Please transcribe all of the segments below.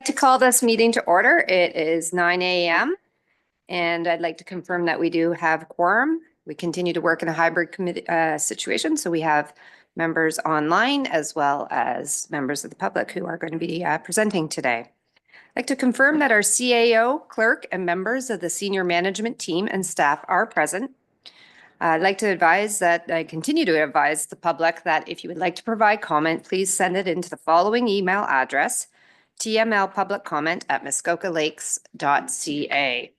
To call this meeting to order. It is 9 a.m. and I'd like to confirm that we do have quorum. We continue to work in a hybrid situation, so we have members online as well as members of the public who are going to be presenting today. I'd like to confirm that our CAO, clerk, and members of the senior management team and staff are present. I'd like to advise that I continue to advise the public that if you would like to provide comment, please send it into the following email address: tmlpubliccomment@muskokalakes.ca.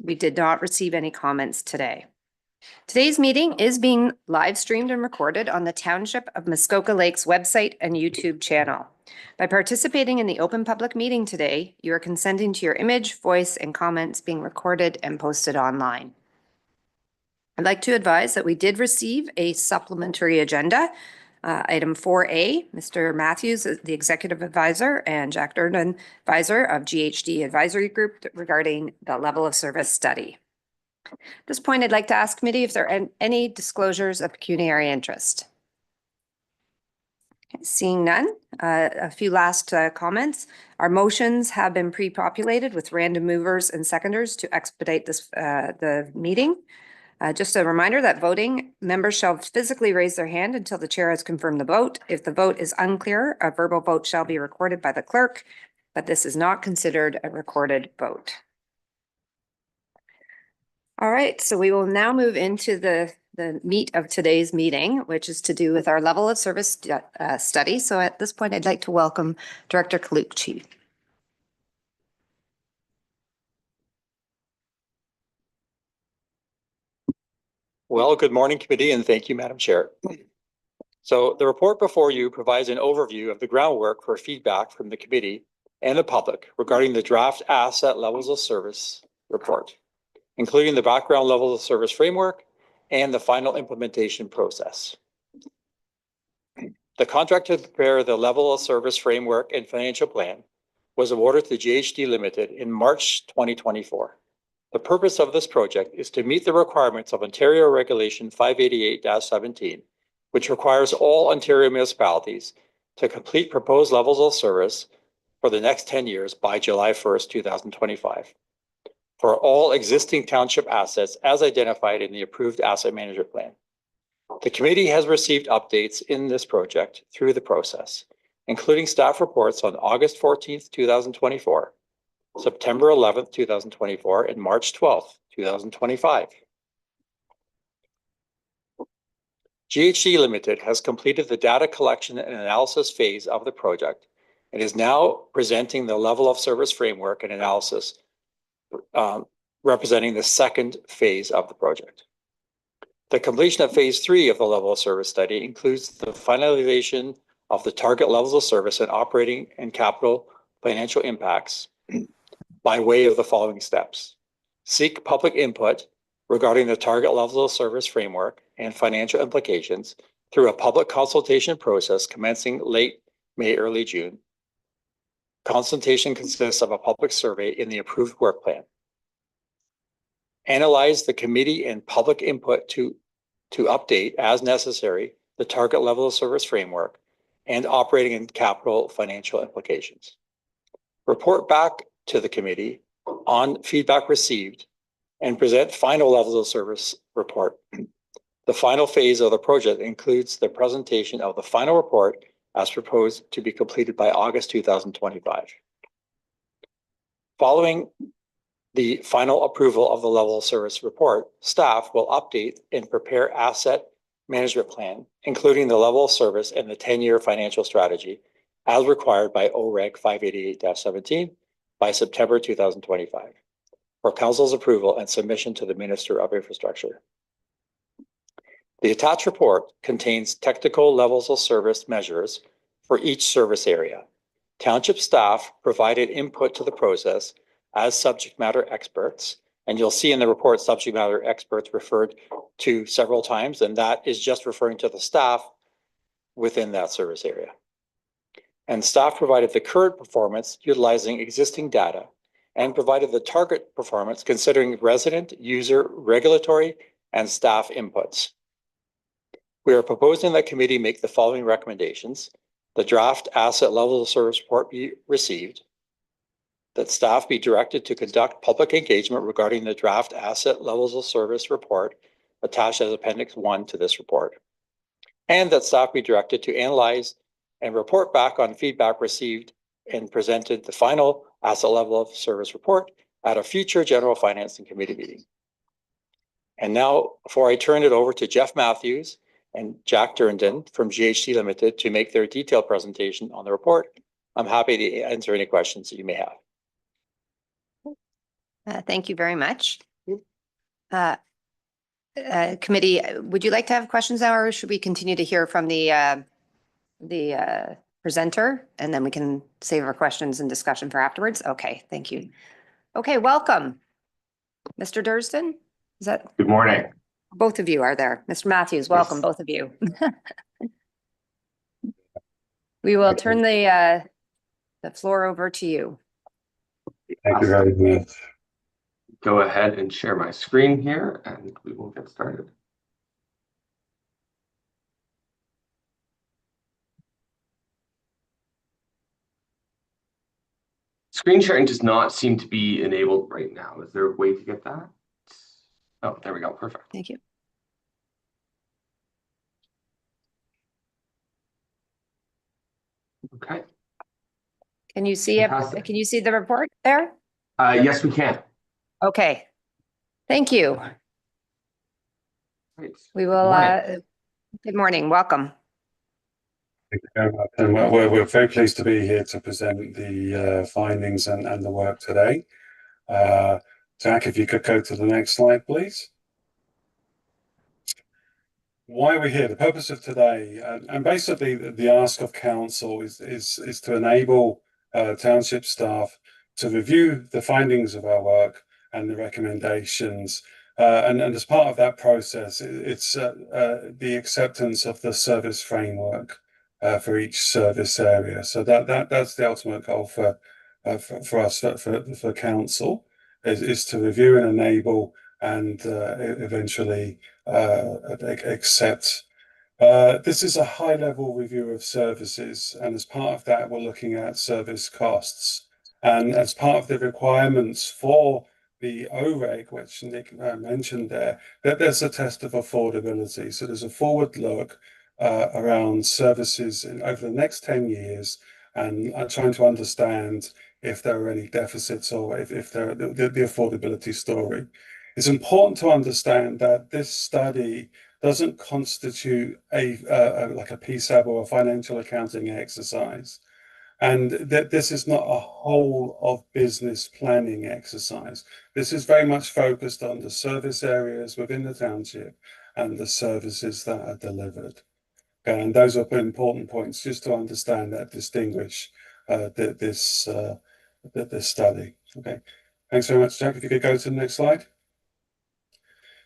We did not receive any comments today. Today's meeting is being live streamed and recorded on the Township of Muskoka Lakes website and YouTube channel. By participating in the open public meeting today, you are consenting to your image, voice, and comments being recorded and posted online. I'd like to advise that we did receive a supplementary agenda. Item 4A, Mr. Mathews, the Executive Advisor, and Jack Durdan, Advisor of GHD Advisory Group, regarding the level of service study. At this point, I'd like to ask committee if there are any disclosures of pecuniary interest. Okay, seeing none, a few last comments. Our motions have been pre-populated with random movers and seconders to expedite this the meeting. Just a reminder that voting members shall physically raise their hand until the chair has confirmed the vote. If the vote is unclear, a verbal vote shall be recorded by the clerk, but this is not considered a recorded vote. All right, so we will now move into the meat of today's meeting, which is to do with our level of service study. So at this point, I'd like to welcome Director Kaluchi. Well, good morning, committee, and thank you, Madam Chair. So the report before you provides an overview of the groundwork for feedback from the committee and the public regarding the draft asset levels of service report, including the background levels of service framework and the final implementation process. The contract to prepare the level of service framework and financial plan was awarded to GHD Limited in March 2024. The purpose of this project is to meet the requirements of Ontario Regulation 588-17, which requires all Ontario municipalities to complete proposed levels of service for the next 10 years by July 1st, 2025, for all existing township assets as identified in the approved asset management plan. The committee has received updates in this project through the process, including staff reports on August 14th, 2024, September 11th, 2024, and March 12th, 2025. GHD Limited has completed the data collection and analysis phase of the project and is now presenting the level of service framework and analysis, representing the second phase of the project. The completion of phase 3 of the level of service study includes the finalization of the target levels of service and operating and capital financial impacts by way of the following steps: seek public input regarding the target levels of service framework and financial implications through a public consultation process commencing late May, early June. Consultation consists of a public survey in the approved work plan. Analyze the committee and public input to update as necessary the target level of service framework and operating and capital financial implications. Report back to the committee on feedback received and present final levels of service report. The final phase of the project includes the presentation of the final report as proposed to be completed by August 2025. Following the final approval of the level of service report, staff will update and prepare asset management plan, including the level of service and the 10-year financial strategy as required by OREG 588-17 by September 2025 for council's approval and submission to the Minister of Infrastructure. The attached report contains technical levels of service measures for each service area. Township staff provided input to the process as subject matter experts, and you'll see in the report subject matter experts referred to several times, and that is just referring to the staff within that service area. And staff provided the current performance utilizing existing data and provided the target performance considering resident, user, regulatory, and staff inputs. We are proposing that committee make the following recommendations: the draft asset level of service report be received, that staff be directed to conduct public engagement regarding the draft asset levels of service report attached as Appendix 1 to this report, and that staff be directed to analyze and report back on feedback received and presented the final asset level of service report at a future General Financing Committee meeting. And now, before I turn it over to Jeff Mathews and Jack Durdan from GHD Limited to make their detailed presentation on the report, I'm happy to answer any questions that you may have. Thank you very much. Committee, would you like to have questions now, or should we continue to hear from the presenter, and then we can save our questions and discussion for afterwards? Okay, thank you. Okay, welcome. Mr. Durdan, is that? Good morning. Both of you are there. Mr. Mathews, welcome, Yes. both of you. We will turn the floor over to you. Thank you very much. Go ahead and share my screen here and we will get started. Screen sharing does not seem to be enabled right now. Is there a way to get that? Oh, there we go. Perfect. Thank you. Okay. Can you see it? Fantastic. Can you see the report there? Yes, we can. Okay. Thank you. Great. We will, good morning, welcome. Thank you very much. And we're very pleased to be here to present the findings and the work today. Jack, if you could go to the next slide, please. Why are we here? The purpose of today, and basically the ask of council is to enable township staff to review the findings of our work and the recommendations. And as part of that process, it's the acceptance of the service framework for each service area. So that's the ultimate goal for us, for council, is to review and enable and eventually accept. This is a high-level review of services, and as part of that, we're looking at service costs. And as part of the requirements for the OREG, which Nick mentioned there, that there's a test of affordability. So there's a forward look around services over the next 10 years, and trying to understand if there are any deficits or if there the affordability story. It's important to understand that this study doesn't constitute like a PSAB or a financial accounting exercise. And that this is not a whole of business planning exercise. This is very much focused on the service areas within the township and the services that are delivered. And those are important points just to understand that, distinguish this study. Okay, thanks very much, Jack. If you could go to the next slide.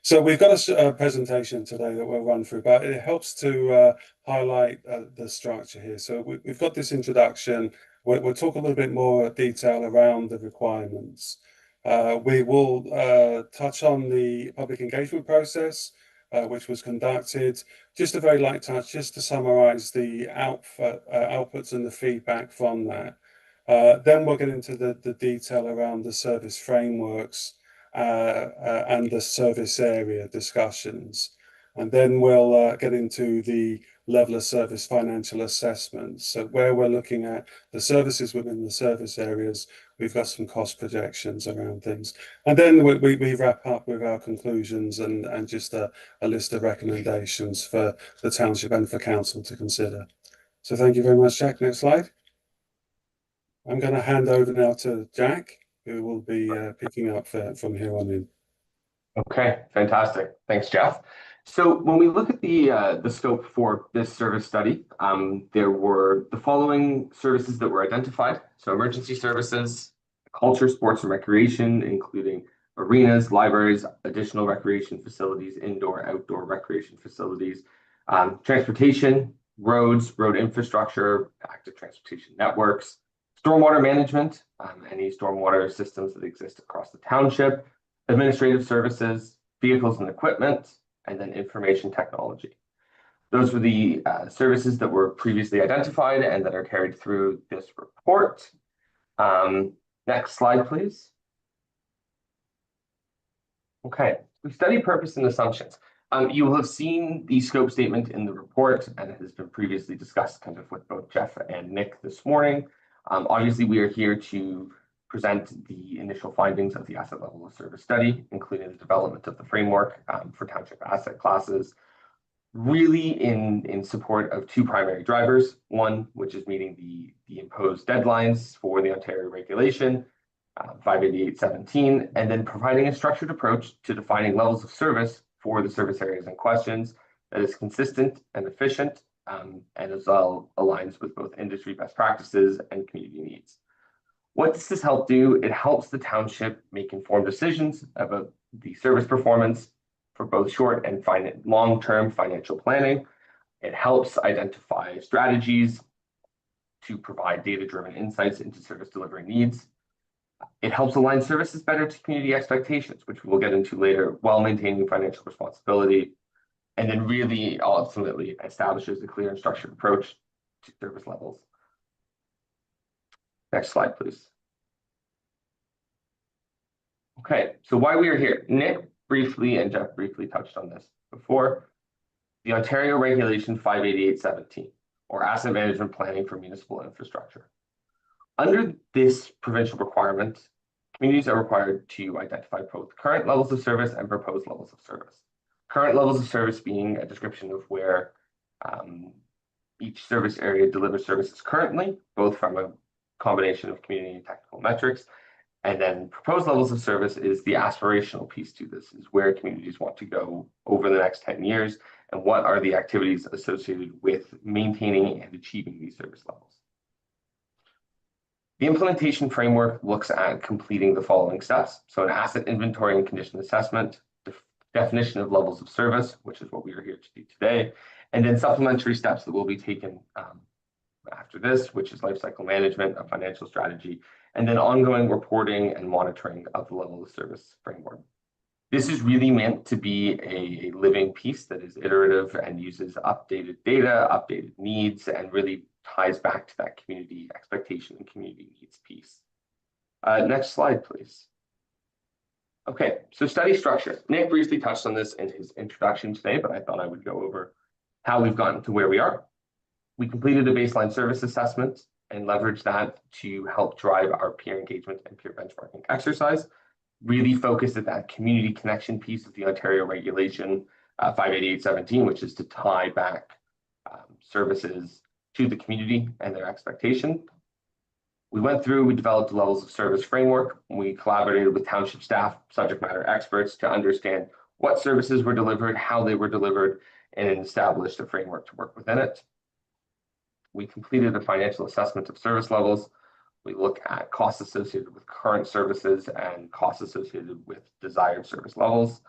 So we've got a presentation today that we'll run through, but it helps to highlight the structure here. So we've got this introduction. We'll talk a little bit more detail around the requirements. We will touch on the public engagement process, which was conducted. Just a very light touch, just to summarize the outputs and the feedback from that. Then we'll get into the detail around the service frameworks and the service area discussions. And then we'll get into the level of service financial assessments. So where we're looking at the services within the service areas, we've got some cost projections around things. And then we wrap up with our conclusions and just a list of recommendations for the township and for council to consider. So thank you very much, Jack. Next slide. I'm going to hand over now to Jack, who will be picking up from here on in. Okay, fantastic. Thanks, Jeff. So when we look at the scope for this service study, there were the following services that were identified. So emergency services, culture, sports, and recreation, including arenas, libraries, additional recreation facilities, indoor, outdoor recreation facilities, transportation, roads, road infrastructure, active transportation networks, stormwater management, any stormwater systems that exist across the township, administrative services, vehicles and equipment, and then information technology. Those were the services that were previously identified and that are carried through this report. Now, Next slide, please. Okay, we study purpose and assumptions. You will have seen the scope statement in the report, and it has been previously discussed kind of with both Jeff and Nick this morning. Obviously, we are here to present the initial findings of the asset level of service study, including the development of the framework for township asset classes, really in support of two primary drivers. One, which is meeting the imposed deadlines for the Ontario regulation, 588.17, and then providing a structured approach to defining levels of service for the service areas in questions that is consistent and efficient, and as well aligns with both industry best practices and community needs. What does this help do? It helps the township make informed decisions about the service performance for both short and long-term financial planning. It helps identify strategies to provide data-driven insights into service delivery needs. It helps align services better to community expectations, which we will get into later, while maintaining financial responsibility, and then really ultimately establishes a clear and structured approach to service levels. Next slide, please. Okay, so why we are here. Nick briefly and Jeff briefly touched on this before. The Ontario Regulation 588.17, or Asset Management Planning for Municipal Infrastructure. Under this provincial requirement, communities are required to identify both current levels of service and proposed levels of service. Current levels of service being a description of where each service area delivers services currently, both from a combination of community and technical metrics. And then proposed levels of service is the aspirational piece to this, is where communities want to go over the next 10 years, and what are the activities associated with maintaining and achieving these service levels. The implementation framework looks at completing the following steps. So an asset inventory and condition assessment, definition of levels of service, which is what we are here to do today, and then supplementary steps that will be taken after this, which is lifecycle management, a financial strategy, and then ongoing reporting and monitoring of the level of service framework. This is really meant to be a living piece that is iterative and uses updated data, updated needs, and really ties back to that community expectation and community needs piece. Next slide, please. Okay, so study structure. Nick briefly touched on this in his introduction today, but I thought I would go over how we've gotten to where we are. We completed a baseline service assessment and leveraged that to help drive our peer engagement and peer benchmarking exercise. Really focused at that community connection piece of the Ontario Regulation 588.17, which is to tie back services to the community and their expectation. We developed the levels of service framework. We collaborated with township staff, subject matter experts to understand what services were delivered, how they were delivered, and established a framework to work within it. We completed a financial assessment of service levels. We look at costs associated with current services and costs associated with desired service levels.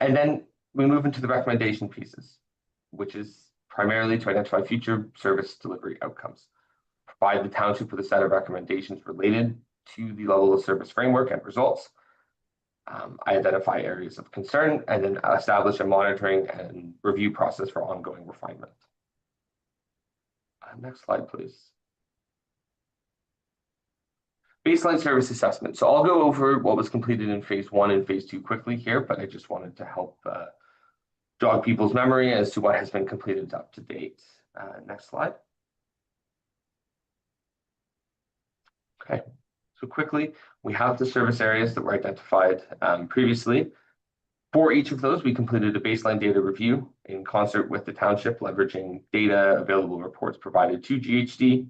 And then we move into the recommendation pieces, which is primarily to identify future service delivery outcomes. Provide the township with a set of recommendations related to the level of service framework and results. Identify areas of concern, and then establish a monitoring and review process for ongoing refinement. Next slide, please. Baseline service assessment. So I'll go over what was completed in phase 1 and phase 2 quickly here, but I just wanted to help jog people's memory as to what has been completed up to date. Next slide. Okay, so quickly, we have the service areas that were identified previously. For each of those, we completed a baseline data review in concert with the township, leveraging data, available reports provided to GHD.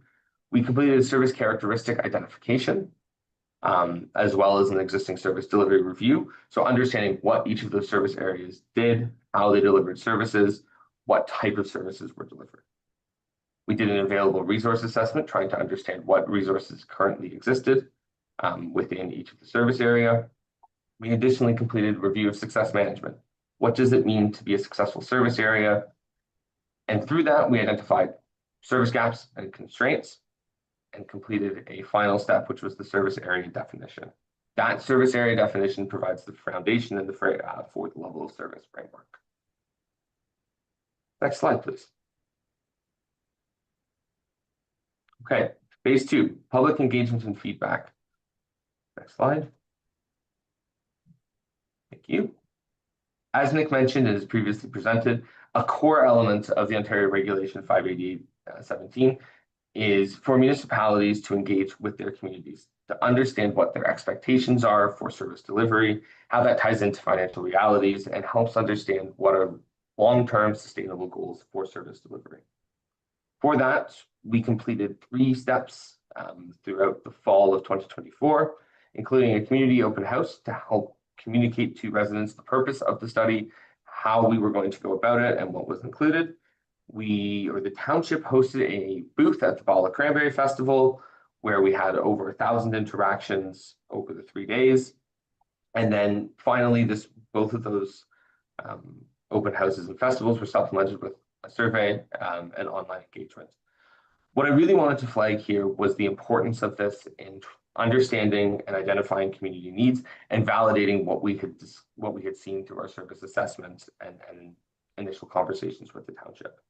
We completed a service characteristic identification, as well as an existing service delivery review. So understanding what each of those service areas did, how they delivered services, what type of services were delivered. We did an available resource assessment, trying to understand what resources currently existed within each of the service area. We additionally completed a review of success management. What does it mean to be a successful service area? And through that, we identified service gaps and constraints and completed a final step, which was the service area definition. That service area definition provides the foundation and for the level of service framework. Next slide, please. Okay, phase 2, public engagement and feedback. Next slide. Thank you. As Nick mentioned and as previously presented, a core element of the Ontario Regulation 588-17 is for municipalities to engage with their communities, to understand what their expectations are for service delivery, how that ties into financial realities, and helps understand what are long-term sustainable goals for service delivery. For that, we completed 3 steps throughout the fall of 2024, including a community open house to help communicate to residents the purpose of the study, how we were going to go about it, and what was included. The township hosted a booth at the Bala Cranberry Festival where we had over 1,000 interactions over the 3 days. And then finally, both of those open houses and festivals were supplemented with a survey and online engagement. What I really wanted to flag here was the importance of this in understanding and identifying community needs and validating what we had seen through our service assessments and initial conversations with the township.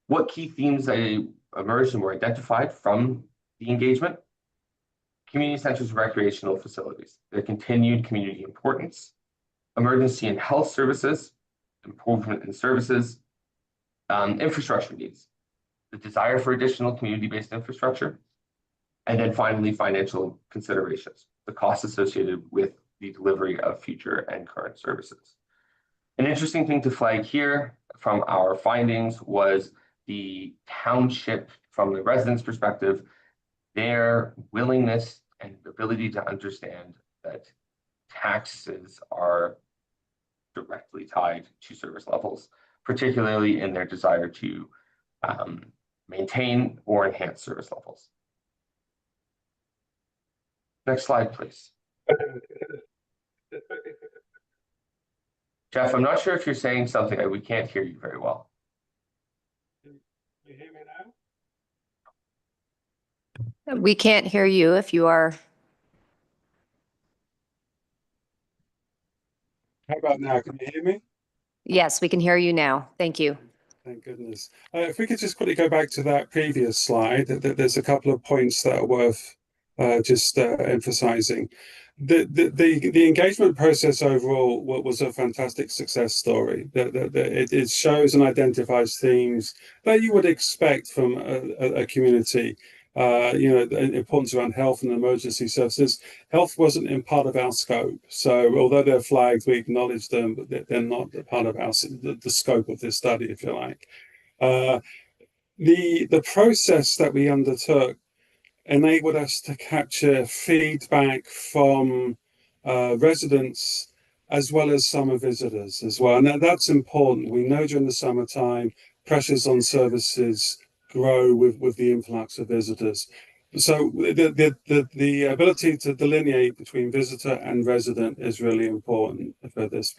What key themes emerged and were identified from the engagement? Community centers, recreational facilities, their continued community importance, emergency and health services, improvement in services, infrastructure needs, the desire for additional community-based infrastructure, and then finally, financial considerations, the costs associated with the delivery of future and current services. An interesting thing to flag here from our findings was the township, from the residents' perspective, their willingness and ability to understand that taxes are directly tied to service levels, particularly in their desire to maintain or enhance service levels. Next slide, please. Jeff, I'm not sure if you're saying something. We can't hear you very well. Can you hear me now? We can't hear you if you are. How about now? Can you hear me? Yes, we can hear you now. Thank you. Thank goodness. If we could just quickly go back to that previous slide, there's a couple of points that are worth just emphasizing. The engagement process overall was a fantastic success story. It shows and identifies themes that you would expect from a community. Importance around health and emergency services. Health wasn't in part of our scope. So although they're flagged, we acknowledge them, but they're not part of the scope of this study, if you like. The process that we undertook enabled us to capture feedback from residents as well as summer visitors as well. And that's important. We know during the summertime, pressures on services grow with the influx of visitors. So the ability to delineate between visitor and resident is really important for this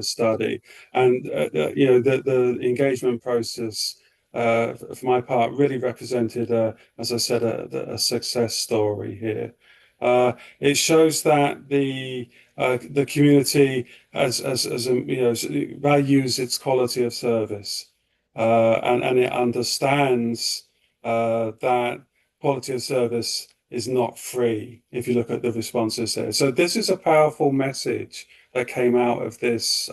study. And the engagement process, for my part, really represented, as I said, a success story here. It shows that the community values its quality of service, and it understands that quality of service is not free. If you look at the responses there, so this is a powerful message that came out of this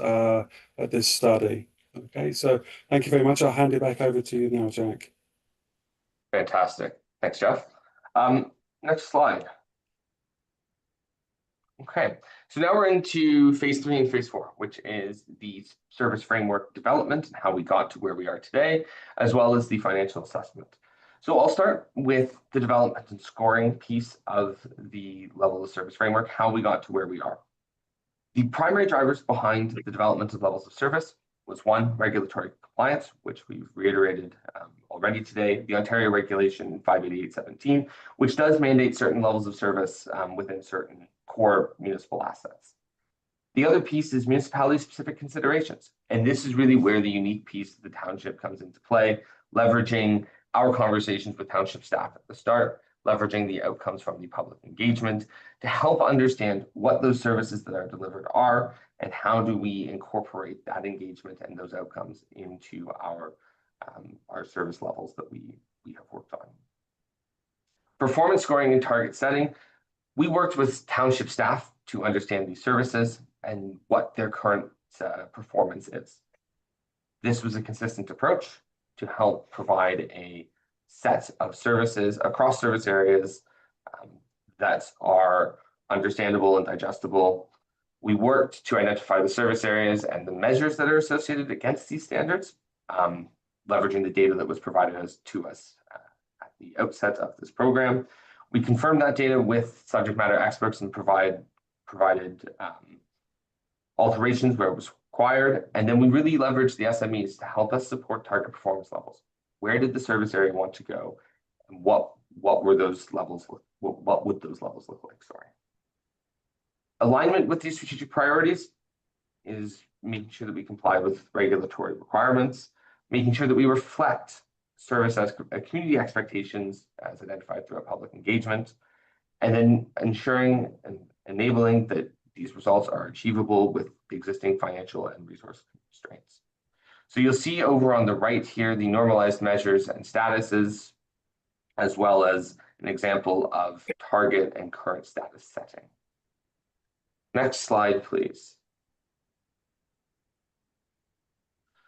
study. Okay, so thank you very much. I'll hand it back over to you now, Jack. Fantastic. Thanks, Jeff. Next slide. Okay, so now we're into phase 3 and phase 4, which is the service framework development and how we got to where we are today, as well as the financial assessment. So I'll start with the development and scoring piece of the level of service framework, how we got to where we are. The primary drivers behind the development of levels of service was 1, regulatory compliance, which we've reiterated already today, the Ontario Regulation 588-17, which does mandate certain levels of service within certain core municipal assets. The other piece is municipality-specific considerations, and this is really where the unique piece of the township comes into play, leveraging our conversations with township staff at the start, leveraging the outcomes from the public engagement to help understand what those services that are delivered are and how do we incorporate that engagement and those outcomes into our service levels that we have worked on. Performance scoring and target setting. We worked with township staff to understand these services and what their current performance is. This was a consistent approach to help provide a set of services across service areas that are understandable and digestible. We worked to identify the service areas and the measures that are associated against these standards, leveraging the data that was provided to us at the outset of this program. We confirmed that data with subject matter experts and provided alterations where it was required. And then we really leveraged the SMEs to help us support target performance levels. Where did the service area want to go? And what were those levels? What would those levels look like? Sorry. Alignment with these strategic priorities is making sure that we comply with regulatory requirements, making sure that we reflect service as community expectations as identified through public engagement, and then ensuring and enabling that these results are achievable with the existing financial and resource constraints. So you'll see over on the right here the normalized measures and statuses, as well as an example of target and current status setting. Next slide, please.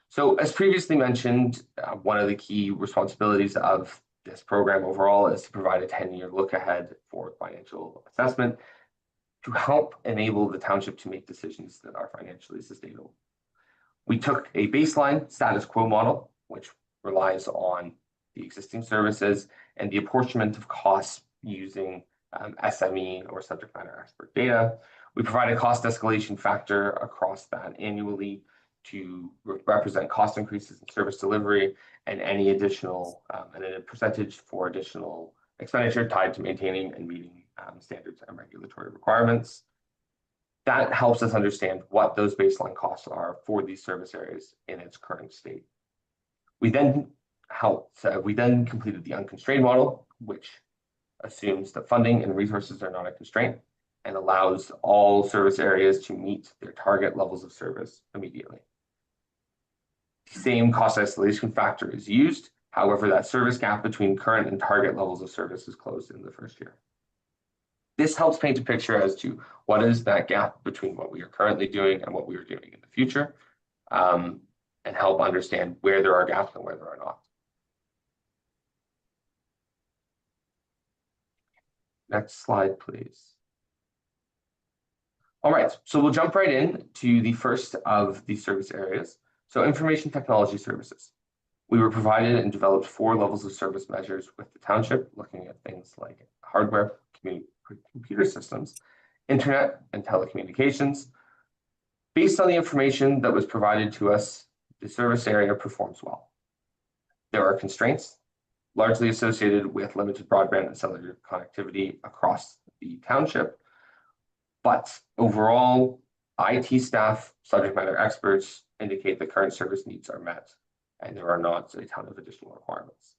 So as previously mentioned, one of the key responsibilities of this program overall is to provide a 10-year look ahead for financial assessment to help enable the township to make decisions that are financially sustainable. We took a baseline status quo model, which relies on the existing services and the apportionment of costs using SME or subject matter expert data. We provide a cost escalation factor across that annually to represent cost increases in service delivery and any additional, and then a percentage for additional expenditure tied to maintaining and meeting standards and regulatory requirements. That helps us understand what those baseline costs are for these service areas in its current state. We then completed the unconstrained model, which assumes that funding and resources are not a constraint and allows all service areas to meet their target levels of service immediately. The same cost escalation factor is used. However, that service gap between current and target levels of service is closed in the first year. This helps paint a picture as to what is that gap between what we are currently doing and what we are doing in the future, and help understand where there are gaps and where there are not. Next slide, please. All right, so we'll jump right in to the first of these service areas. So information technology services. We were provided and developed 4 levels of service measures with the township, looking at things like hardware, computer systems, internet, and telecommunications. Based on the information that was provided to us, the service area performs well. There are constraints, largely associated with limited broadband and cellular connectivity across the township. But overall, IT staff, subject matter experts indicate the current service needs are met, and there are not a ton of additional requirements.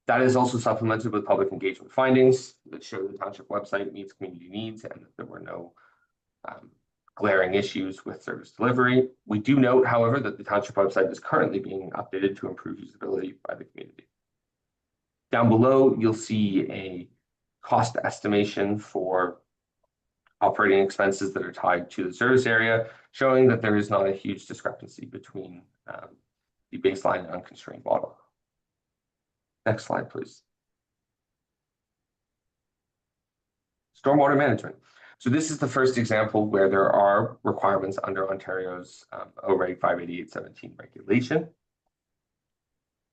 That is also supplemented with public engagement findings that show the township website meets community needs and that there were no glaring issues with service delivery. We do note, however, that the township website is currently being updated to improve usability by the community. Down below, you'll see a cost estimation for operating expenses that are tied to the service area, showing that there is not a huge discrepancy between the baseline and unconstrained model. Next slide, please. Stormwater management. So this is the first example where there are requirements under Ontario's OREG 588.17 regulation.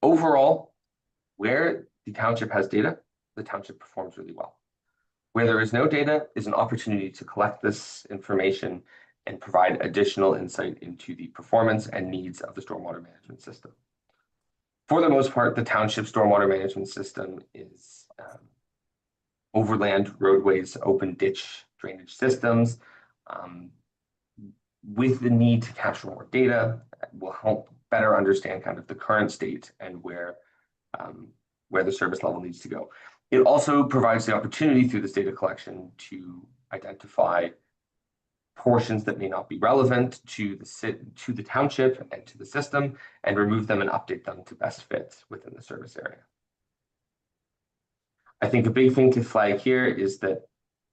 Overall, where the township has data, the township performs really well. Where there is no data is an opportunity to collect this information and provide additional insight into the performance and needs of the stormwater management system. For the most part, the township stormwater management system is overland roadways, open ditch drainage systems. With the need to capture more data, will help better understand kind of the current state and where the service level needs to go. It also provides the opportunity through this data collection to identify portions that may not be relevant to the township and to the system, and remove them and update them to best fit within the service area. I think a big thing to flag here is that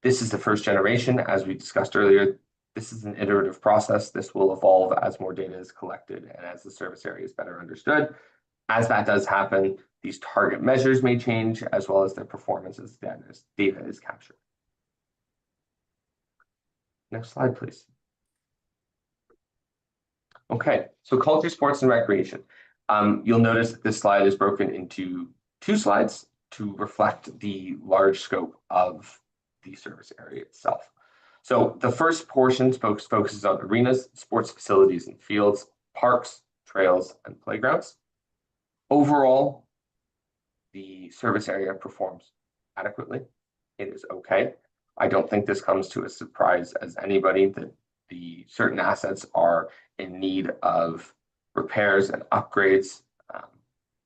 This is the first generation, as we discussed earlier. This is an iterative process. This will evolve as more data is collected and as the service area is better understood. As that does happen, these target measures may change, as well as their performance as data is captured. Next slide, please. Okay, so culture, sports, and recreation. You'll notice that this slide is broken into 2 slides to reflect the large scope of the service area itself. So the first portion focuses on arenas, sports facilities and fields, parks, trails, and playgrounds. Overall, the service area performs adequately. It is okay. I don't think this comes to a surprise as anybody that the certain assets are in need of repairs and upgrades.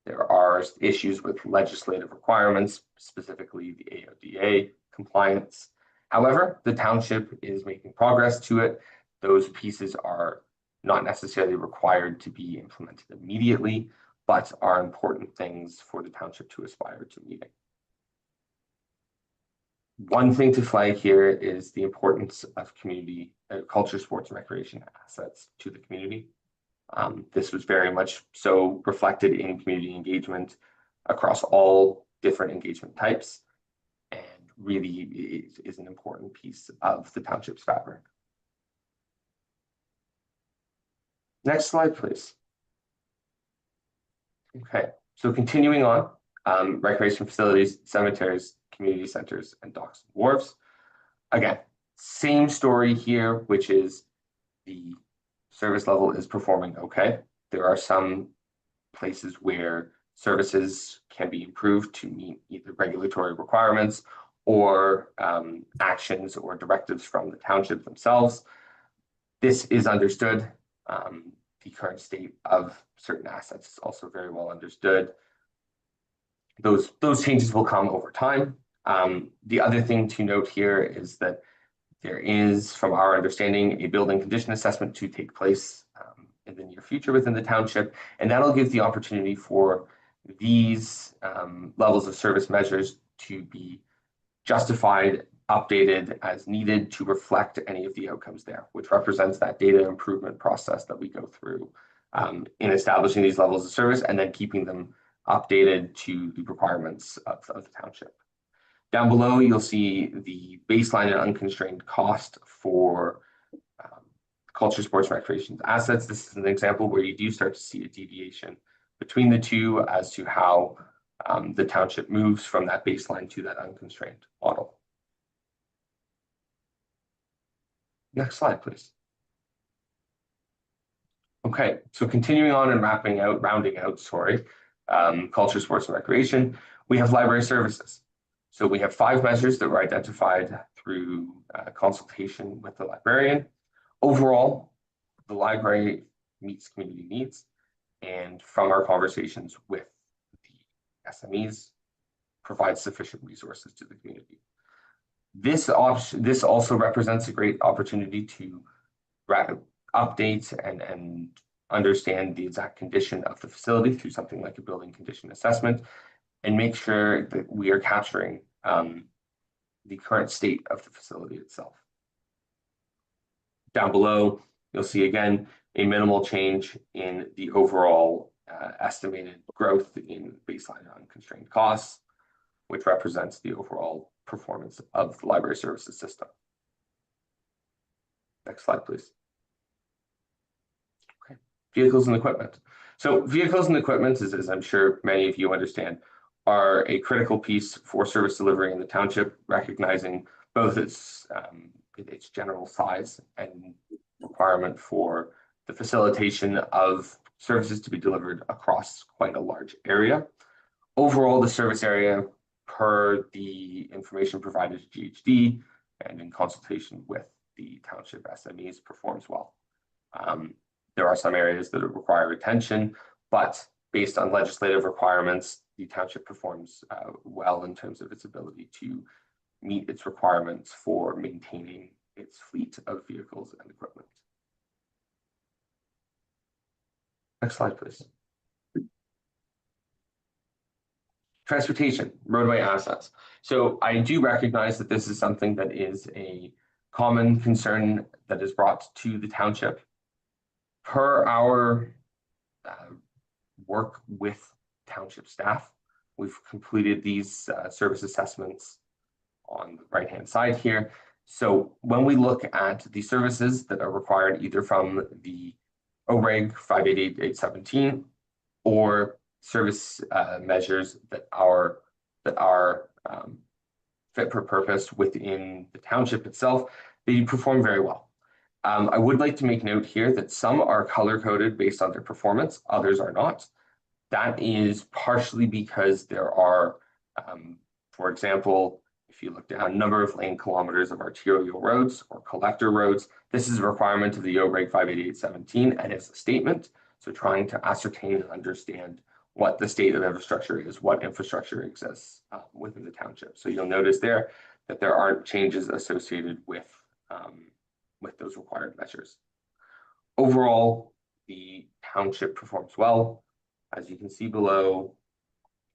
There are issues with legislative requirements, specifically the AODA compliance. However, the township is making progress to it. Those pieces are not necessarily required to be implemented immediately, but are important things for the township to aspire to meeting. One thing to flag here is the importance of community culture, sports, and recreation assets to the community. This was very much so reflected in community engagement across all different engagement types, and really is an important piece of the township's fabric. Next slide, please. Okay, so continuing on, recreation facilities, cemeteries, community centers, and docks and wharves. Again, same story here, which is the service level is performing okay. There are some places where services can be improved to meet either regulatory requirements or actions or directives from the township themselves. This is understood. The current state of certain assets is also very well understood. Those changes will come over time. The other thing to note here is that there is, from our understanding, a building condition assessment to take place in the near future within the township, and that'll give the opportunity for these levels of service measures to be justified, updated as needed to reflect any of the outcomes there, which represents that data improvement process that we go through in establishing these levels of service and then keeping them updated to the requirements of the township. Down below, you'll see the baseline and unconstrained cost for culture, sports, recreation assets. This is an example where you do start to see a deviation between the two as to how the township moves from that baseline to that unconstrained model. Next slide, please. Okay, so continuing on and rounding out, culture, sports, and recreation, we have library services. So we have 5 measures that were identified through consultation with the librarian. Overall, the library meets community needs, and from our conversations with the SMEs, provides sufficient resources to the community. This also represents a great opportunity to update and understand the exact condition of the facility through something like a building condition assessment, and make sure that we are capturing the current state of the facility itself. Down below, you'll see again a minimal change in the overall estimated growth in baseline unconstrained costs, which represents the overall performance of the library services system. Next slide, please. Okay, vehicles and equipment. So vehicles and equipment, as I'm sure many of you understand, are a critical piece for service delivery in the township, recognizing both its general size and requirement for the facilitation of services to be delivered across quite a large area. Overall, the service area, per the information provided to GHD and in consultation with the township SMEs, performs well. There are some areas that require attention, but based on legislative requirements, the township performs well in terms of its ability to meet its requirements for maintaining its fleet of vehicles and equipment. Next slide, please. Transportation, roadway assets. So I do recognize that this is something that is a common concern that is brought to the township. Per our work with township staff, we've completed these service assessments on the right-hand side here. So when we look at the services that are required either from the OREG 588-817 or service measures that are fit for purpose within the township itself, they perform very well. I would like to make note here that some are color-coded based on their performance, others are not. That is partially because there are, for example, if you look down number of lane kilometers of arterial roads or collector roads, this is a requirement of the OREG 588-17 and it's a statement. So trying to ascertain and understand what the state of infrastructure is, what infrastructure exists within the township. So you'll notice there that there aren't changes associated with those required measures. Overall, the township performs well. As you can see below,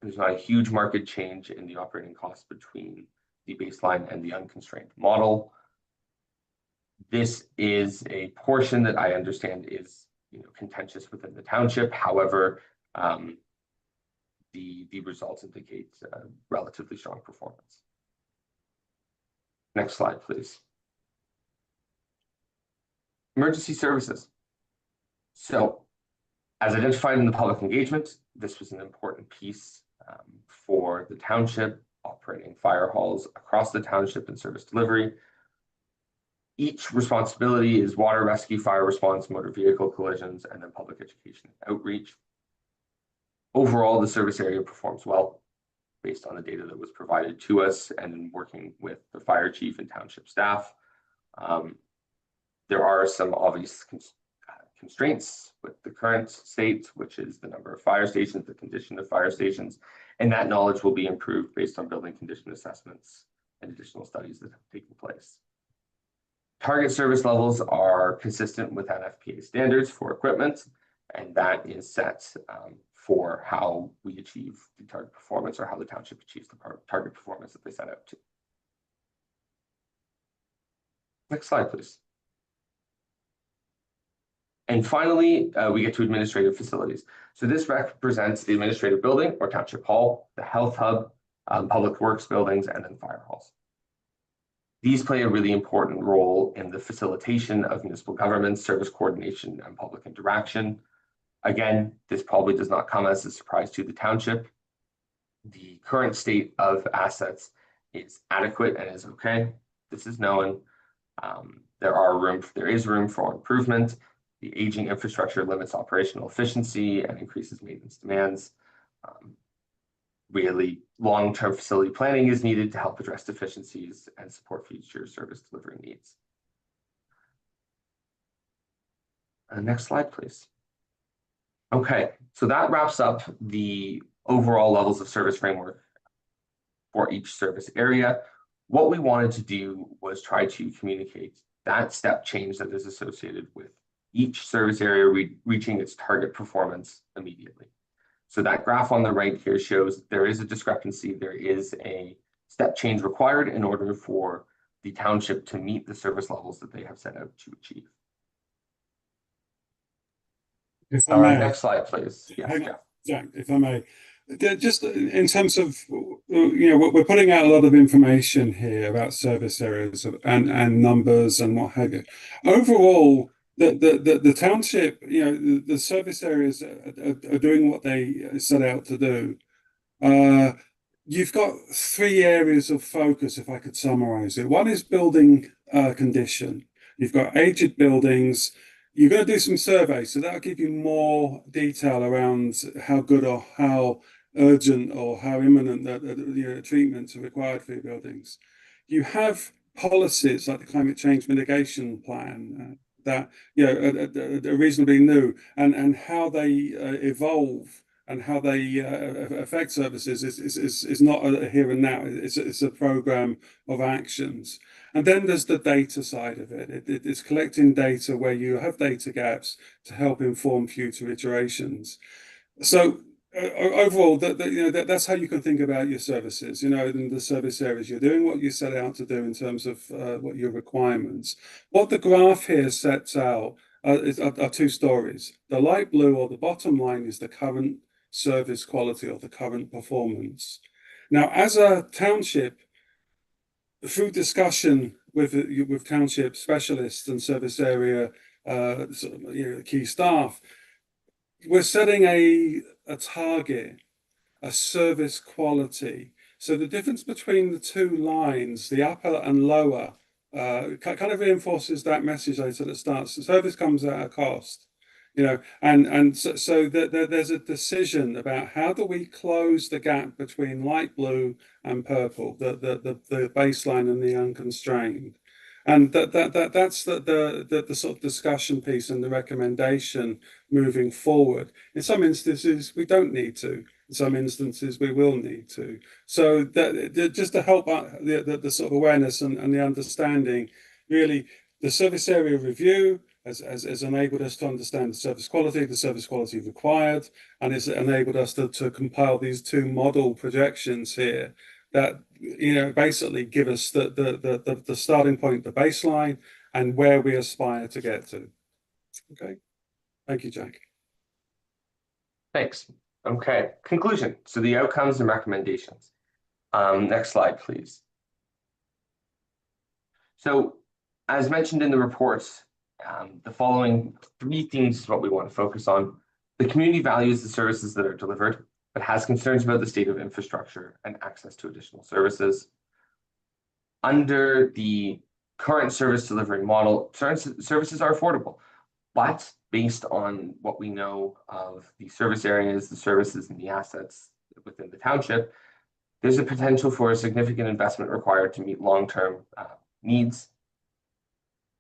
there's not a huge market change in the operating costs between the baseline and the unconstrained model. This is a portion that I understand is contentious within the township. However, the results indicate relatively strong performance. Next slide, please. Emergency services. So, as identified in the public engagement, this was an important piece for the township, operating fire halls across the township and service delivery. Each responsibility is water rescue, fire response, motor vehicle collisions, and then public education and outreach. Overall, the service area performs well based on the data that was provided to us and in working with the fire chief and township staff. There are some obvious constraints with the current state, which is the number of fire stations, the condition of fire stations, and that knowledge will be improved based on building condition assessments and additional studies that have taken place. Target service levels are consistent with NFPA standards for equipment, and that is set for how we achieve the target performance or how the township achieves the target performance that they set out to. Next slide, please. And finally, we get to administrative facilities. So this represents the administrative building or township hall, the health hub, public works buildings, and then fire halls. These play a really important role in the facilitation of municipal government, service coordination, and public interaction. Again, this probably does not come as a surprise to the township. The current state of assets is adequate and is okay. This is known. There is room for improvement. The aging infrastructure limits operational efficiency and increases maintenance demands. Really, long-term facility planning is needed to help address deficiencies and support future service delivery needs. Next slide, please. Okay, so that wraps up the overall levels of service framework for each service area. What we wanted to do was try to communicate that step change that is associated with each service area reaching its target performance immediately. So that graph on the right here shows there is a discrepancy. There is a step change required in order for the township to meet the service levels that they have set out to achieve. If I may, next slide, please. Yes, Jeff. Jack, if I may, just in terms of, we're putting out a lot of information here about service areas and numbers and what have you. Overall, the township, the service areas are doing what they set out to do. You've got three areas of focus, if I could summarize it. One is building condition. You've got aged buildings. You're going to do some surveys, so that'll give you more detail around how good or how urgent or how imminent that treatments are required for your buildings. You have policies like the climate change mitigation plan that are reasonably new, and how they evolve and how they affect services is not a here and now. It's a program of actions. And then there's the data side of it. It's collecting data where you have data gaps to help inform future iterations. So overall, that's how you can think about your services, in the service areas. You're doing what you set out to do in terms of what your requirements. What the graph here sets out are two stories. The light blue, or the bottom line, is the current service quality or the current performance. Now, as a township, through discussion with township specialists and service area key staff, we're setting a target, a service quality. So the difference between the two lines, the upper and lower, kind of reinforces that message I said at the start. So service comes at a cost, and so there's a decision about how do we close the gap between light blue and purple, the baseline and the unconstrained. And that's the sort of discussion piece and the recommendation moving forward. In some instances, we don't need to. In some instances, we will need to. So that just to help the sort of awareness and the understanding, really, the service area review has enabled us to understand the service quality required, and it's enabled us to compile these two model projections here that basically give us the starting point, the baseline, and where we aspire to get to. Okay, thank you, Jack. Thanks. Okay, conclusion. So the outcomes and recommendations. Next slide, please. So as mentioned in the reports, the following 3 themes is what we want to focus on. The community values the services that are delivered, but has concerns about the state of infrastructure and access to additional services. Under the current service delivery model, services are affordable, but based on what we know of the service areas, the services, and the assets within the township, there's a potential for a significant investment required to meet long-term needs.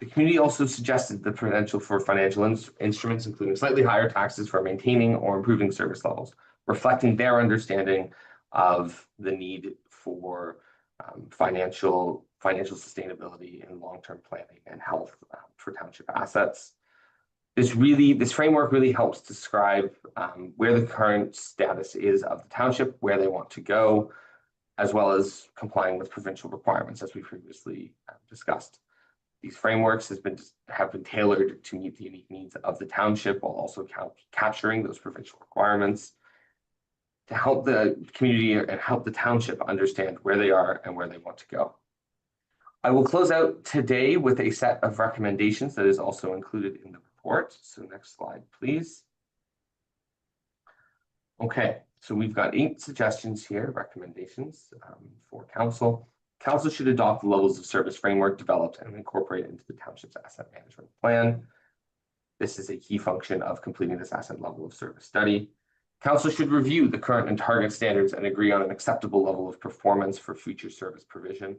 The community also suggested the potential for financial instruments, including slightly higher taxes for maintaining or improving service levels, reflecting their understanding of the need for financial sustainability and long-term planning and health for township assets. This framework really helps describe where the current status is of the township, where they want to go, as well as complying with provincial requirements, as we previously discussed. These frameworks have been tailored to meet the unique needs of the township, while also capturing those provincial requirements to help the community and help the township understand where they are and where they want to go. I will close out today with a set of recommendations that is also included in the report. So next slide, please. Okay, so we've got 8 suggestions here, recommendations for council. Council should adopt the levels of service framework developed and incorporate it into the township's asset management plan. This is a key function of completing this asset level of service study. Council should review the current and target standards and agree on an acceptable level of performance for future service provision.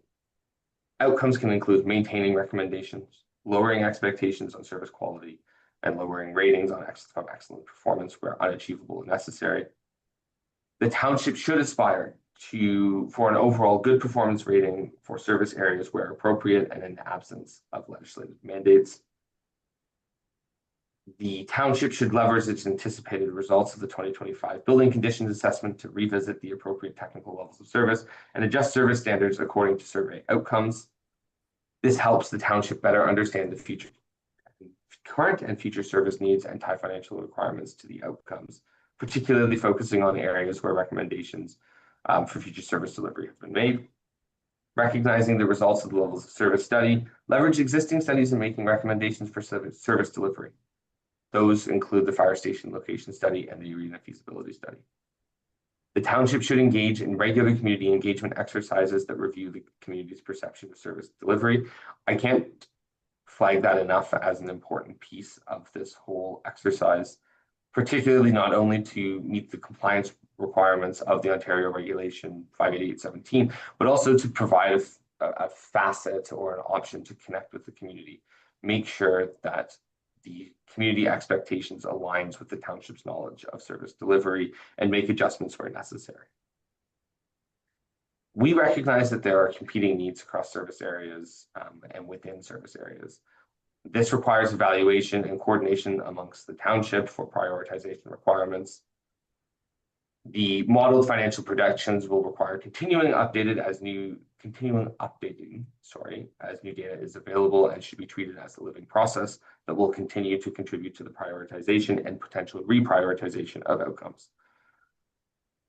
Outcomes can include maintaining recommendations, lowering expectations on service quality, and lowering ratings on excellent performance where unachievable and necessary. The township should aspire for an overall good performance rating for service areas where appropriate and in the absence of legislative mandates. The township should leverage its anticipated results of the 2025 building conditions assessment to revisit the appropriate technical levels of service and adjust service standards according to survey outcomes. This helps the township better understand the current and future service needs and tie financial requirements to the outcomes, particularly focusing on areas where recommendations for future service delivery have been made. Recognizing the results of the levels of service study, leverage existing studies in making recommendations for service delivery. Those include the fire station location study and the arena feasibility study. The township should engage in regular community engagement exercises that review the community's perception of service delivery. I can't flag that enough as an important piece of this whole exercise, particularly not only to meet the compliance requirements of the Ontario Regulation 58817, but also to provide a facet or an option to connect with the community, make sure that the community expectations aligns with the township's knowledge of service delivery, and make adjustments where necessary. We recognize that there are competing needs across service areas and within service areas. This requires evaluation and coordination amongst the township for prioritization requirements. The modeled financial projections will require continuing updating, as new data is available, and should be treated as a living process that will continue to contribute to the prioritization and potential reprioritization of outcomes.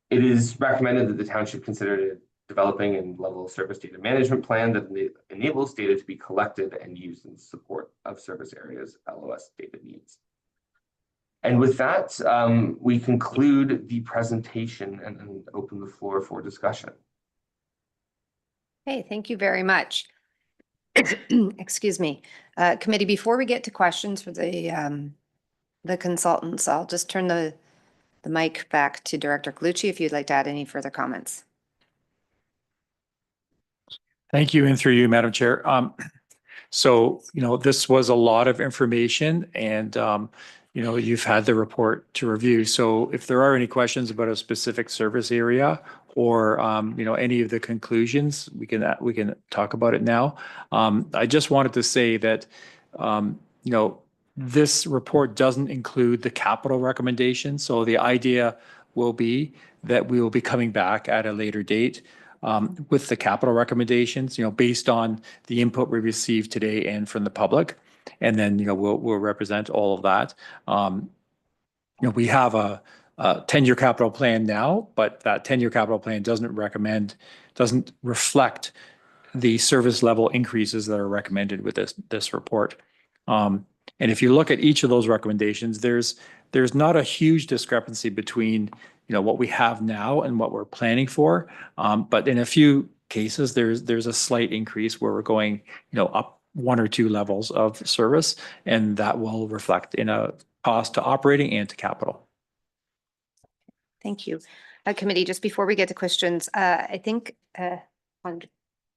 It is recommended that the township consider developing a level of service data management plan that enables data to be collected and used in support of service areas' LOS data needs. And with that, we conclude the presentation and open the floor for discussion. Hey, thank you very much. Excuse me. Committee, before we get to questions for the consultants, I'll just turn the mic back to Director Colucci if you'd like to add any further comments. Thank you, and through you, Madam Chair. So, this was a lot of information, and, you've had the report to review. So if there are any questions about a specific service area or, any of the conclusions, we can talk about it now. I just wanted to say that, this report doesn't include the capital recommendations. So the idea will be that we will be coming back at a later date with the capital recommendations, based on the input we received today and from the public. And then, we'll represent all of that. We have a 10-year capital plan now, but that 10-year capital plan doesn't reflect the service level increases that are recommended with this report. And if you look at each of those recommendations, there's not a huge discrepancy between what we have now and what we're planning for. But in a few cases, there's a slight increase where we're going up 1 or 2 levels of service, and that will reflect in a cost to operating and to capital. Thank you. Committee, just before we get to questions, I think on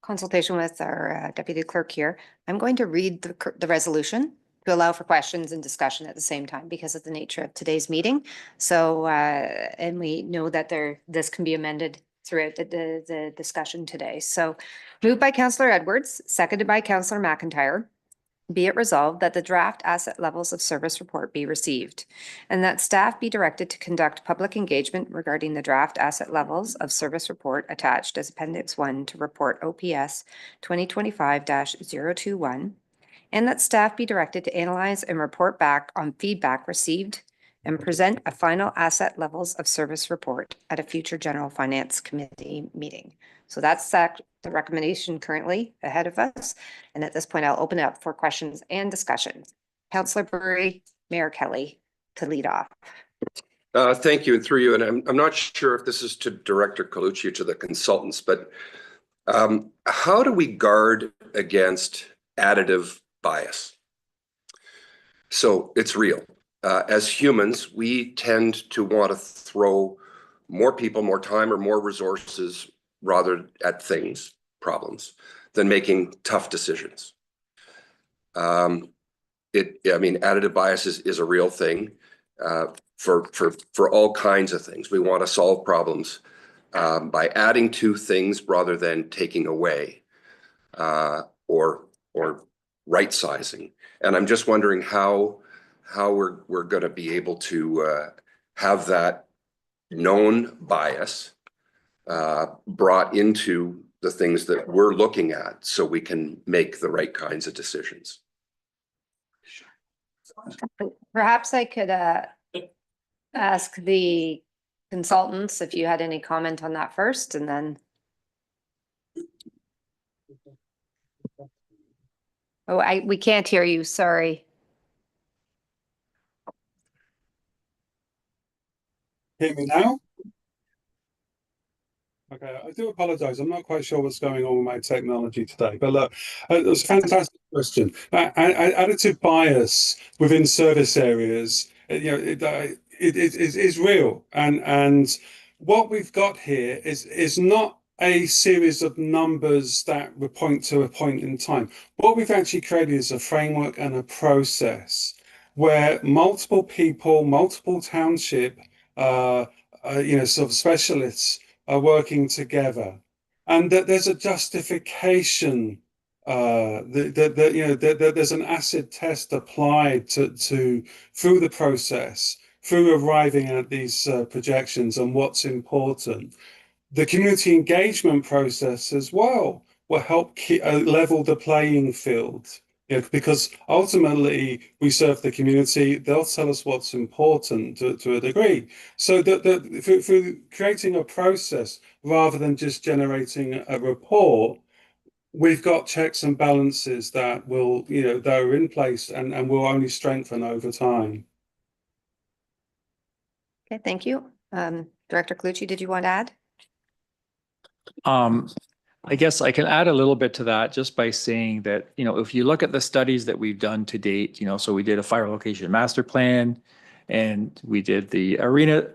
consultation with our deputy clerk here, I'm going to read the resolution to allow for questions and discussion at the same time because of the nature of today's meeting. So, and we know that this can be amended throughout the discussion today. So moved by Councillor Edwards, seconded by Councillor McIntyre. Be it resolved that the draft asset levels of service report be received and that staff be directed to conduct public engagement regarding the draft asset levels of service report attached as Appendix 1 to Report OPS 2025-021, and that staff be directed to analyze and report back on feedback received and present a final asset levels of service report at a future General Finance Committee meeting. So that's the recommendation currently ahead of us. And at this point, I'll open it up for questions and discussion. Councillor Burry, Mayor Kelly to lead off. Thank you, and through you. And I'm not sure if this is to Director Colucci or to the consultants, but how do we guard against additive bias? So it's real. As humans, we tend to want to throw more people, more time, or more resources rather at problems, than making tough decisions. Additive bias is a real thing for all kinds of things. We want to solve problems by adding to things rather than taking away or right sizing. And I'm just wondering how we're going to be able to have that known bias brought into the things that we're looking at so we can make the right kinds of decisions. Perhaps I could ask the consultants if you had any comment on that first, and then. Oh, we can't hear you, sorry. Hear me now? Okay, I do apologize. I'm not quite sure what's going on with my technology today, but look, it was a fantastic question. Additive bias within service areas, it is real, and what we've got here is not a series of numbers that would point to a point in time. What we've actually created is a framework and a process where multiple people, multiple township, sort of specialists are working together, and that there's a justification. There's an acid test applied through the process through arriving at these projections and what's important. The community engagement process as well will help level the playing field. Because ultimately we serve the community, they'll tell us what's important to a degree. So through creating a process rather than just generating a report, we've got checks and balances that will, that are in place and will only strengthen over time. Okay, thank you. Director Colucci, did you want to add? I guess I can add a little bit to that just by saying that, if you look at the studies that we've done to date, so we did a fire location master plan and we did the arena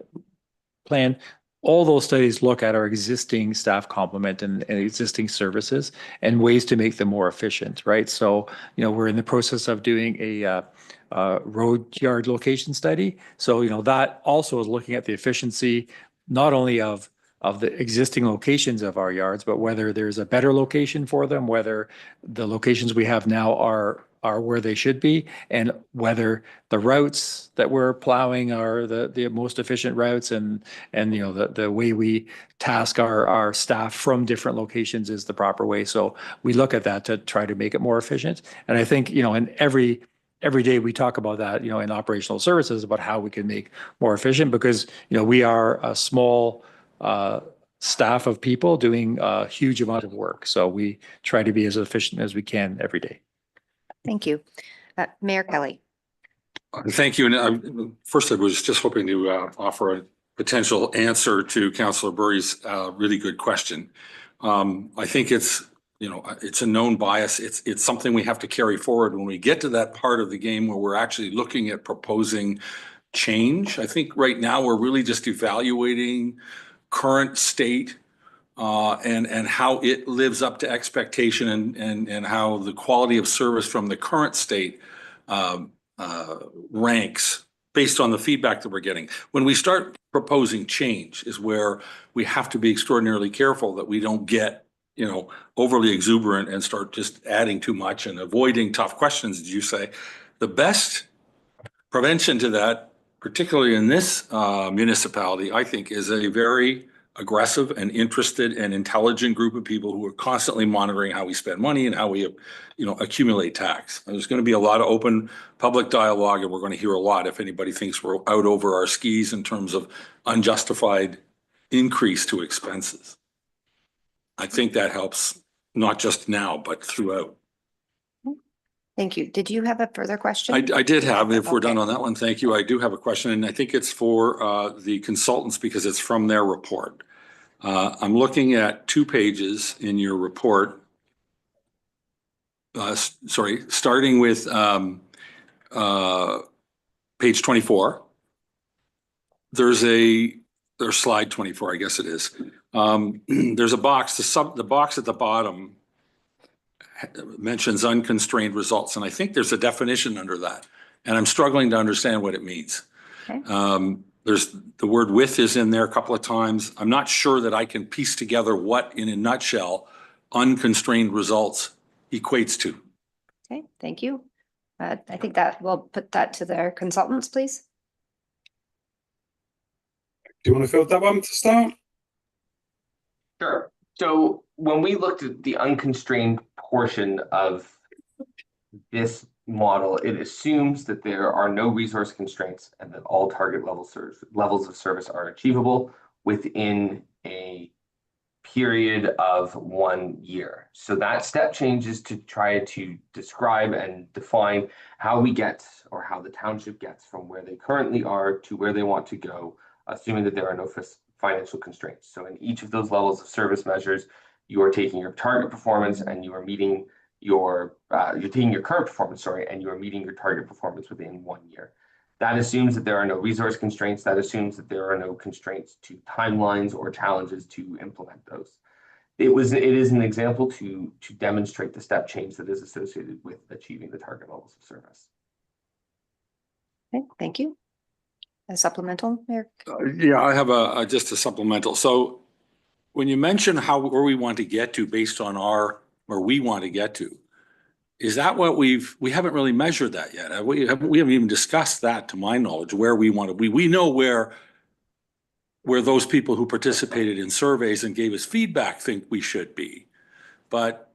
plan. All those studies look at our existing staff complement and existing services and ways to make them more efficient, right? So, we're in the process of doing a road yard location study. So, that also is looking at the efficiency, not only of the existing locations of our yards, but whether there's a better location for them, whether the locations we have now are where they should be, and whether the routes that we're plowing are the most efficient routes, and the way we task our staff from different locations is the proper way. So we look at that to try to make it more efficient. And I think, in every day we talk about that, in operational services, about how we can make more efficient, because, we are a small staff of people doing a huge amount of work. So we try to be as efficient as we can every day. Thank you. Mayor Kelly. Thank you. And first, I was just hoping to offer a potential answer to Councillor Burry's really good question. I think it's a known bias. It's something we have to carry forward when we get to that part of the game where we're actually looking at proposing change. I think right now we're really just evaluating current state and how it lives up to expectation, and how the quality of service from the current state ranks based on the feedback that we're getting. When we start proposing change is where we have to be extraordinarily careful that we don't get overly exuberant and start just adding too much and avoiding tough questions, as you say. The best prevention to that, particularly in this municipality, I think, is a very aggressive and interested and intelligent group of people who are constantly monitoring how we spend money and how we, accumulate tax. There's going to be a lot of open public dialogue, and we're going to hear a lot if anybody thinks we're out over our skis in terms of unjustified increase to expenses. I think that helps not just now, but throughout. Thank you. Did you have a further question? I did have, if we're done Okay. on that one, thank you. I do have a question, and I think it's for the consultants because it's from their report. I'm looking at 2 pages in your report. Starting with page 24. There's slide 24, I guess it is. There's a box, the box at the bottom mentions unconstrained results, and I think there's a definition under that, and I'm struggling to understand what it means. Okay. There's the word with is in there a couple of times. I'm not sure that I can piece together what, in a nutshell, unconstrained results equates to. Okay, thank you. I think that we'll put that to their consultants, please. Do you want to field that one to start? Sure. So when we looked at the unconstrained portion of this model, it assumes that there are no resource constraints and that all target levels of service are achievable within a period of 1 year. So that step change is to try to describe and define how we get, or how the township gets, from where they currently are to where they want to go, assuming that there are no financial constraints. So in each of those levels of service measures, you are taking your target performance and you are meeting you're taking your current performance, and you are meeting your target performance within 1 year. That assumes that there are no resource constraints. That assumes that there are no constraints to timelines or challenges to implement those. It is an example to demonstrate the step change that is associated with achieving the target levels of service. Okay, thank you. A supplemental, Mayor? Yeah, I have just a supplemental. So when you mention where we want to get to based on where we want to get to, Is that what we haven't really measured that yet. We haven't even discussed that, to my knowledge, where we want to be. We know where those people who participated in surveys and gave us feedback think we should be, but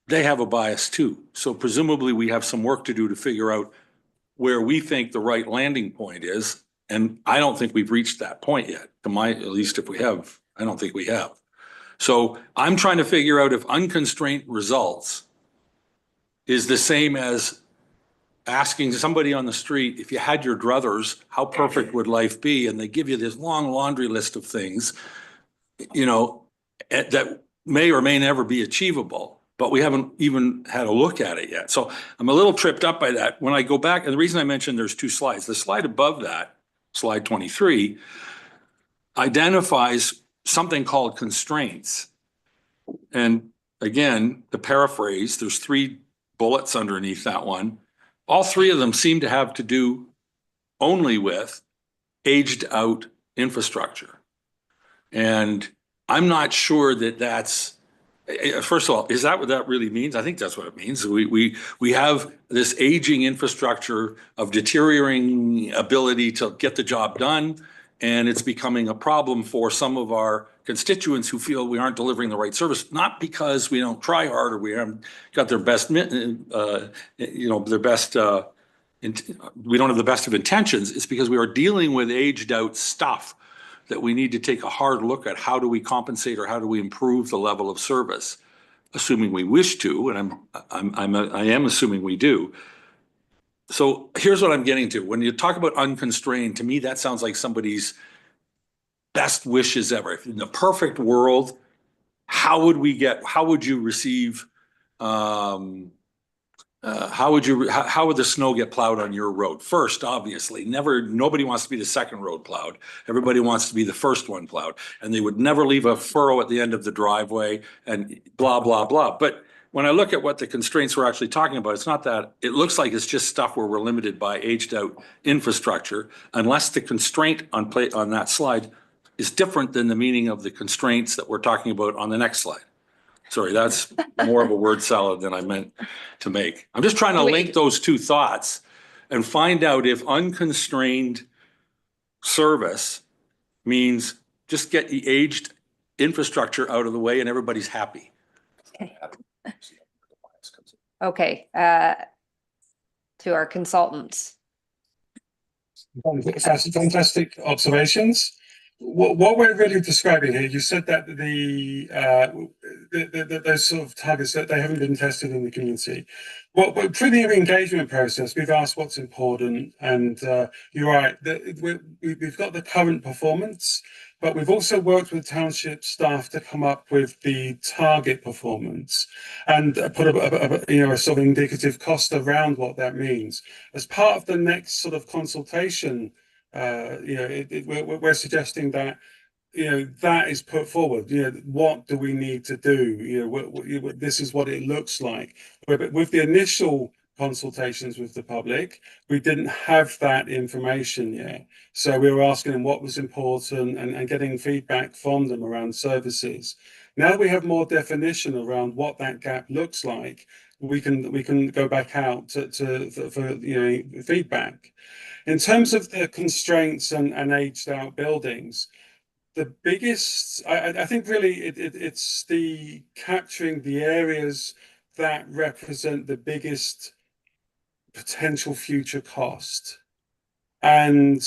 they have a bias too. So presumably we have some work to do to figure out where we think the right landing point is. And I don't think we've reached that point yet, at least if we have, I don't think we have. So I'm trying to figure out if unconstrained results is the same as asking somebody on the street, if you had your druthers, how perfect would life be? And they give you this long laundry list of things, that may or may never be achievable, but we haven't even had a look at it yet. So I'm a little tripped up by that. When I go back, and the reason I mentioned there's 2 slides, the slide above that, slide 23, identifies something called constraints. And again, to paraphrase, there's 3 bullets underneath that one. All 3 of them seem to have to do only with aged out infrastructure. And I'm not sure that that's, first of all, is that what that really means? I think that's what it means. We have this aging infrastructure of deteriorating ability to get the job done. And it's becoming a problem for some of our constituents who feel we aren't delivering the right service, not because we don't try hard or we haven't got their best, we don't have the best of intentions. It's because we are dealing with aged out stuff that we need to take a hard look at. How do we compensate or how do we improve the level of service, assuming we wish to, and I am assuming we do. So here's what I'm getting to. When you talk about unconstrained, to me, that sounds like somebody's best wishes ever. In the perfect world, how would you receive, how would the snow get plowed on your road? First, obviously, nobody wants to be the second road plowed. Everybody wants to be the first one plowed, and they would never leave a furrow at the end of the driveway and blah, blah, blah. But when I look at what the constraints we're actually talking about, it's not that. It looks like it's just stuff where we're limited by aged out infrastructure, unless the constraint on that slide is different than the meaning of the constraints that we're talking about on the next slide. Sorry, that's more of a word salad than I meant to make. I'm just trying to link those 2 thoughts and find out if unconstrained service means just get the aged infrastructure out of the way and everybody's happy. Okay, to our consultants. Fantastic observations. What we're really describing here, you said that those sort of targets that they haven't been tested in the community. Well, through the engagement process, we've asked what's important, and you're right. We've got the current performance, but we've also worked with township staff to come up with the target performance and put a sort of indicative cost around what that means. As part of the next sort of consultation, we're suggesting that that is put forward. What do we need to do? This is what it looks like. But with the initial consultations with the public, we didn't have that information yet. So we were asking them what was important and getting feedback from them around services. Now we have more definition around what that gap looks like. We can go back out for feedback. In terms of the constraints and aged out buildings, the biggest, I think really it's the capturing the areas that represent the biggest potential future cost. And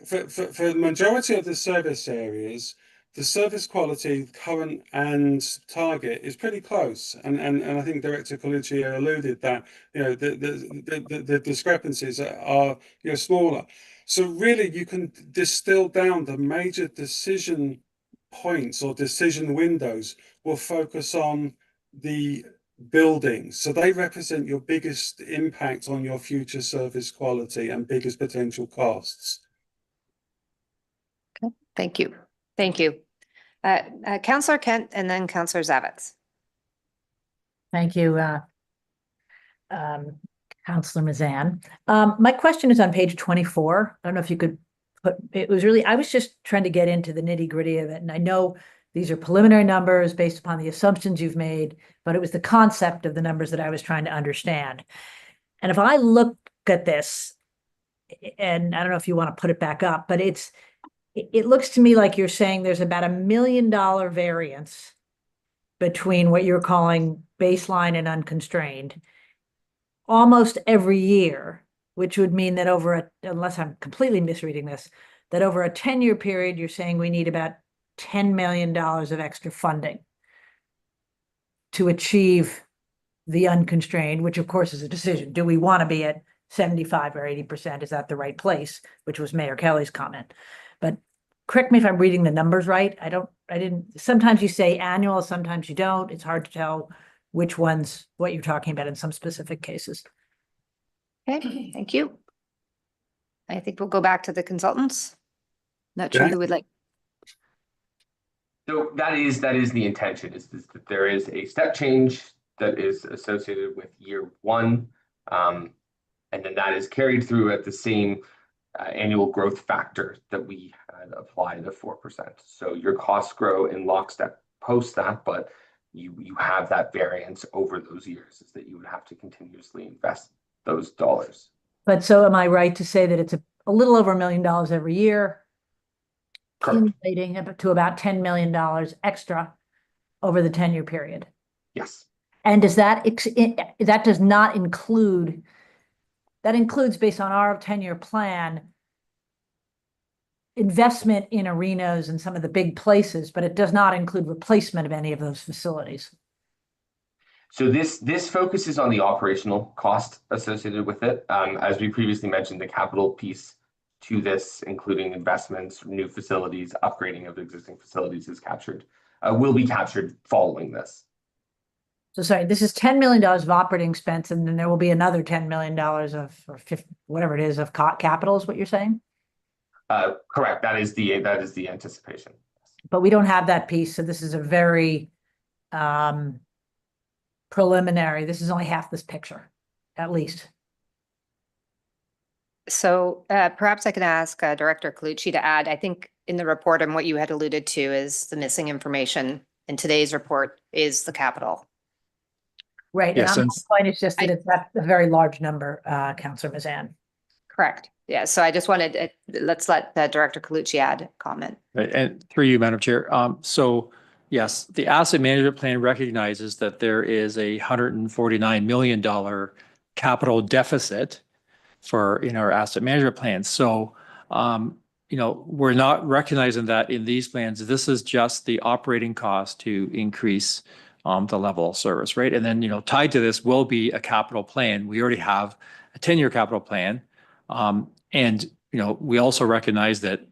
for the majority of the service areas, the service quality, current and target, is pretty close. And I think Director Colucci alluded that the discrepancies are smaller. So really, you can distill down the major decision points or decision windows will focus on the buildings. So they represent your biggest impact on your future service quality and biggest potential costs. Okay, thank you. Thank you. Councillor Kent and then Councillor Zavitz. Thank you, Councillor Mazan. My question is on page 24. I don't know if you could put, it was really, I was just trying to get into the nitty gritty of it. And I know these are preliminary numbers based upon the assumptions you've made, but it was the concept of the numbers that I was trying to understand. And if I look at this, and I don't know if you want to put it back up, but it looks to me like you're saying there's about $1 million variance between what you're calling baseline and unconstrained almost every year, which would mean that unless I'm completely misreading this, that over a 10-year period, you're saying we need about $10 million of extra funding to achieve the unconstrained, which of course is a decision. Do we want to be at 75 or 80%? Is that the right place? Which was Mayor Kelly's comment. But correct me if I'm reading the numbers right. Sometimes you say annual, sometimes you don't. It's hard to tell which ones, what you're talking about in some specific cases. Okay, thank you. I think we'll go back to the consultants. Not sure Yeah. who would like. So that is the intention, is that there is a step change that is associated with year one. And then that is carried through at the same annual growth factor that we had applied of 4%. So your costs grow in lockstep post that, but you have that variance over those years, is that you would have to continuously invest those dollars. But so am I right to say that it's a little over $1 million every year, accumulating up to about $10 million extra over the 10-year period? Yes. And does that does not include, that includes, based on our 10-year plan, investment in arenas and some of the big places, but it does not include replacement of any of those facilities. So this focuses on the operational cost associated with it. As we previously mentioned, the capital piece to this, including investments, new facilities, upgrading of existing facilities, is will be captured following this. So sorry, this is $10 million of operating expense, and then there will be another $10 million of, or 50, whatever it is, of capital, is what you're saying? Correct. That is the anticipation. But we don't have that piece, so this is a very preliminary. This is only half this picture, at least. So perhaps I can ask Director Colucci to add, I think in the report and what you had alluded to is the missing information in today's report is the capital. Right. Yes, And my point is just that it's not a very large number, Councillor Mazan. Correct. Yeah. So I just wanted, let's let Director Colucci add a comment. Right, and through you, Madam Chair. So yes, the asset management plan recognizes that there is a $149 million capital deficit in our asset management plan. So, we're not recognizing that in these plans. This is just the operating cost to increase the level of service, right? And then, tied to this will be a capital plan. We already have a 10-year capital plan. And we also recognize that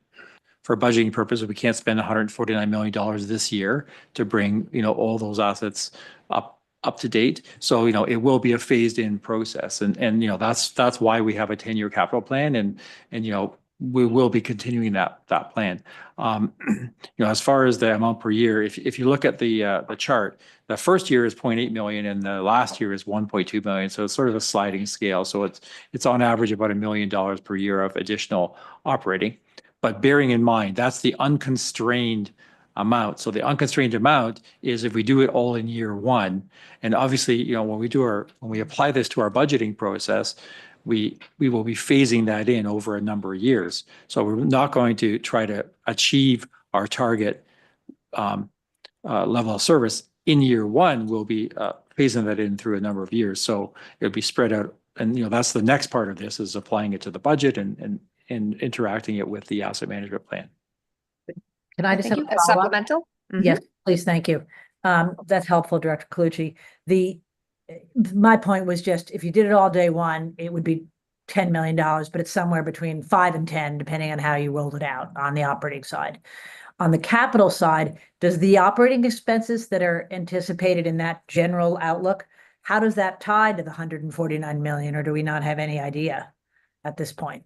for budgeting purposes, we can't spend $149 million this year to bring, all those assets up to date. So, it will be a phased in process. And that's why we have a 10-year capital plan. And we will be continuing that plan. As far as the amount per year, if you look at the chart, the first year is 0.8 million and the last year is 1.2 million. So it's sort of a sliding scale. So it's on average about $1 million per year of additional operating. But bearing in mind, that's the unconstrained amount. So the unconstrained amount is if we do it all in year one. And obviously, when we apply this to our budgeting process, we will be phasing that in over a number of years. So we're not going to try to achieve our target level of service in year one. We'll be phasing that in through a number of years. So it'll be spread out. And that's the next part of this, is applying it to the budget and interacting it with the asset management plan. Can I just have a follow-up? Supplemental? Yes, please. Thank you. That's helpful, Director Colucci. My point was just, if you did it all day one, it would be $10 million, but it's somewhere between 5 and 10, depending on how you rolled it out on the operating side. On the capital side, does the operating expenses that are anticipated in that general outlook, how does that tie to the 149 million, or do we not have any idea at this point?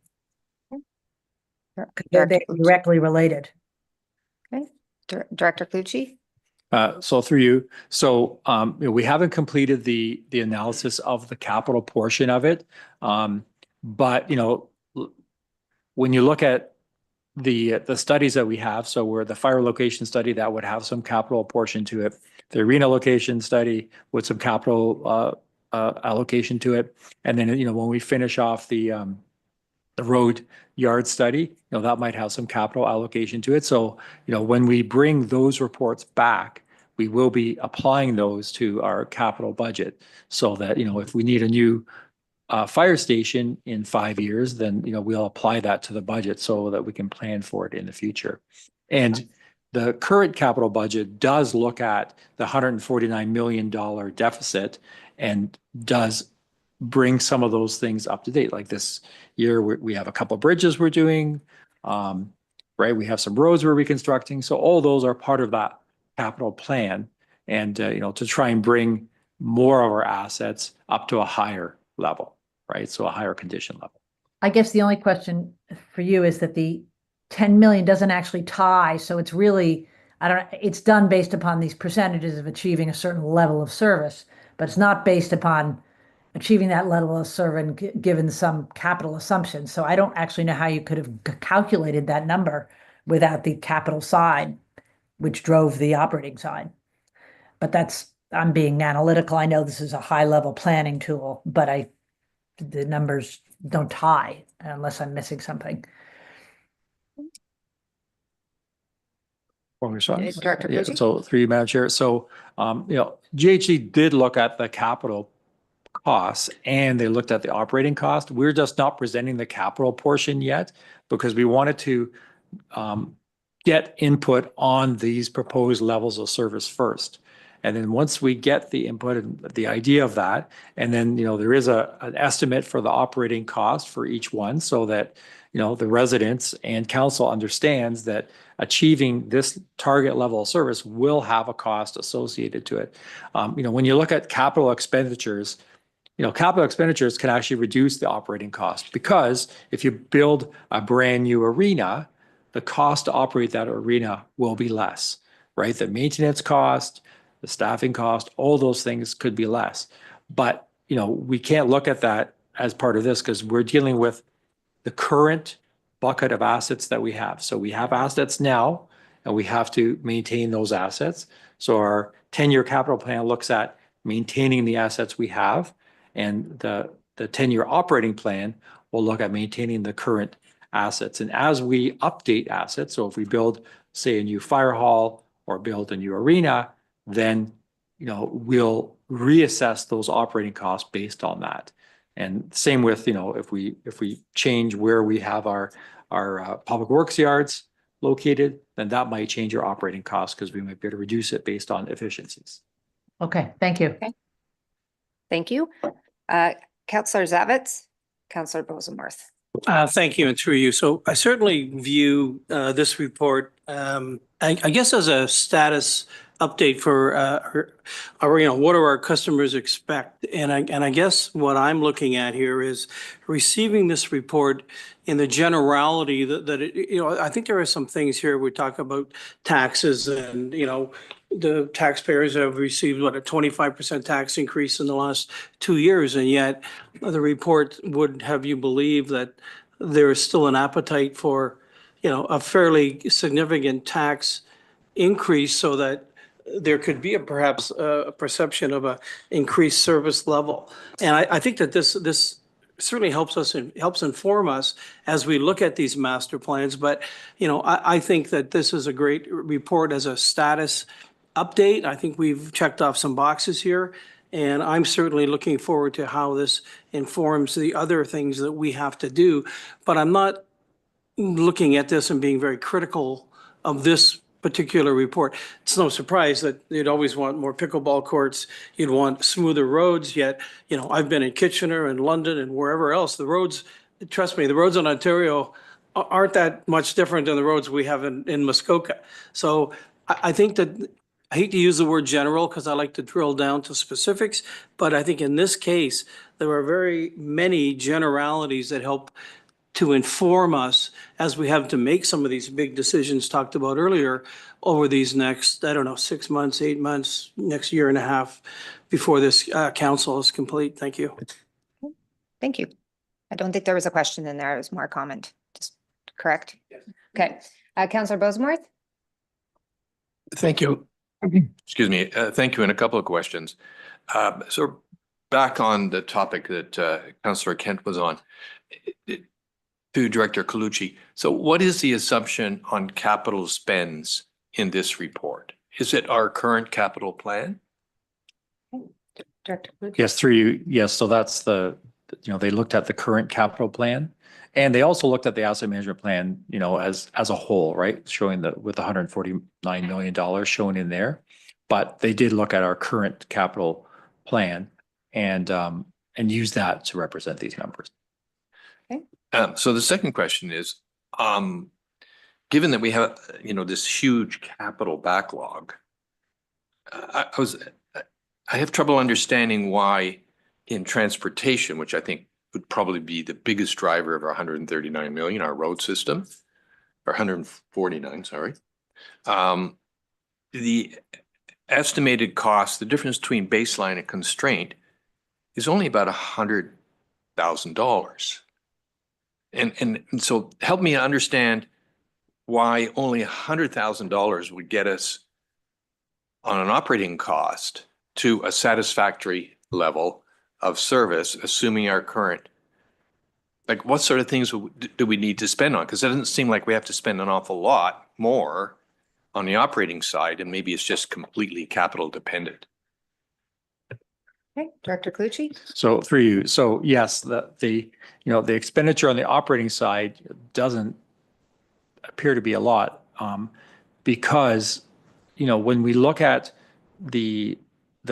They're directly related. Okay. Director Colucci? So through you. So we haven't completed the analysis of the capital portion of it. But when you look at the studies that we have, so we're the fire location study that would have some capital portion to it, the arena location study with some capital allocation to it, and then when we finish off the road yard study, that might have some capital allocation to it. So when we bring those reports back, we will be applying those to our capital budget, so that if we need a new fire station in 5 years, then we'll apply that to the budget so that we can plan for it in the future. And the current capital budget does look at the $149 million deficit and does bring some of those things up to date. Like this year, we have a couple of bridges we're doing, right? We have some roads we're reconstructing. So all those are part of that capital plan, and to try and bring more of our assets up to a higher level, right? So a higher condition level. I guess the only question for you is that the 10 million doesn't actually tie. So it's really, it's done based upon these percentages of achieving a certain level of service, but it's not based upon achieving that level of service given some capital assumptions. So I don't actually know how you could have calculated that number without the capital side, which drove the operating side. But I'm being analytical. I know this is a high level planning tool, but the numbers don't tie unless I'm missing something. Director Yeah, Pecci? so through you, Madam Chair. So, GHD did look at the capital costs and they looked at the operating cost. We're just not presenting the capital portion yet because we wanted to get input on these proposed levels of service first. And then once we get the input and the idea of that, and then, there is an estimate for the operating cost for each one so that, the residents and council understands that achieving this target level of service will have a cost associated to it. When you look at capital expenditures, capital expenditures can actually reduce the operating cost, because if you build a brand new arena, the cost to operate that arena will be less, right? The maintenance cost, the staffing cost, all those things could be less. But, we can't look at that as part of this because we're dealing with the current bucket of assets that we have. So we have assets now and we have to maintain those assets. So our 10-year capital plan looks at maintaining the assets we have, and the 10-year operating plan will look at maintaining the current assets. And as we update assets, so if we build, say, a new fire hall or build a new arena, then we'll reassess those operating costs based on that. And same with, if we change where we have our public works yards located, then that might change your operating costs because we might be able to reduce it based on efficiencies. Okay, thank you. Okay. Thank you. Councillor Zavitz, Councillor Bosenworth. Thank you, and through you. So I certainly view this report, I guess, as a status update for what do our customers expect, and I guess what I'm looking at here is receiving this report in the generality that it, I think there are some things here. We talk about taxes, and the taxpayers have received a 25% tax increase in the last 2 years, and yet the report would have you believe that there is still an appetite for a fairly significant tax increase, so that there could be perhaps a perception of a increased service level. And I think that this certainly helps inform us as we look at these master plans. But I think that this is a great report as a status update. I think we've checked off some boxes here, and I'm certainly looking forward to how this informs the other things that we have to do. But I'm not looking at this and being very critical of this particular report. It's no surprise that you'd always want more pickleball courts, you'd want smoother roads, yet, I've been in Kitchener and London and wherever else. The roads, trust me, the roads in Ontario aren't that much different than the roads we have in Muskoka. So I think that, I hate to use the word general because I like to drill down to specifics, but I think in this case, there are very many generalities that help to inform us as we have to make some of these big decisions talked about earlier over these next, 6 months, 8 months, next year and a half before this council is complete. Thank you. Thank you. I don't think there was a question in there. It was more a comment. Just correct? Okay, Councillor Bosemuth? Thank you. Excuse me. Thank you. And a couple of questions. So back on the topic that Councillor Kent was on, to Director Colucci. So what is the assumption on capital spends in this report? Is it our current capital plan? Director Colucci? Yes, through you. Yes, so that's they looked at the current capital plan. And they also looked at the asset management plan, as a whole, right? Showing with $149 million shown in there. But they did look at our current capital plan and use that to represent these numbers. Okay. So the second question is, given that we have, this huge capital backlog, I have trouble understanding why in transportation, which I think would probably be the biggest driver of our 139 million, our road system, or 149, sorry. The estimated cost, the difference between baseline and constraint is only about $100,000. And so help me understand why only $100,000 would get us on an operating cost to a satisfactory level of service, assuming our current, like what sort of things do we need to spend on? Because it doesn't seem like we have to spend an awful lot more on the operating side, and maybe it's just completely capital dependent. Okay, Director Colucci? So through you. So yes, the expenditure on the operating side doesn't appear to be a lot, because, when we look at the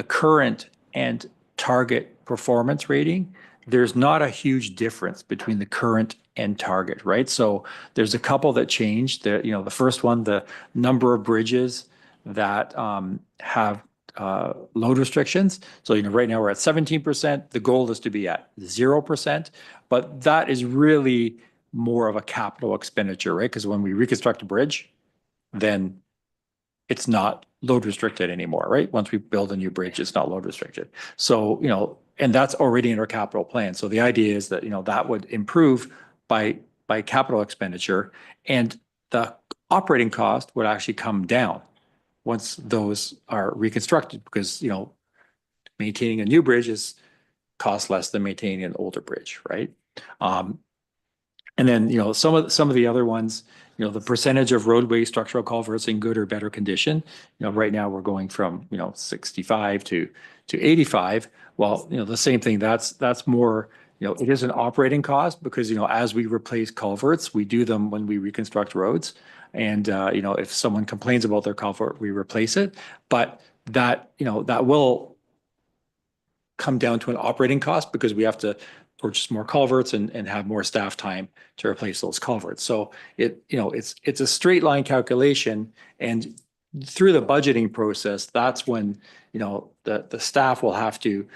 current and target performance rating, there's not a huge difference between the current and target, right? So there's a couple that changed. The first one, the number of bridges that have load restrictions. So right now we're at 17%. The goal is to be at 0%, but that is really more of a capital expenditure, right? Because when we reconstruct a bridge, then it's not load restricted anymore, right? Once we build a new bridge, it's not load restricted. So, and that's already in our capital plan. So the idea is that, that would improve by capital expenditure, and the operating cost would actually come down once those are reconstructed, because, maintaining a new bridge costs less than maintaining an older bridge, right? And then, some of the other ones, the percentage of roadway structural culverts in good or better condition, right now we're going from, 65 to 85. Well, the same thing, that's more, it is an operating cost because, as we replace culverts, we do them when we reconstruct roads. And, if someone complains about their culvert, we replace it. But that will come down to an operating cost because we have to purchase more culverts and have more staff time to replace those culverts. So it's a straight line calculation, and through the budgeting process, that's when, the staff will have to,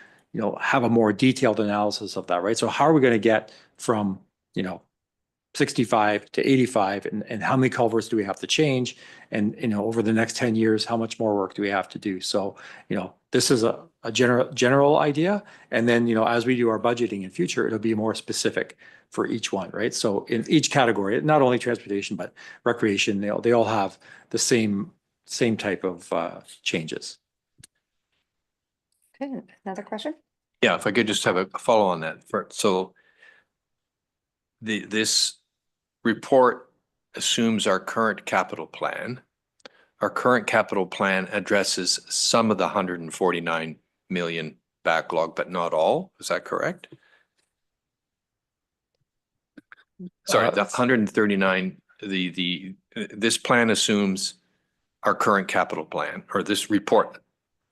have a more detailed analysis of that, right? So how are we going to get from, 65 to 85, and how many culverts do we have to change? And, over the next 10 years, how much more work do we have to do? So, this is a general idea. And then, as we do our budgeting in future, it'll be more specific for each one, right? So in each category, not only transportation, but recreation, they all have the same type of changes. Okay, another question? Yeah, if I could just have a follow on that. So this report assumes our current capital plan. Our current capital plan addresses some of the 149 million backlog, but not all. Is that correct? Sorry, the 139, this plan assumes our current capital plan, or this report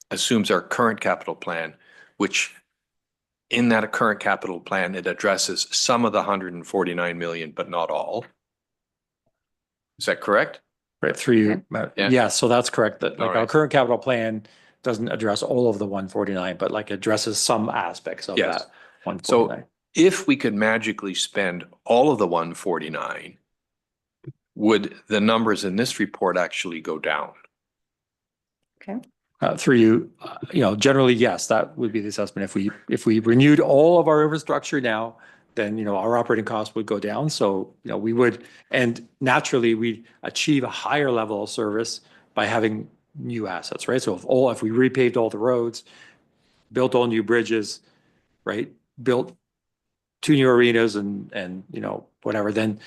assumes our current capital plan, which in that current capital plan, it addresses some of the 149 million, but not all. Is that correct? Right, through you. Yeah. Yeah, so that's correct. That All our right. current capital plan doesn't address all of the 149, but addresses some aspects of Yes. that 149. If we could magically spend all of the 149, would the numbers in this report actually go down? Okay. Through you, generally, yes, that would be the assessment. If we renewed all of our infrastructure now, then, our operating costs would go down. So, we would, and naturally we'd achieve a higher level of service by having new assets, right? So if we repaved all the roads, built all new bridges, right? Built 2 new arenas and whatever, then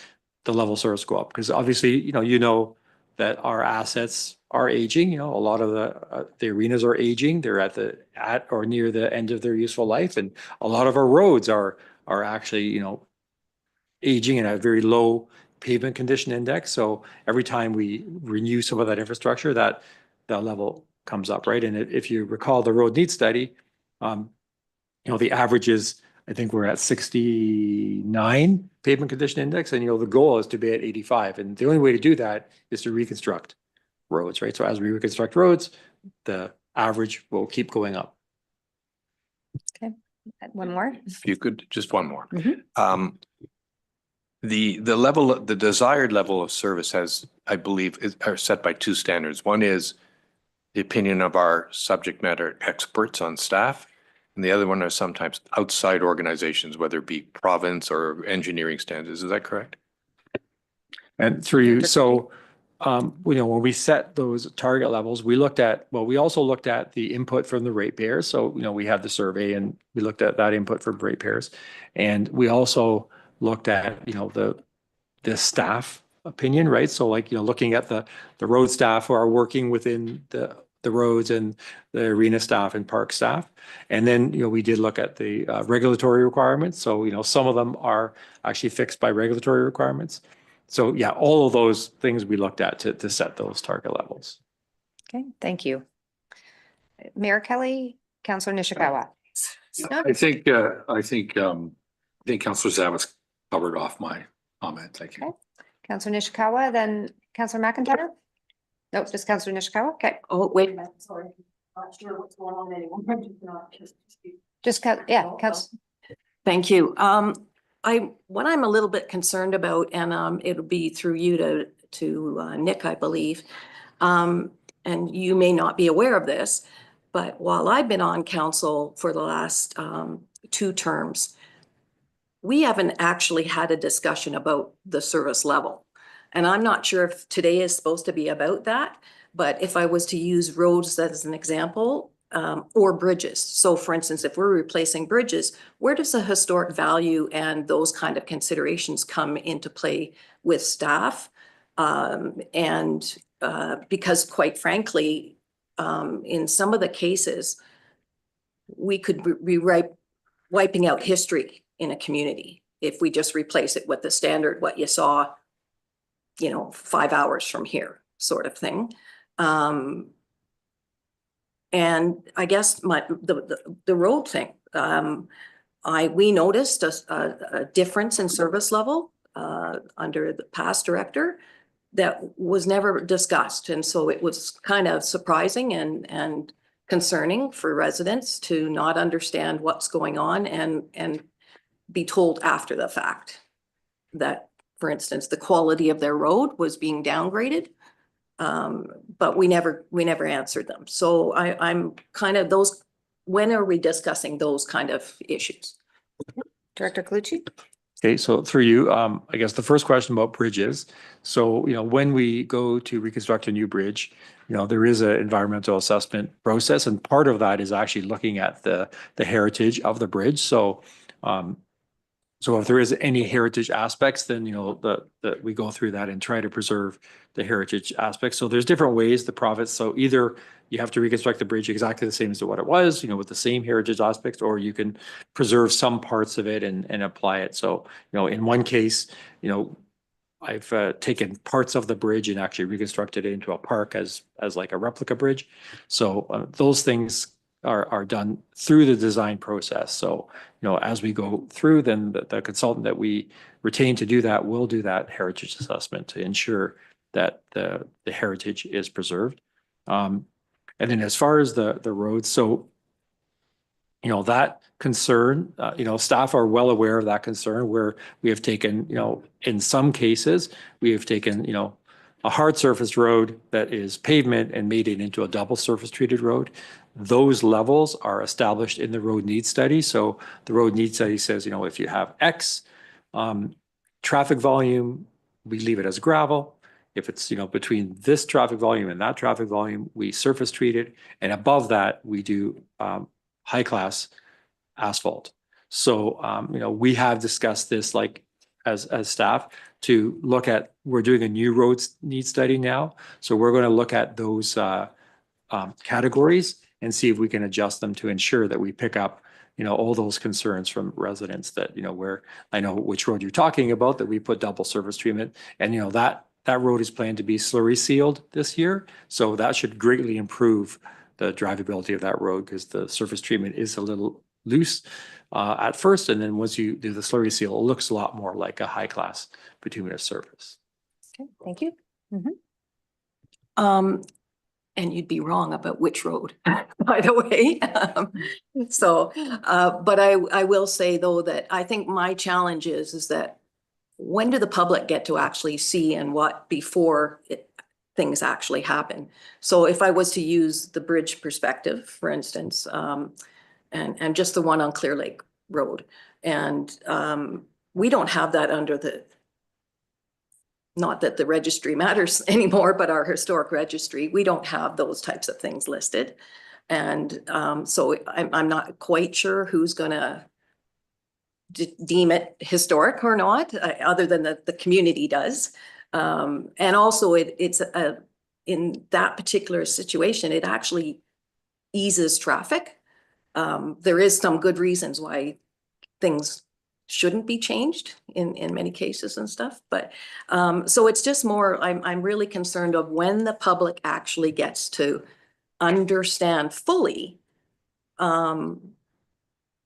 the level of service go up. Because obviously, that our assets are aging. A lot of the arenas are aging. They're at or near the end of their useful life, and a lot of our roads are actually aging at a very low pavement condition index. So every time we renew some of that infrastructure, that level comes up, right? And if you recall the road needs study, the average is, I think we're at 69 pavement condition index, and the goal is to be at 85. And the only way to do that is to reconstruct roads, right? So as we reconstruct roads, the average will keep going up. Okay, one more. If you could, just one more. Mhm. The desired level of service has, I believe, are set by 2 standards. One is the opinion of our subject matter experts on staff, and the other one are sometimes outside organizations, whether it be province or engineering standards. Is that correct? And through you, so when we set those target levels, we also looked at the input from the ratepayers. So we had the survey and we looked at that input from ratepayers, and we also looked at the staff opinion, right? So looking at the road staff who are working within the roads and the arena staff and park staff. And then, we did look at the regulatory requirements. So, some of them are actually fixed by regulatory requirements. So yeah, all of those things we looked at to set those target levels. Okay, thank you. Mayor Kelly, Councillor Nishikawa. I think Councillor Zavitz covered off my comment. Thank you. Okay. Councillor Nishikawa, then Councillor McIntyre? Nope, just Councillor Nishikawa. Okay. Oh, wait a minute, sorry. Not sure what's going on anymore. Councillor. Thank you. What I'm a little bit concerned about, and it'll be through you to Nick, I believe. And you may not be aware of this, but while I've been on council for the last 2 terms, we haven't actually had a discussion about the service level. And I'm not sure if today is supposed to be about that, but if I was to use roads as an example, or bridges. So for instance, if we're replacing bridges, where does the historic value and those kind of considerations come into play with staff? Because quite frankly, in some of the cases, we could be wiping out history in a community if we just replace it with the standard, what you saw, 5 hours from here sort of thing. And I guess the road thing, we noticed a difference in service level under the past director that was never discussed. And so it was kind of surprising and concerning for residents to not understand what's going on and be told after the fact that, for instance, the quality of their road was being downgraded. But we never answered them. So I'm kind of when are we discussing those kind of issues? Director Colucci? Okay, so through you, I guess the first question about bridges. So, when we go to reconstruct a new bridge, there is an environmental assessment process, and part of that is actually looking at the heritage of the bridge. So, so if there is any heritage aspects, then, we go through that and try to preserve the heritage aspects. So there's different ways the province, so either you have to reconstruct the bridge exactly the same as what it was, with the same heritage aspects, or you can preserve some parts of it and apply it. So, in one case, I've taken parts of the bridge and actually reconstructed it into a park as like a replica bridge. So those things are done through the design process. So, as we go through, then the consultant that we retain to do that will do that heritage assessment to ensure that the heritage is preserved. And then as far as the roads, so, that concern, staff are well aware of that concern, where we have taken, in some cases, we have taken, a hard surface road that is pavement and made it into a double surface treated road. those levels are established in the road needs study. So the road needs study says, if you have X traffic volume, we leave it as gravel. If it's, between this traffic volume and that traffic volume, we surface treat it. And above that, we do high class asphalt. So, we have discussed this like as staff to look at, we're doing a new roads need study now. So we're going to look at those categories and see if we can adjust them to ensure that we pick up, all those concerns from residents that, where I know which road you're talking about, that we put double surface treatment. And, that road is planned to be slurry sealed this year. So that should greatly improve the drivability of that road because the surface treatment is a little loose at first. And then once you do the slurry seal, it looks a lot more like a high class bituminous surface. Okay, thank you. And you'd be wrong about which road, by the way. But I will say though that I think my challenge is that when do the public get to actually see and what before things actually happen? So if I was to use the bridge perspective, for instance, and just the one on Clear Lake Road, and we don't have that under the, not that the registry matters anymore, but our historic registry, we don't have those types of things listed. And so I'm not quite sure who's gonna deem it historic or not, other than the community does. And also it's in that particular situation, it actually eases traffic. There is some good reasons why things shouldn't be changed in many cases and stuff. But so it's just more, I'm really concerned of when the public actually gets to understand fully.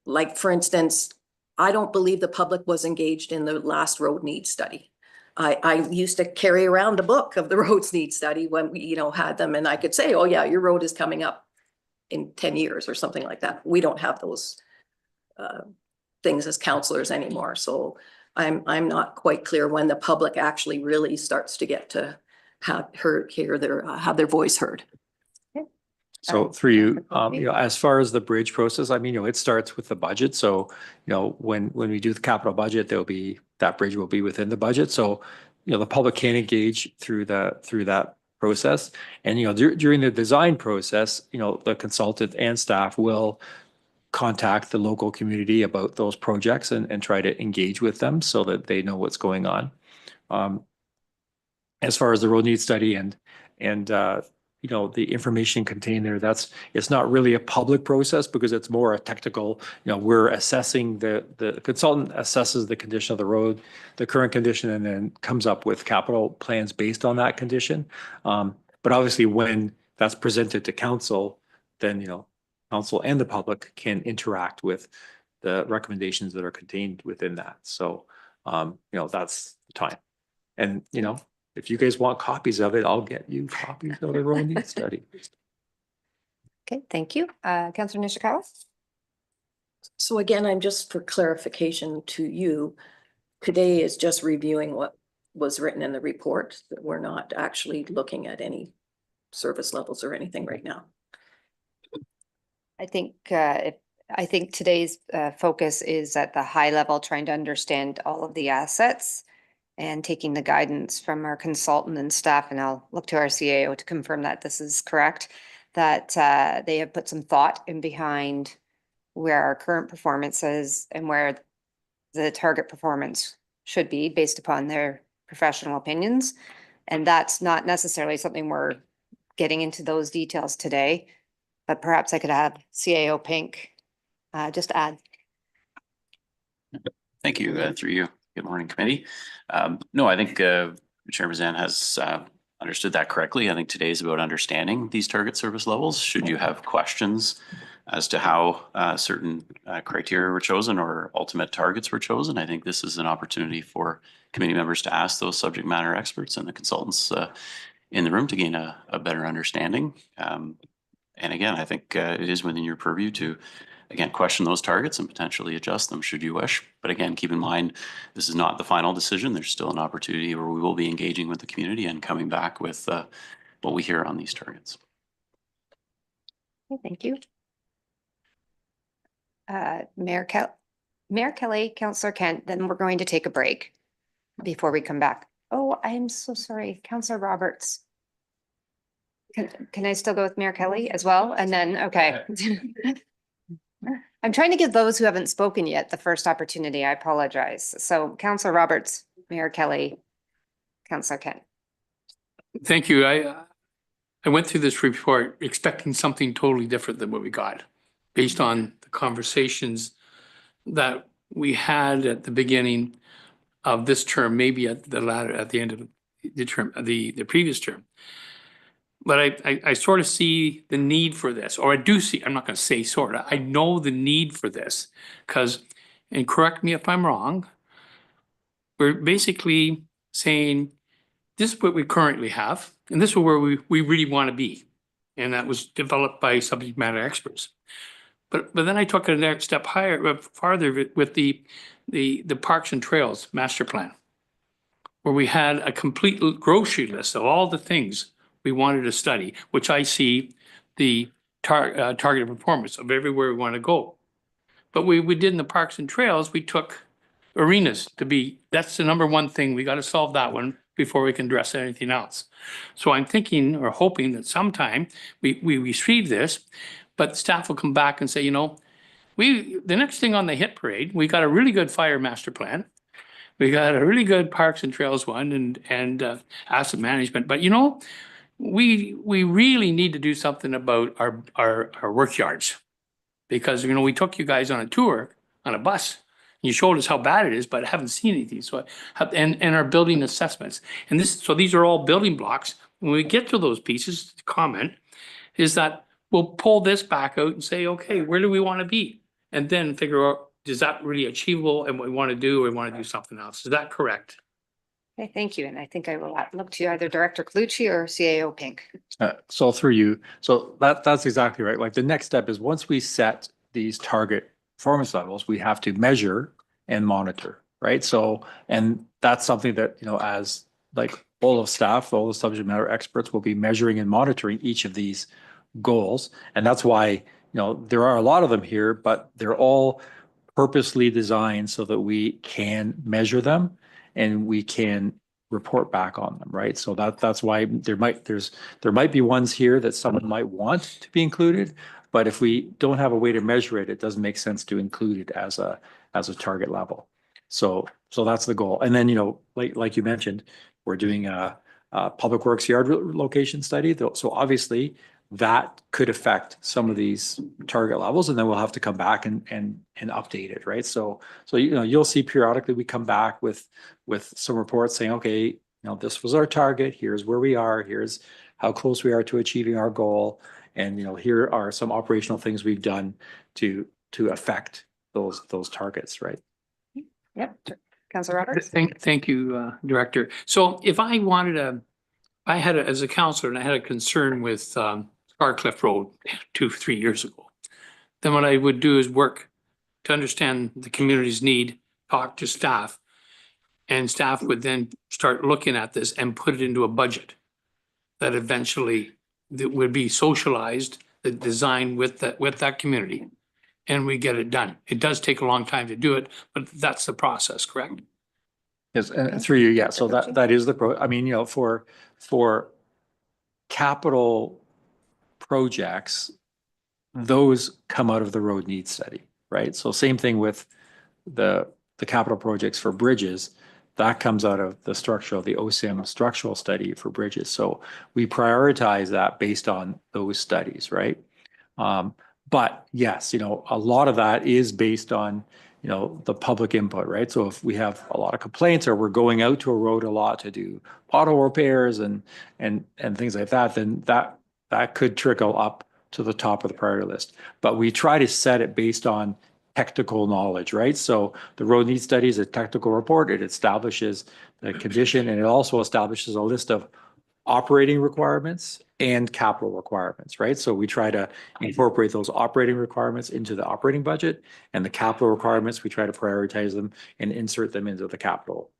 Like for instance, I don't believe the public was engaged in the last road needs study. I used to carry around a book of the roads needs study when we, had them, and I could say, oh yeah, your road is coming up in 10 years or something like that. We don't have those things as counselors anymore. So I'm not quite clear when the public actually really starts to get to have their voice heard. So through you, as far as the bridge process, it starts with the budget. So, when we do the capital budget, that bridge will be within the budget. So, the public can engage through that process. And, during the design process, the consultant and staff will contact the local community about those projects and try to engage with them so that they know what's going on. As far as the road needs study and the information contained there, it's not really a public process because it's more a technical, we're assessing the consultant assesses the condition of the road, the current condition, and then comes up with capital plans based on that condition. But obviously when that's presented to council, then, council and the public can interact with the recommendations that are contained within that. So, that's the time. And, if you guys want copies of it, I'll get you copies of the road needs study. Okay, thank you. Councillor Nishikawa? So again, I'm just for clarification to you, today is just reviewing what was written in the report, that we're not actually looking at any service levels or anything right now. I think today's focus is at the high level, trying to understand all of the assets and taking the guidance from our consultant and staff. And I'll look to our CAO to confirm that this is correct, that they have put some thought in behind where our current performance is and where the target performance should be based upon their professional opinions. And that's not necessarily something we're getting into those details today, but perhaps I could have CAO Pink just add. Thank you, through you. Good morning, committee. No, I think Chair Mazan has understood that correctly. I think today is about understanding these target service levels. Should you have questions as to how certain criteria were chosen or ultimate targets were chosen, I think this is an opportunity for committee members to ask those subject matter experts and the consultants in the room to gain a better understanding. And again, I think it is within your purview to again, question those targets and potentially adjust them should you wish. But again, keep in mind, this is not the final decision. There's still an opportunity where we will be engaging with the community and coming back with what we hear on these targets. Okay, thank you. Mayor Kelly, Councillor Kent, then we're going to take a break before we come back. Oh, I'm so sorry, Councillor Roberts. Can I still go with Mayor Kelly as well? And then, okay. I'm trying to give those who haven't spoken yet the first opportunity. I apologize. So Councillor Roberts, Mayor Kelly, Councillor Kent. Thank you. I went through this report expecting something totally different than what we got, based on the conversations that we had at the beginning of this term, maybe at the end of the term, the previous term. But I sort of see the need for this, or I do see, I'm not going to say sort of, I know the need for this, because, and correct me if I'm wrong, we're basically saying, this is what we currently have, and this is where we really want to be. And that was developed by subject matter experts. But then I took it a next step higher, farther with the Parks and Trails Master Plan, where we had a complete grocery list of all the things we wanted to study, which I see the targeted performance of everywhere we want to go. But we did in the Parks and Trails, we took arenas to be, that's the number one thing. We got to solve that one before we can address anything else. So I'm thinking or hoping that sometime we receive this, but staff will come back and say, you know, the next thing on the hit parade, we got a really good fire master plan. We got a really good Parks and Trails one and asset management. But you know, we really need to do something about our work yards. Because, you know, we took you guys on a tour on a bus. You showed us how bad it is, but I haven't seen anything. So, and our building assessments. And so these are all building blocks. When we get to those pieces, the comment is that we'll pull this back out and say, okay, where do we want to be? And then figure out, is that really achievable and what we want to do, or we want to do something else? Is that correct? Okay, thank you. And I think I will look to either Director Colucci or CAO Pink. So through you, so that's exactly right. Like the next step is once we set these target performance levels, we have to measure and monitor, right? So, and that's something that, you know, as like all of staff, all the subject matter experts will be measuring and monitoring each of these goals. And that's why, you know, there are a lot of them here, but they're all purposely designed so that we can measure them and we can report back on them, right? So that's why there might be ones here that someone might want to be included, but if we don't have a way to measure it, it doesn't make sense to include it as a target level. So that's the goal. And then, you know, like you mentioned, we're doing a public works yard location study. So obviously that could affect some of these target levels, and then we'll have to come back and update it, right? So you know, you'll see periodically we come back with some reports saying, okay, you know, this was our target, here's where we are, here's how close we are to achieving our goal, and you know, here are some operational things we've done to affect those targets, right? Yep. Councillor Roberts. Thank you, Director. So if I had as a counselor and I had a concern with Scarcliff Road 2-3 years ago, then what I would do is work to understand the community's need, talk to staff, and staff would then start looking at this and put it into a budget that eventually that would be socialized, the design with that community, and we get it done. It does take a long time to do it, but that's the process, correct? Yes, and through you, yeah. So that is I mean, you know, for capital projects, those come out of the road needs study, right? So same thing with the capital projects for bridges, that comes out of the OSIM structural study for bridges. So we prioritize that based on those studies, right? But yes, you know, a lot of that is based on, you know, the public input, right? So if we have a lot of complaints or we're going out to a road a lot to do pothole repairs and things like that, then that could trickle up to the top of the priority list. But we try to set it based on technical knowledge, right? So the road needs study is a technical report. It establishes the condition, and it also establishes a list of operating requirements and capital requirements, right? So we try to incorporate those operating requirements into the operating budget, and the capital requirements, we try to prioritize them and insert them into the capital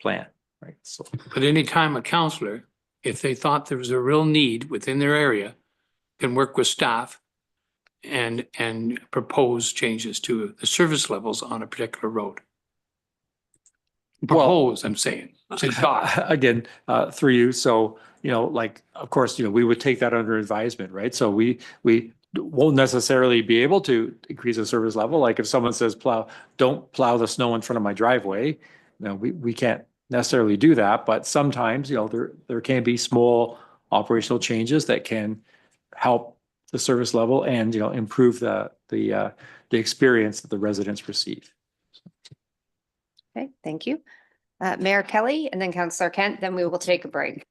plan, right? So, but anytime a counselor, if they thought there was a real need within their area, can work with staff and propose changes to the service levels on a particular road? Propose, I'm saying. Say thought. Again, through you. So, like, of course, we would take that under advisement, right? So we won't necessarily be able to increase the service level. Like if someone says don't plow the snow in front of my driveway, we can't necessarily do that. But sometimes, there can be small operational changes that can help the service level and, improve the experience that the residents receive. Okay, thank you. Mayor Kelly and then Councillor Kent, then we will take a break.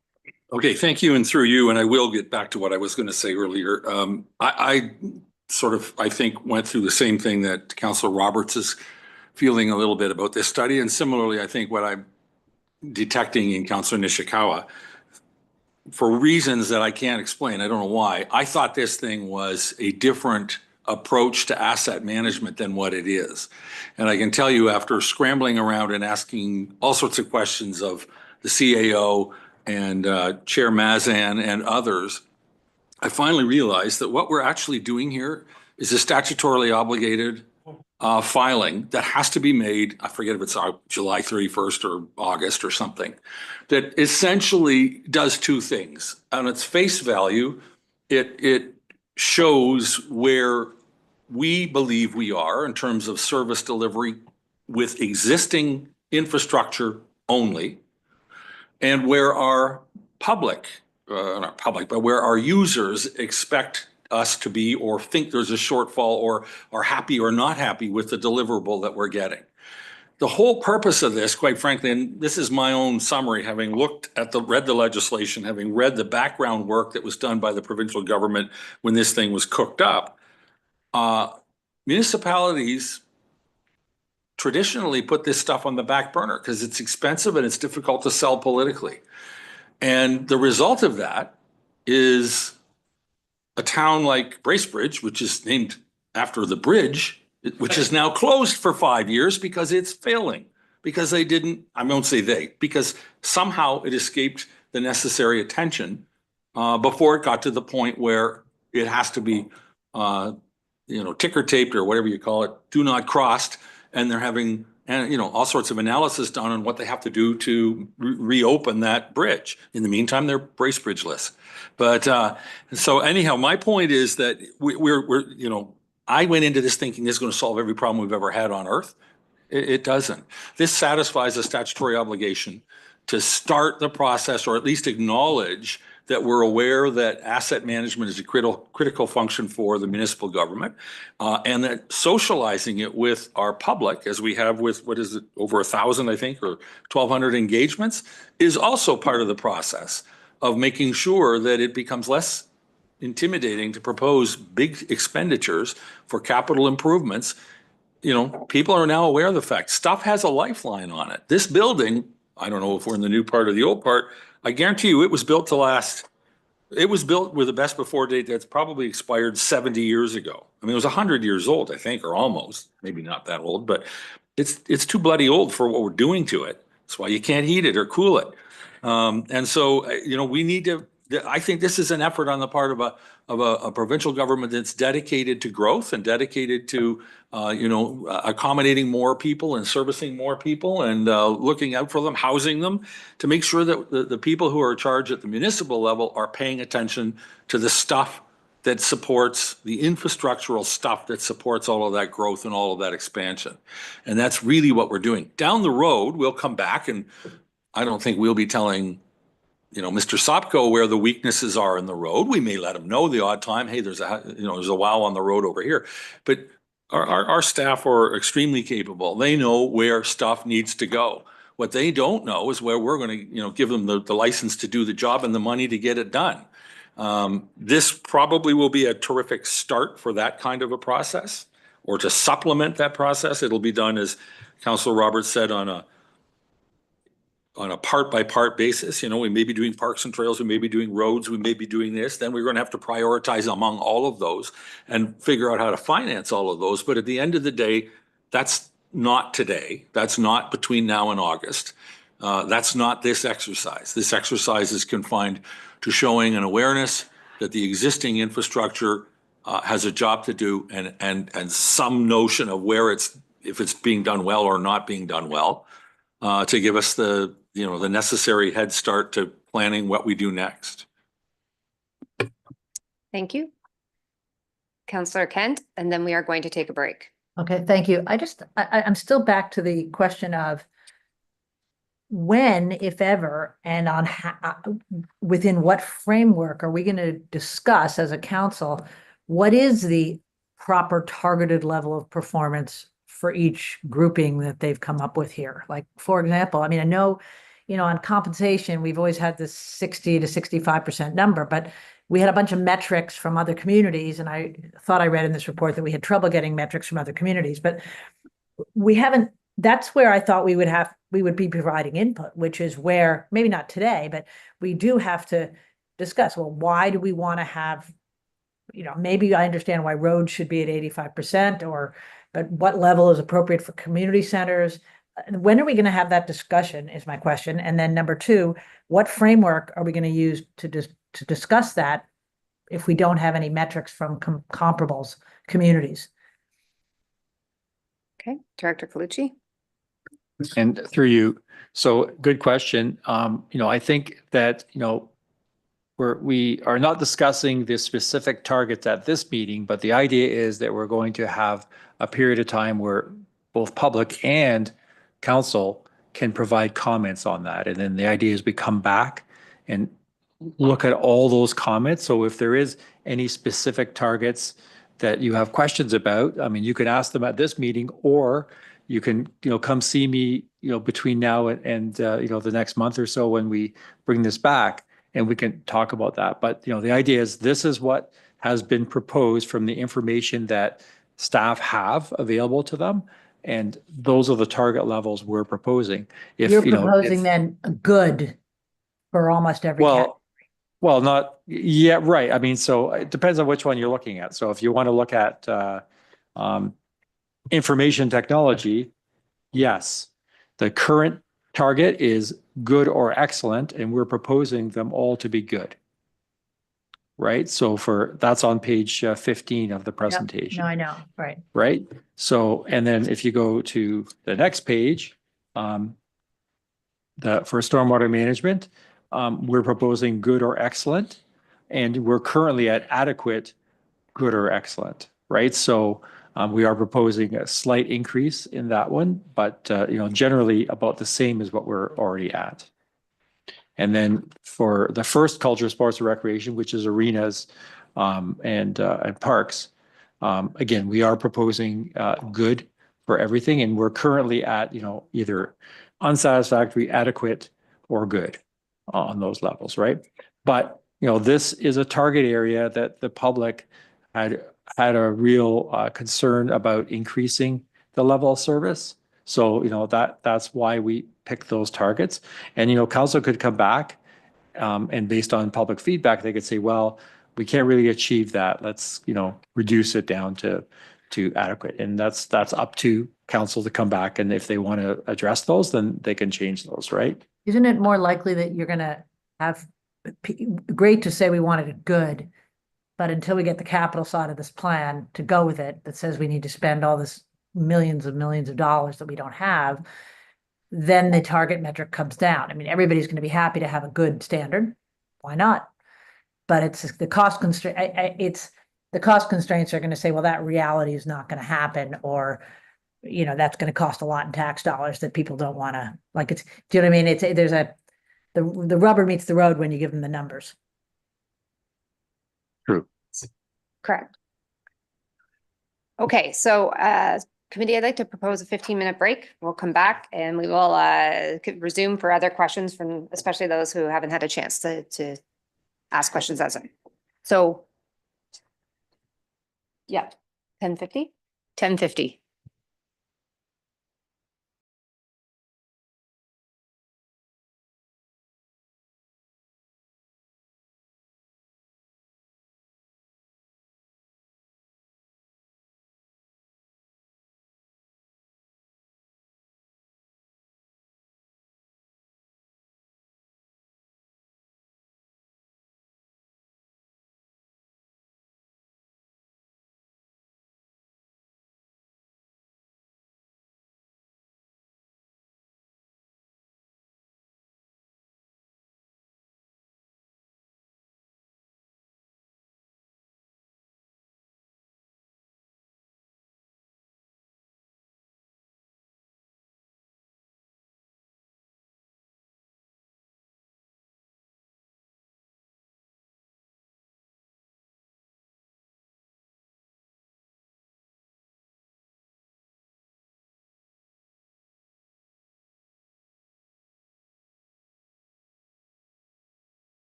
Okay, thank you. And through you, and I will get back to what I was going to say earlier. I think went through the same thing that Councillor Roberts is feeling a little bit about this study. And similarly, I think what I'm detecting in Councillor Nishikawa, for reasons that I can't explain, I don't know why, I thought this thing was a different approach to asset management than what it is. And I can tell you, after scrambling around and asking all sorts of questions of the CAO and Chair Mazan and others, I finally realized that what we're actually doing here is a statutorily obligated filing that has to be made, I forget if it's July 31st or August or something, that essentially does two things. On its face value, it shows where we believe we are in terms of service delivery with existing infrastructure only, and where our public, not public, but where our users expect us to be or think there's a shortfall or are happy or not happy with the deliverable that we're getting. The whole purpose of this, quite frankly, and this is my own summary, having read the legislation, having read the background work that was done by the provincial government when this thing was cooked up, municipalities traditionally put this stuff on the back burner because it's expensive and it's difficult to sell politically. And the result of that is a town like Bracebridge, which is named after the bridge, which is now closed for 5 years because it's failing, because they didn't, I won't say they, because somehow it escaped the necessary attention before it got to the point where it has to be, ticker taped or whatever you call it, do not crossed, and they're having, all sorts of analysis done on what they have to do to reopen that bridge. In the meantime, they're Bracebridge-less. But so anyhow, my point is that I went into this thinking this is going to solve every problem we've ever had on Earth. It doesn't. This satisfies a statutory obligation to start the process, or at least acknowledge that we're aware that asset management is a critical function for the municipal government, and that socializing it with our public, as we have with, what is it, over 1,000, I think, or 1,200 engagements, is also part of the process of making sure that it becomes less intimidating to propose big expenditures for capital improvements. People are now aware of the fact stuff has a lifeline on it. This building, I don't know if we're in the new part or the old part, I guarantee you it was built to last. It was built with a best before date that's probably expired 70 years ago. I mean, it was 100 years old, I think, or almost, maybe not that old, but it's too bloody old for what we're doing to it. That's why you can't heat it or cool it. And so, we need to, I think this is an effort on the part of a provincial government that's dedicated to growth and dedicated to, accommodating more people and servicing more people and looking out for them, housing them, to make sure that the people who are in charge at the municipal level are paying attention to the stuff that supports the infrastructural stuff that supports all of that growth and all of that expansion. And that's really what we're doing. Down the road, we'll come back, and I don't think we'll be telling Mr. Sopko where the weaknesses are in the road. We may let him know the odd time, hey, there's a wow on the road over here. But our staff are extremely capable. They know where stuff needs to go. What they don't know is where we're going to, give them the license to do the job and the money to get it done. This probably will be a terrific start for that kind of a process, or to supplement that process. It'll be done, as Councillor Roberts said, on a part-by-part basis. We may be doing parks and trails, we may be doing roads, we may be doing this. Then we're going to have to prioritize among all of those and figure out how to finance all of those. But at the end of the day, that's not today. That's not between now and August. That's not this exercise. This exercise is confined to showing an awareness that the existing infrastructure has a job to do and some notion of where if it's being done well or not being done well, to give us the necessary head start to planning what we do next. Thank you. Councillor Kent, and then we are going to take a break. Okay, thank you. I'm still back to the question of when, if ever, and on within what framework are we going to discuss as a council, what is the proper targeted level of performance for each grouping that they've come up with here? Like, for example, I mean, I know, on compensation, we've always had this 60 to 65% number, but we had a bunch of metrics from other communities, and I thought I read in this report that we had trouble getting metrics from other communities, but we haven't. That's where I thought we would be providing input, which is where, maybe not today, but we do have to discuss, well, why do we want to have, maybe I understand why roads should be at 85%, but what level is appropriate for community centers? When are we going to have that discussion is my question. And then number two, what framework are we going to use to discuss that if we don't have any metrics from comparables communities? Okay, Director Colucci. And through you. So good question. I think that, we are not discussing the specific targets at this meeting, but the idea is that we're going to have a period of time where both public and council can provide comments on that. And then the idea is we come back and look at all those comments. So if there is any specific targets that you have questions about, I mean, you can ask them at this meeting, or you can, come see me, between now and the next month or so when we bring this back, and we can talk about that. But, the idea is this is what has been proposed from the information that staff have available to them. And those are the target levels we're proposing. You're proposing then a good for almost every category. Well, not, yeah, right. I mean, so it depends on which one you're looking at. So if you want to look at information technology, yes, the current target is good or excellent, and we're proposing them all to be good. Right? So that's on page 15 of the presentation. No, I know, right. Right? So, and then if you go to the next page, for stormwater management, we're proposing good or excellent, and we're currently at adequate, good or excellent, right? So we are proposing a slight increase in that one, but generally about the same as what we're already at. And then for the first culture, sports, and recreation, which is arenas and parks, again, we are proposing good for everything, and we're currently at either unsatisfactory, adequate, or good on those levels, right? But this is a target area that the public had a real concern about increasing the level of service. So that's why we picked those targets. And council could come back and based on public feedback, they could say, well, we can't really achieve that. Let's reduce it down to adequate. And that's up to council to come back, and if they want to address those, then they can change those, right? Isn't it more likely that you're going to have, great to say we wanted it good, but until we get the capital side of this plan to go with it, that says we need to spend all this millions of dollars that we don't have, then the target metric comes down. I mean, everybody's going to be happy to have a good standard. Why not? But it's the cost constraint. The cost constraints are going to say, well, that reality is not going to happen, or that's going to cost a lot in tax dollars that people don't want to, like, do you know what I mean? The rubber meets the road when you give them the numbers. True. Correct. Okay, so committee, I'd like to propose a 15-minute break. We'll come back and we will resume for other questions from especially those who haven't had a chance to ask questions as well. So, yeah, 10:50? 10:50.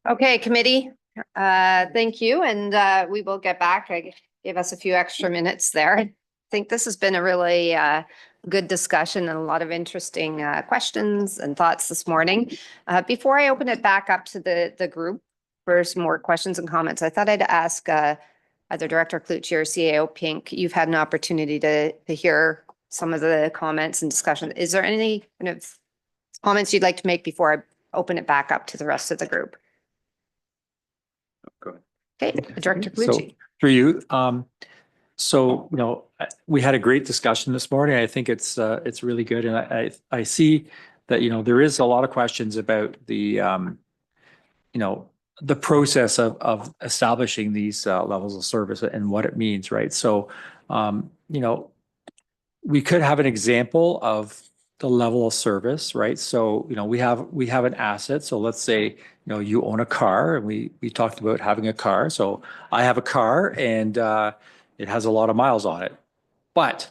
Okay, committee, thank you, and we will get back. I gave us a few extra minutes there. I think this has been a really good discussion and a lot of interesting questions and thoughts this morning. Before I open it back up to the group for some more questions and comments, I thought I'd ask either Director Clucci or CAO Pink. You've had an opportunity to hear some of the comments and discussion. Is there any kind of comments you'd like to make before I open it back up to the rest of the group? Go ahead. Okay, Director So Clucci. through you, so, we had a great discussion this morning. I think it's really good. And I see that, there is a lot of questions about the, the process of establishing these levels of service and what it means, right? So, we could have an example of the level of service, right? So, we have an asset. So let's say, you own a car, and we talked about having a car. So I have a car, and it has a lot of miles on it. But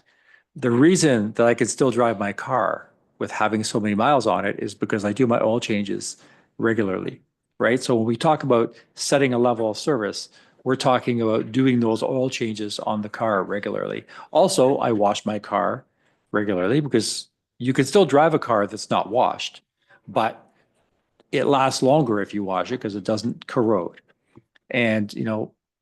the reason that I can still drive my car with having so many miles on it is because I do my oil changes regularly, right? So when we talk about setting a level of service, we're talking about doing those oil changes on the car regularly. Also, I wash my car regularly because you can still drive a car that's not washed, but it lasts longer if you wash it because it doesn't corrode. And,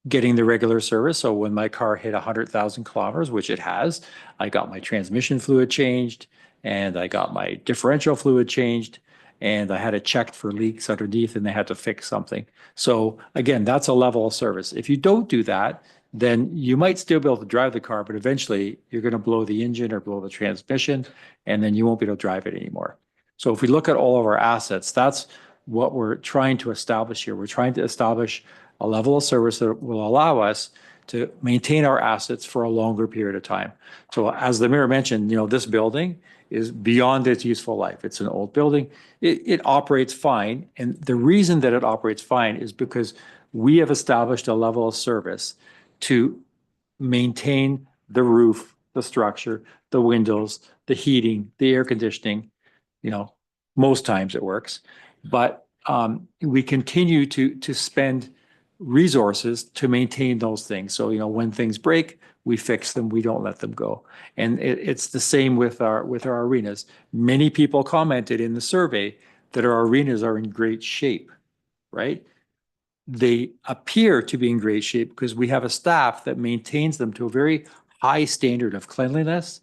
getting the regular service. So when my car hit 100,000 kilometers, which it has, I got my transmission fluid changed, and I got my differential fluid changed, and I had it checked for leaks underneath, and they had to fix something. So again, that's a level of service. If you don't do that, then you might still be able to drive the car, but eventually you're going to blow the engine or blow the transmission, and then you won't be able to drive it anymore. So if we look at all of our assets, that's what we're trying to establish here. We're trying to establish a level of service that will allow us to maintain our assets for a longer period of time. So as the mayor mentioned, this building is beyond its useful life. It's an old building. It operates fine. And the reason that it operates fine is because we have established a level of service to maintain the roof, the structure, the windows, the heating, the air conditioning. Most times it works, but we continue to spend resources to maintain those things. So, when things break, we fix them. We don't let them go. And it's the same with our arenas. Many people commented in the survey that our arenas are in great shape, right? They appear to be in great shape because we have a staff that maintains them to a very high standard of cleanliness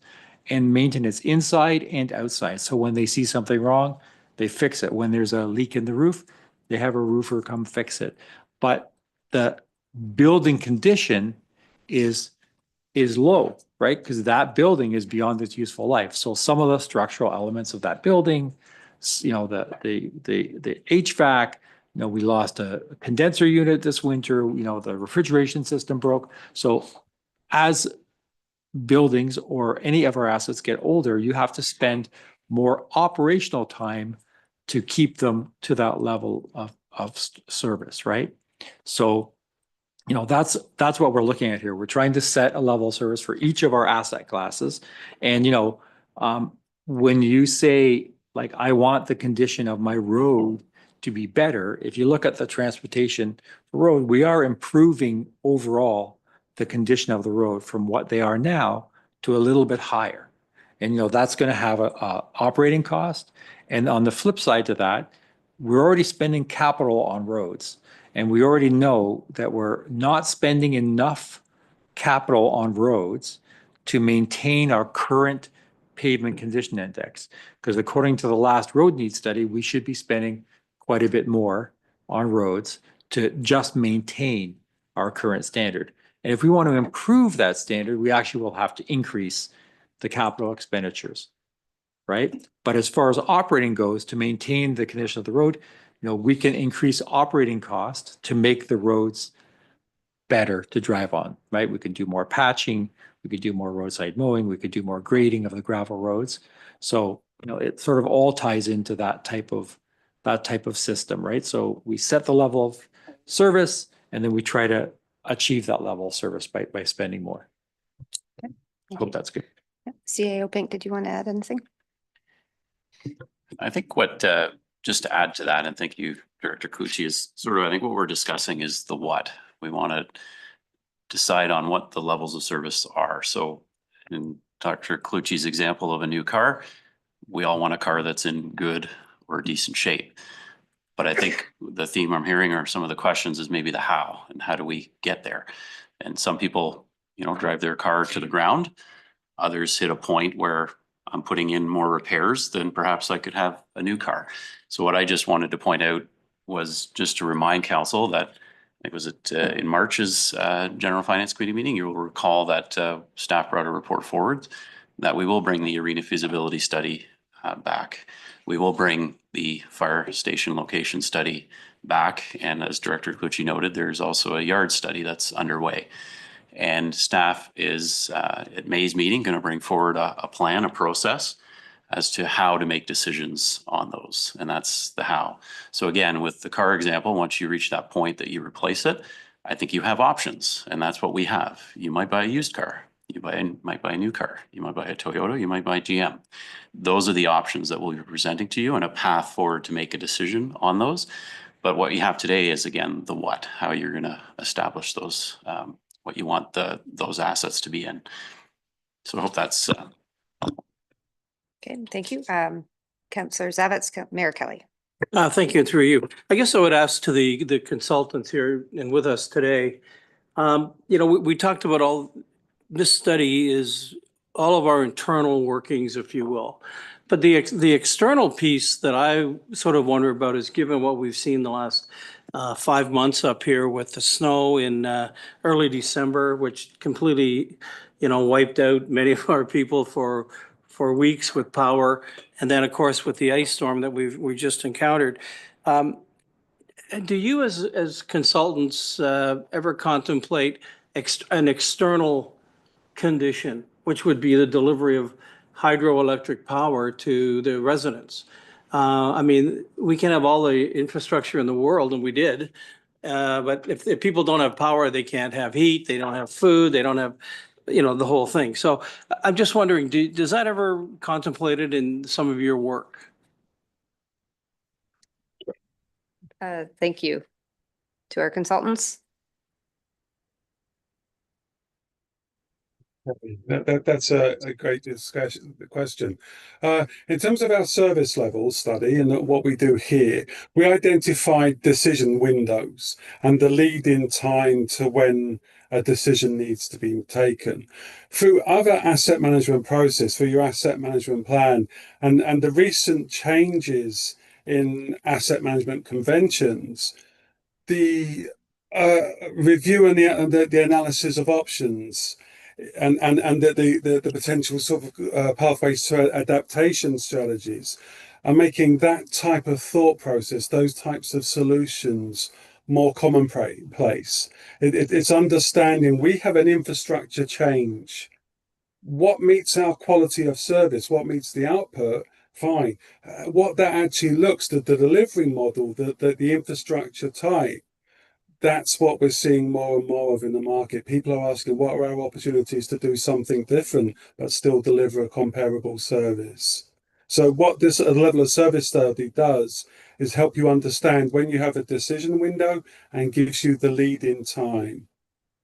and maintenance inside and outside. So when they see something wrong, they fix it. When there's a leak in the roof, they have a roofer come fix it. But the building condition is low, right? Because that building is beyond its useful life. So some of the structural elements of that building, the HVAC, we lost a condenser unit this winter, the refrigeration system broke. So as buildings or any of our assets get older, you have to spend more operational time to keep them to that level of service, right? So, that's what we're looking at here. We're trying to set a level of service for each of our asset classes. And, when you say, like, I want the condition of my road to be better, if you look at the transportation road, we are improving overall the condition of the road from what they are now to a little bit higher. And, that's going to have a operating cost. And on the flip side to that, we're already spending capital on roads. And we already know that we're not spending enough capital on roads to maintain our current pavement condition index. Because according to the last road needs study, we should be spending quite a bit more on roads to just maintain our current standard. And if we want to improve that standard, we actually will have to increase the capital expenditures, right? But as far as operating goes, to maintain the condition of the road, we can increase operating costs to make the roads better to drive on, right? We could do more patching, we could do more roadside mowing, we could do more grading of the gravel roads. So, it sort of all ties into that type of system, right? So we set the level of service, and then we try to achieve that level of service by spending more. Okay. Hope that's good. CAO Pink, did you want to add anything? I think what just to add to that, and thank you, Director Clucci, is sort of, I think what we're discussing is the what. We want to decide on what the levels of service are. So in Dr. Clucci's example of a new car, we all want a car that's in good or decent shape. But I think the theme I'm hearing or some of the questions is maybe the how, and how do we get there? And some people, you know, drive their car to the ground. Others hit a point where I'm putting in more repairs than perhaps I could have a new car. So what I just wanted to point out was just to remind council that it was in March's General Finance Committee meeting. You will recall that staff brought a report forward that we will bring the arena feasibility study back. We will bring the fire station location study back. And as Director Clucci noted, there's also a yard study that's underway. And staff is at May's meeting going to bring forward a plan, a process as to how to make decisions on those. And that's the how. So again, with the car example, once you reach that point that you replace it, I think you have options, and that's what we have. You might buy a used car. You might buy a new car. You might buy a Toyota. You might buy GM. Those are the options that we'll be presenting to you, and a path forward to make a decision on those. But what you have today is, again, the what, how you're going to establish those, what you want those assets to be in. So I hope that's Okay, thank you. Councillor Zavitz, Mayor Kelly. Thank you, through you. I guess I would ask to the consultants here and with us today. You know, we talked about this study is all of our internal workings, if you will. But the external piece that I sort of wonder about is, given what we've seen the last 5 months up here with the snow in early December, which completely, you know, wiped out many of our people for weeks with power, and then of course with the ice storm that we just encountered. Do you as consultants ever contemplate an external condition, which would be the delivery of hydroelectric power to the residents? I mean, we can have all the infrastructure in the world, and we did, but if people don't have power, they can't have heat, they don't have food, they don't have, you know, the whole thing. So I'm just wondering, does that ever contemplated in some of your work? Thank you to our consultants. That's a great question. In terms of our service level study and what we do here, we identified decision windows and the lead-in time to when a decision needs to be taken. Through other asset management process, through your asset management plan, and the recent changes in asset management conventions, the review and the analysis of options and the potential sort of pathways to adaptation strategies are making that type of thought process, those types of solutions, more commonplace. It's understanding we have an infrastructure change. What meets our quality of service? What meets the output? Fine. What that actually looks, the delivery model, the infrastructure type, that's what we're seeing more and more of in the market. People are asking, what are our opportunities to do something different, but still deliver a comparable service? So what this level of service study does is help you understand when you have a decision window and gives you the lead-in time.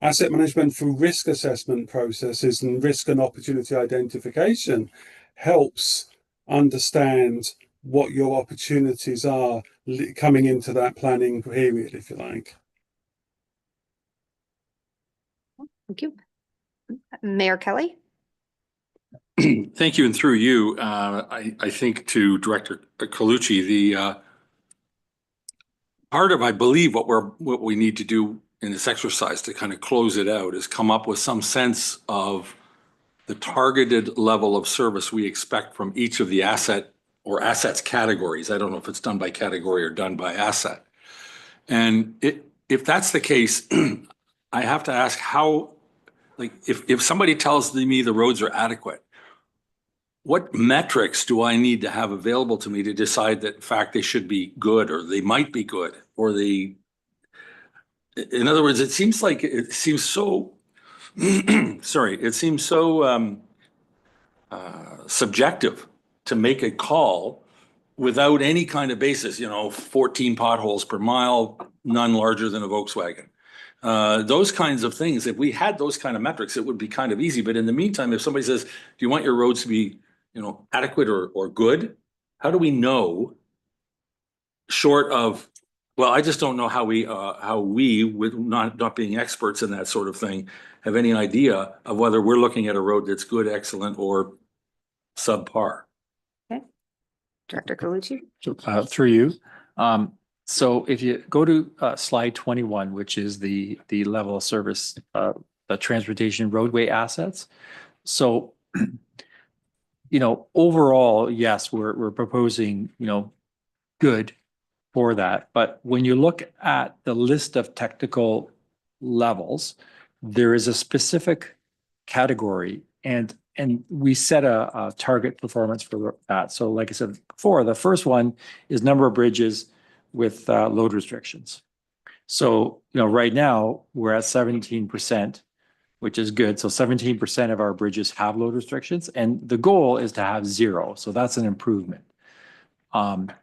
Asset management through risk assessment processes and risk and opportunity identification helps understand what your opportunities are coming into that planning period, if you like. Thank you. Mayor Kelly. Thank you, and through you, I think to Director Colucci, the part of, I believe, what we need to do in this exercise to kind of close it out is come up with some sense of the targeted level of service we expect from each of the assets categories. I don't know if it's done by category or done by asset. And if that's the case, I have to ask how, like, if somebody tells me the roads are adequate, what metrics do I need to have available to me to decide that in fact they should be good, or they might be good, or in other words, it seems so sorry, it seems so subjective to make a call without any kind of basis, 14 potholes per mile, none larger than a Volkswagen. Those kinds of things, if we had those kind of metrics, it would be kind of easy. But in the meantime, if somebody says, do you want your roads to be, adequate or good? How do we know, short of, well, I just don't know how we, with not being experts in that sort of thing, have any idea of whether we're looking at a road that's good, excellent, or subpar. Director Calucci? Through you. So if you go to slide 21, which is the level of service, the transportation roadway assets. So, overall, yes, we're proposing, good for that. But when you look at the list of technical levels, there is a specific category and we set a target performance for that. So like I said before, the first one is number of bridges with load restrictions. So, right now we're at 17%, which is good. So 17% of our bridges have load restrictions, and the goal is to have 0. So that's an improvement. And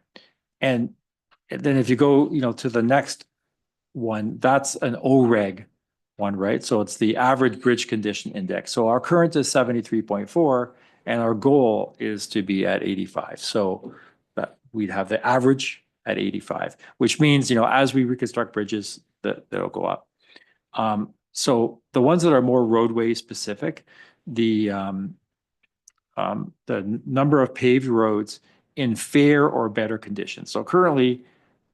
then if you go, to the next one, that's an OREG one, right? So it's the average bridge condition index. So our current is 73.4 and our goal is to be at 85. So that we'd have the average at 85, which means, as we reconstruct bridges, that'll go up. So the ones that are more roadway specific, the number of paved roads in fair or better conditions. So currently,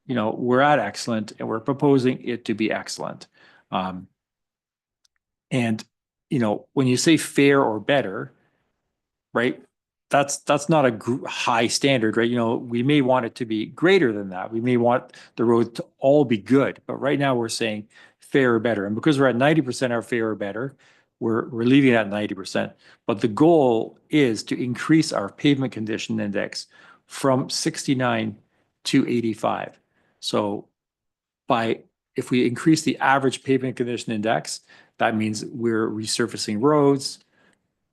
we're at excellent and we're proposing it to be excellent. And, when you say fair or better, right, that's not a high standard, right? We may want it to be greater than that. We may want the road to all be good, but right now we're saying fair or better. And because we're at 90% or fair or better, we're leaving it at 90%. But the goal is to increase our pavement condition index from 69 to 85. So if we increase the average pavement condition index, that means we're resurfacing roads,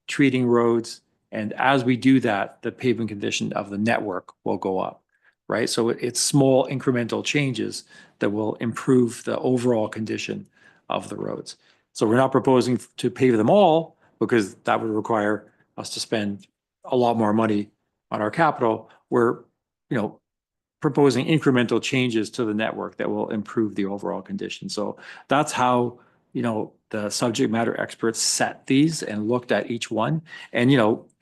treating roads, and as we do that, the pavement condition of the network will go up, right? So it's small incremental changes that will improve the overall condition of the roads. So we're not proposing to pave them all because that would require us to spend a lot more money on our capital. We're, proposing incremental changes to the network that will improve the overall condition. So that's how, the subject matter experts set these and looked at each one. And,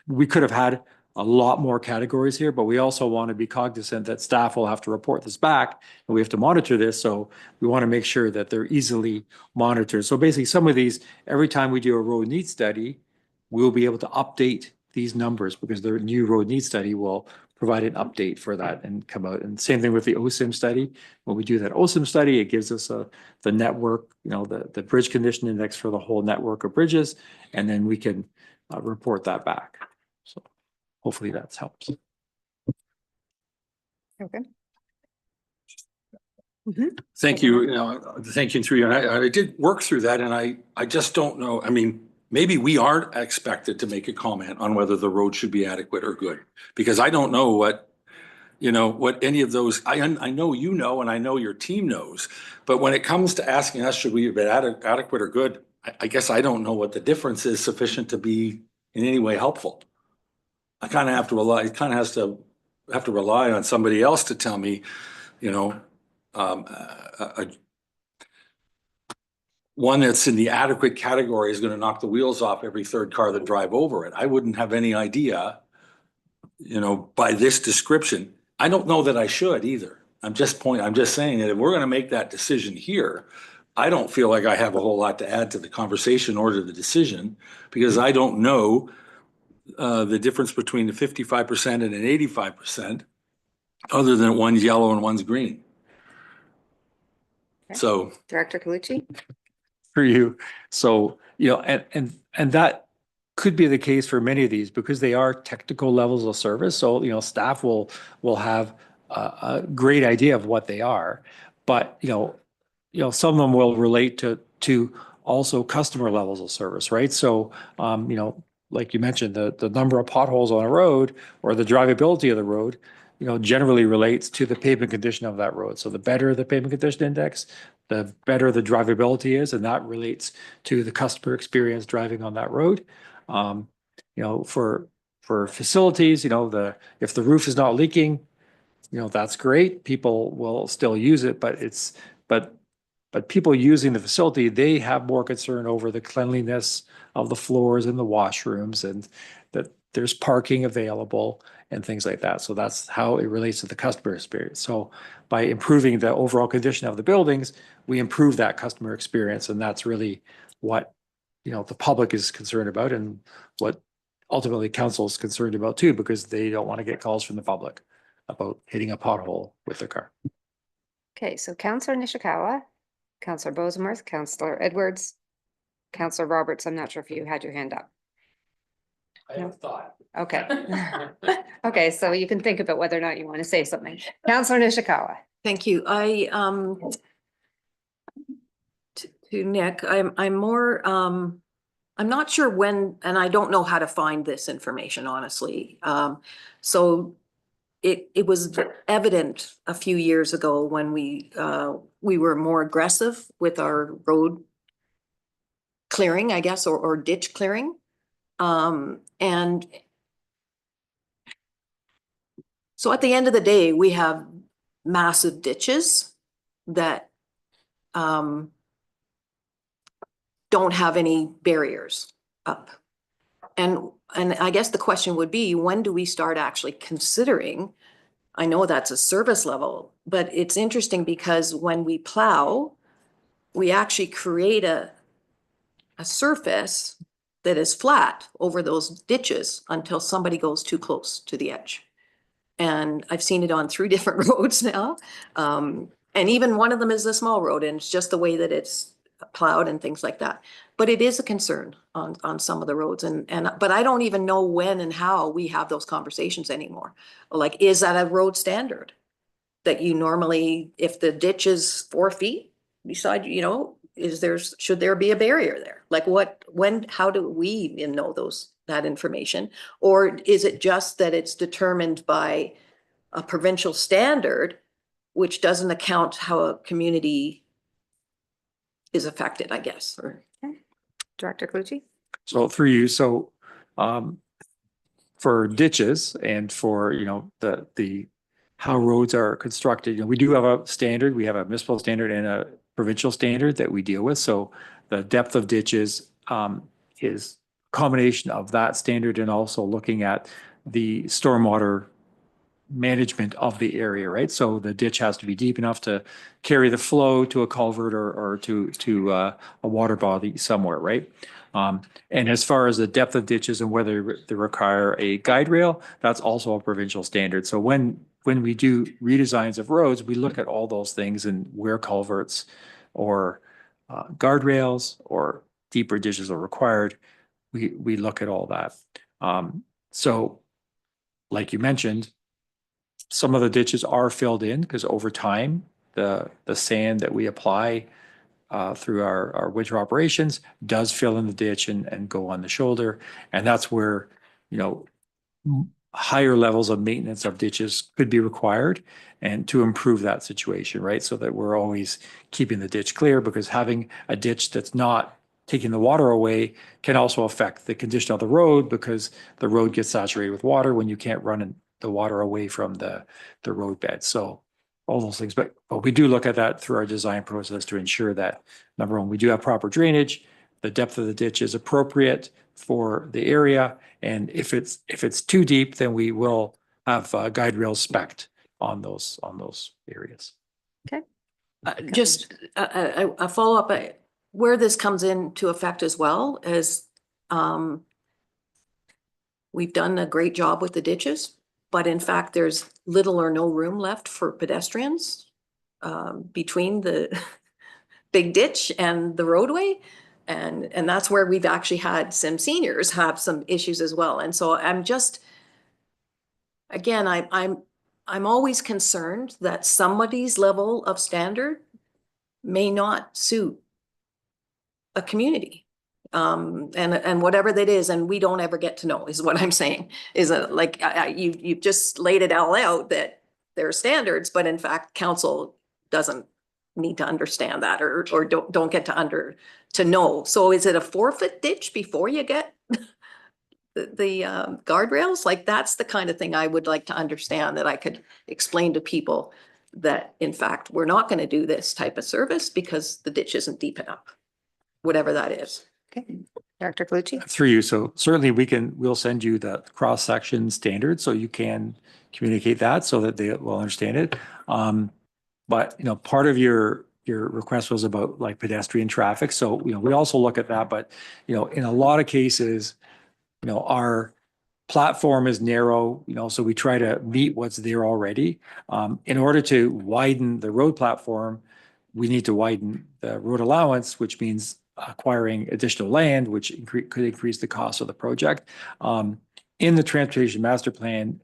we could have had a lot more categories here, but we also want to be cognizant that staff will have to report this back and we have to monitor this. So we want to make sure that they're easily monitored. So basically some of these, every time we do a road needs study, we'll be able to update these numbers because the new road needs study will provide an update for that and come out. And same thing with the OSIM study. When we do that OSIM study, it gives us the network, the bridge condition index for the whole network of bridges, and then we can report that back. So hopefully that helps. Okay. Thank you. Thank you through you. And I did work through that, and I just don't know. I mean, maybe we aren't expected to make a comment on whether the road should be adequate or good, because I don't know what any of those, I know and I know your team knows, but when it comes to asking us, should we be adequate or good, I guess I don't know what the difference is sufficient to be in any way helpful. I kind of have to rely, it kind of have to rely on somebody else to tell me, one that's in the adequate category is going to knock the wheels off every third car that drive over it. I wouldn't have any idea, by this description. I don't know that I should either. I'm just saying that if we're going to make that decision here, I don't feel like I have a whole lot to add to the conversation or to the decision, because I don't know the difference between the 55% and an 85%, other than one's yellow and one's green. Okay. So, Director Calucci? For you. So, and that could be the case for many of these because they are technical levels of service. So, staff will have a great idea of what they are, but, some of them will relate to also customer levels of service, right? So, like you mentioned, the number of potholes on a road or the drivability of the road, generally relates to the pavement condition of that road. So the better the pavement condition index, the better the drivability is, and that relates to the customer experience driving on that road. For facilities, if the roof is not leaking, that's great. People will still use it, but people using the facility, they have more concern over the cleanliness of the floors and the washrooms, and that there's parking available and things like that. So that's how it relates to the customer experience. So by improving the overall condition of the buildings, we improve that customer experience, and that's really what the public is concerned about, and what ultimately council is concerned about too, because they don't want to get calls from the public about hitting a pothole with their car. Okay, so Councillor Nishikawa, Councillor Bosemuth, Councillor Edwards, Councillor Roberts, I'm not sure if you had your hand up. I have thought. Okay. Okay, so you can think about whether or not you want to say something. Councillor Nishikawa. Thank you. To Nick, I'm more, I'm not sure when, and I don't know how to find this information, honestly. So it was evident a few years ago when we were more aggressive with our road clearing, I guess, or ditch clearing. And so at the end of the day, we have massive ditches that don't have any barriers up. And I guess the question would be, when do we start actually considering, I know that's a service level, but it's interesting because when we plow, we actually create a surface that is flat over those ditches until somebody goes too close to the edge. And I've seen it on 3 different roads now. And even one of them is a small road, and it's just the way that it's plowed and things like that. But it is a concern on some of the roads, but I don't even know when and how we have those conversations anymore. Like, is that a road standard that you normally, if the ditch is 4 feet beside, should there be a barrier there? Like how do we even know that information? Or is it just that it's determined by a provincial standard, which doesn't account how a community is affected, I guess? Or Director Clucci. So through you, for ditches and for, the how roads are constructed, we do have a standard. We have a municipal standard and a provincial standard that we deal with. So the depth of ditches is a combination of that standard and also looking at the stormwater management of the area, right? So the ditch has to be deep enough to carry the flow to a culvert or to a water body somewhere, right? And as far as the depth of ditches and whether they require a guide rail, that's also a provincial standard. So when we do redesigns of roads, we look at all those things and where culverts or guardrails or deeper ditches are required. We look at all that. So like you mentioned, some of the ditches are filled in because over time, the sand that we apply through our winter operations does fill in the ditch and go on the shoulder. And that's where, higher levels of maintenance of ditches could be required and to improve that situation, right? So that we're always keeping the ditch clear, because having a ditch that's not taking the water away can also affect the condition of the road, because the road gets saturated with water when you can't run the water away from the roadbed. So all those things, but we do look at that through our design process to ensure that, number one, we do have proper drainage, the depth of the ditch is appropriate for the area, and if it's too deep, then we will have guide rails spec'd on those areas. Okay. Just a follow-up, where this comes into effect as well is we've done a great job with the ditches, but in fact, there's little or no room left for pedestrians between the big ditch and the roadway. And that's where we've actually had some seniors have some issues as well. And so I'm just, again, I'm always concerned that somebody's level of standard may not suit a community. And whatever that is, and we don't ever get to know, is what I'm saying, is like, you've just laid it all out that there are standards, but in fact, council doesn't need to understand that or don't get to know. So is it a 4-foot ditch before you get the guardrails? Like, that's the kind of thing I would like to understand, that I could explain to people that in fact, we're not going to do this type of service because the ditch isn't deep enough, whatever that is. Okay, Director Calucci? Through you. So certainly we'll send you the cross-section standard so you can communicate that so that they will understand it. But, you know, part of your request was about like pedestrian traffic. So, you know, we also look at that, but, you know, in a lot of cases, you know, our platform is narrow, you know, so we try to meet what's there already. In order to widen the road platform, we need to widen the road allowance, which means acquiring additional land, which could increase the cost of the project. In the transportation master plan,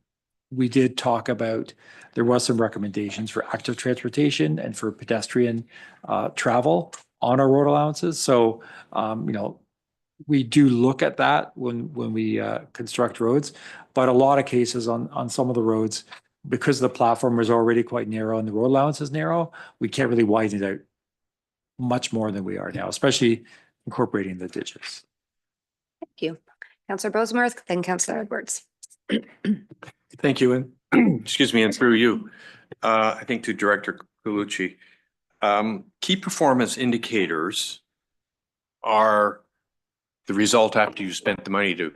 we did talk about, there was some recommendations for active transportation and for pedestrian travel on our road allowances. So, you know, we do look at that when we construct roads, but a lot of cases on some of the roads, because the platform is already quite narrow and the road allowance is narrow, we can't really widen it out much more than we are now, especially incorporating the ditches. Thank you. Councillor Bosemarth, then Councillor Edwards. Thank you. And excuse me, and through you, I think to Director Calucci, key performance indicators are the result after you spent the money to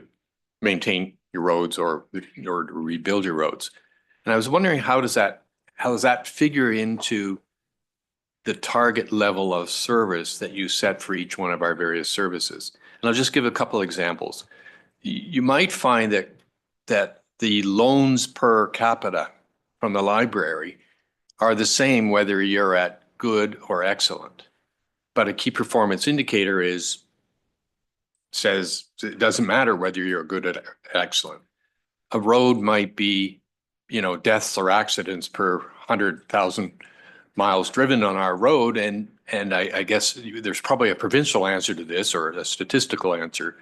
maintain your roads or to rebuild your roads. And I was wondering, how does that figure into the target level of service that you set for each one of our various services? And I'll just give a couple examples. You might find that the loans per capita from the library are the same whether you're at good or excellent. But a key performance indicator says it doesn't matter whether you're good or excellent. A road might be, you know, deaths or accidents per 100,000 miles driven on our road. And I guess there's probably a provincial answer to this or a statistical answer.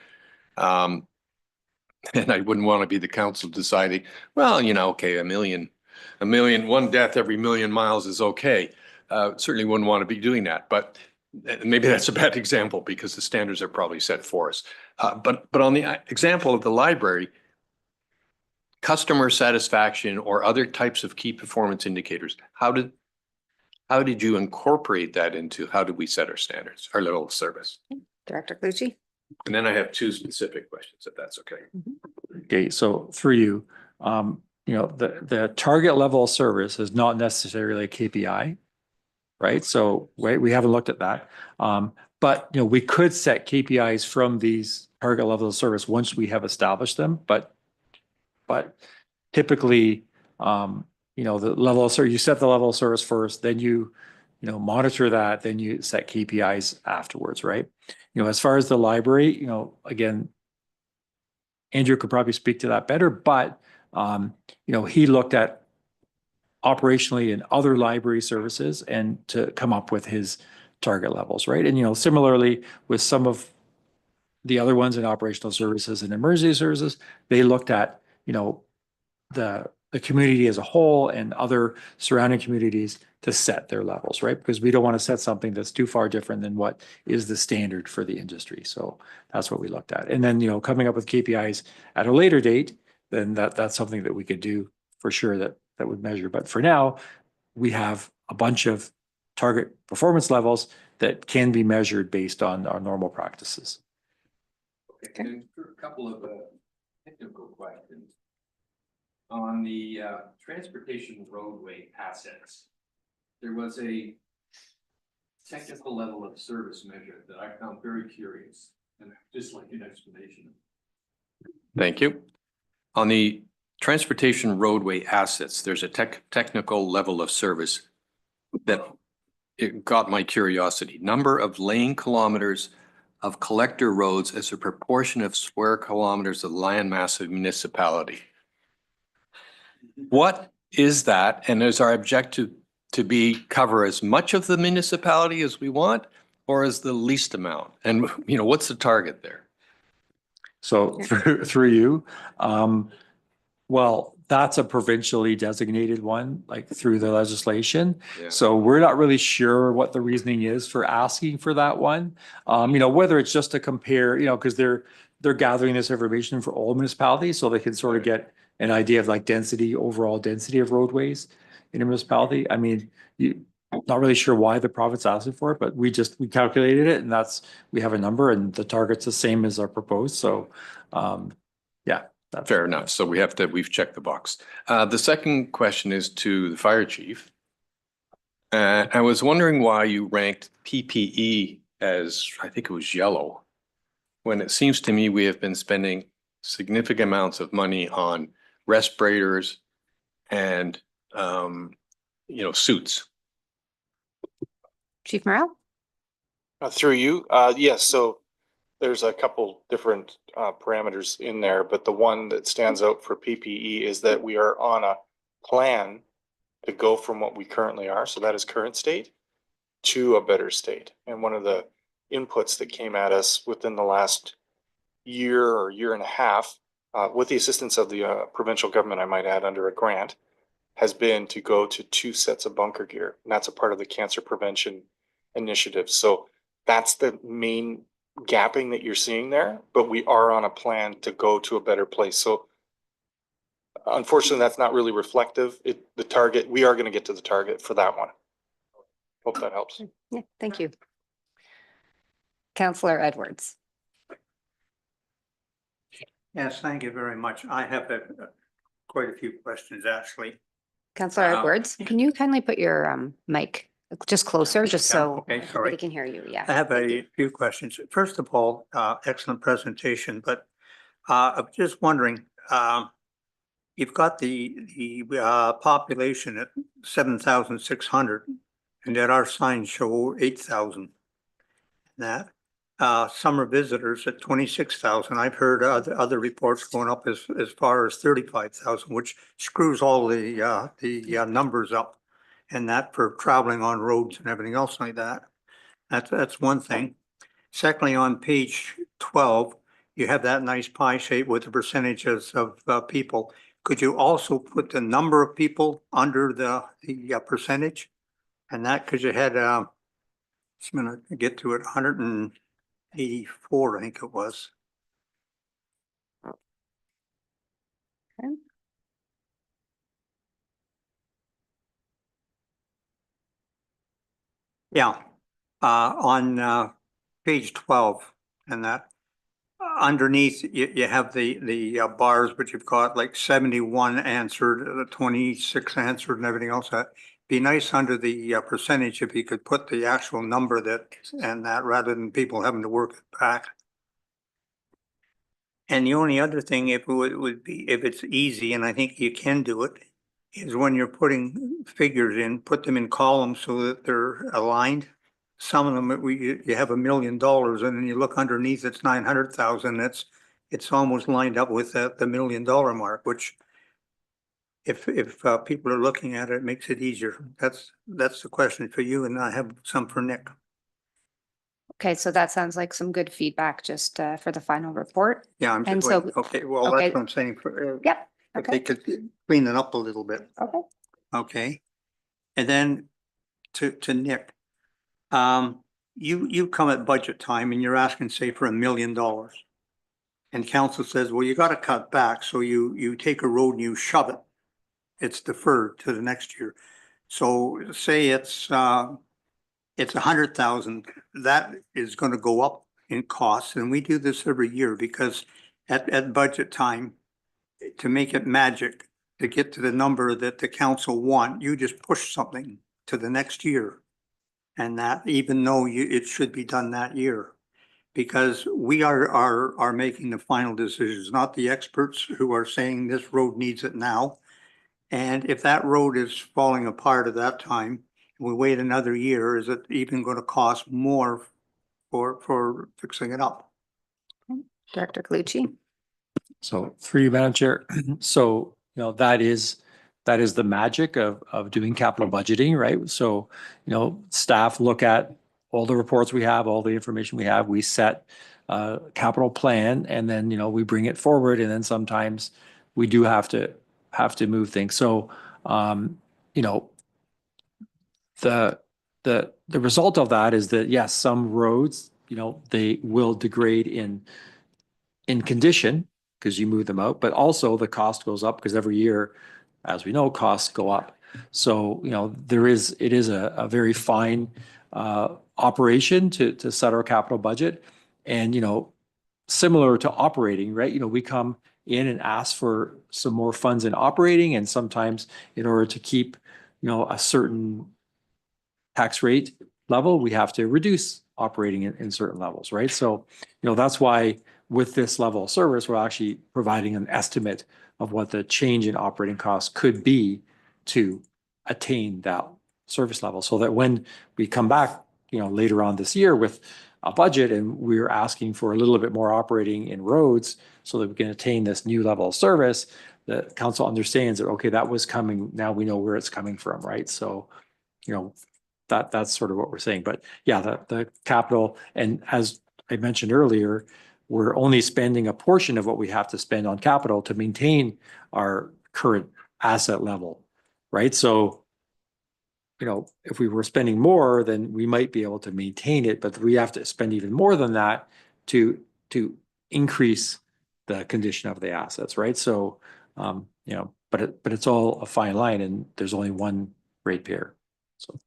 And I wouldn't want to be the council deciding, well, you know, okay, one death every million miles is okay. Certainly wouldn't want to be doing that, but maybe that's a bad example because the standards are probably set for us. But on the example of the library, customer satisfaction or other types of key performance indicators, how did you incorporate that into how did we set our standards, our level of service? Director Calucci? And then I have two specific questions, if that's okay. Okay, so for you, you know, the target level of service is not necessarily a KPI, right? So we haven't looked at that. But, you know, we could set KPIs from these target levels of service once we have established them. But typically, you know, the level of service, you set the level of service first, then you know, monitor that, then you set KPIs afterwards, right? You know, as far as the library, you know, again, Andrew could probably speak to that better, but, you know, he looked at operationally in other library services and to come up with his target levels, right? And, you know, similarly with some of the other ones in operational services and emergency services, they looked at, you know, the community as a whole and other surrounding communities to set their levels, right? Because we don't want to set something that's too far different than what is the standard for the industry. So that's what we looked at. And then, you know, coming up with KPIs at a later date, then that's something that we could do for sure that would measure. But for now, we have a bunch of target performance levels that can be measured based on our normal practices. Okay, and for a couple of technical questions. On the transportation roadway assets, there was a technical level of service measure that I found very curious, and I'd just like an explanation. Thank you. On the transportation roadway assets, there's a technical level of service that it got my curiosity. Number of lane kilometers of collector roads as a proportion of square kilometers of land mass of municipality. What is that? And is our objective to cover as much of the municipality as we want? or is the least amount? And, you know, what's the target there? So through you, well, that's a provincially designated one, like through the legislation. Yeah. So we're not really sure what the reasoning is for asking for that one. You know, whether it's just to compare, you know, because they're gathering this information for all municipalities, so they can sort of get an idea of like density, overall density of roadways in a municipality. I mean, not really sure why the province asking for it, but we calculated it, and we have a number, and the target's the same as our proposed. So, yeah. Fair enough. So we've checked the box. The second question is to the fire chief. I was wondering why you ranked PPE as, I think it was yellow, when it seems to me we have been spending significant amounts of money on respirators and, you know, suits. Chief Morrell? Through you, yes, so there's a couple different parameters in there, but the one that stands out for PPE is that we are on a plan to go from what we currently are, so that is current state, to a better state. And one of the inputs that came at us within the last year or year and a half, with the assistance of the provincial government, I might add, under a grant, has been to go to 2 sets of bunker gear. And that's a part of the cancer prevention initiative. So that's the main gapping that you're seeing there, but we are on a plan to go to a better place. So unfortunately, that's not really reflective. The target, we are going to get to the target for that one. Hope that helps. Yeah, thank you. Councillor Edwards. Yes, thank you very much. I have quite a few questions, actually. Councillor Edwards, can you kindly put your mic just closer, just so Okay, everybody sorry. can hear you? Yeah. I have a few questions. First of all, excellent presentation, but I'm just wondering, you've got the population at 7,600, and yet our signs show 8,000. That summer visitors at 26,000. I've heard other reports going up as far as 35,000, which screws all the numbers up. And that for traveling on roads and everything else like that. That's one thing. Secondly, on page 12, you have that nice pie shape with the percentages of people. Could you also put the number of people under the percentage? And that, because you had, I'm going to get to it, 184, I think it was. Okay. Yeah, on page 12 and that underneath you have the bars, but you've got like 71 answered, 26 answered and everything else. That'd be nice under the percentage if you could put the actual number that rather than people having to work it back. And the only other thing, if it would be, if it's easy, and I think you can do it, is when you're putting figures in, put them in columns so that they're aligned. Some of them, you have $1 million, and then you look underneath, it's 900,000. It's almost lined up with the $1 million mark, which if people are looking at it, it makes it easier. That's the question for you, and I have some for Nick. Okay, so that sounds like some good feedback just for the final report. Yeah, I'm And just so- waiting. Okay, well, okay. that's what I'm saying for. Yep. If Okay. they could clean it up a little bit. Okay. Okay. And then to Nick, you come at budget time and you're asking, say, for $1 million. And council says, well, you got to cut back. So you take a road and you shove it. It's deferred to the next year. So say it's 100,000, that is going to go up in costs. And we do this every year because at budget time, to make it magic, to get to the number that the council want, you just push something to the next year. And that, even though it should be done that year, because we are making the final decisions, not the experts who are saying this road needs it now. And if that road is falling apart at that time, we wait another year, is it even going to cost more for fixing it up? Director Calucci. So through you, Madam Chair. So, you know, that is the magic of doing capital budgeting, right? So, you know, staff look at all the reports we have, all the information we have, we set a capital plan, and then, we bring it forward, and then sometimes we do have to move things. So, the result of that is that, yes, some roads, they will degrade in condition because you move them out, but also the cost goes up because every year, as we know, costs go up. So, it is a very fine operation to set our capital budget. And, similar to operating, right? We come in and ask for some more funds in operating, and sometimes in order to keep, a certain tax rate level, we have to reduce operating in certain levels, right? So, that's why with this level of service, we're actually providing an estimate of what the change in operating costs could be to attain that service level, so that when we come back, later on this year with a budget and we're asking for a little bit more operating in roads so that we can attain this new level of service, the council understands that, okay, that was coming, now we know where it's coming from, right? So, that's sort of what we're saying. But yeah, the capital, and as I mentioned earlier, we're only spending a portion of what we have to spend on capital to maintain our current asset level, right? So, if we were spending more, then we might be able to maintain it, but we have to spend even more than that to increase the condition of the assets, right? So, but it's all a fine line, and there's only one ratepayer. So.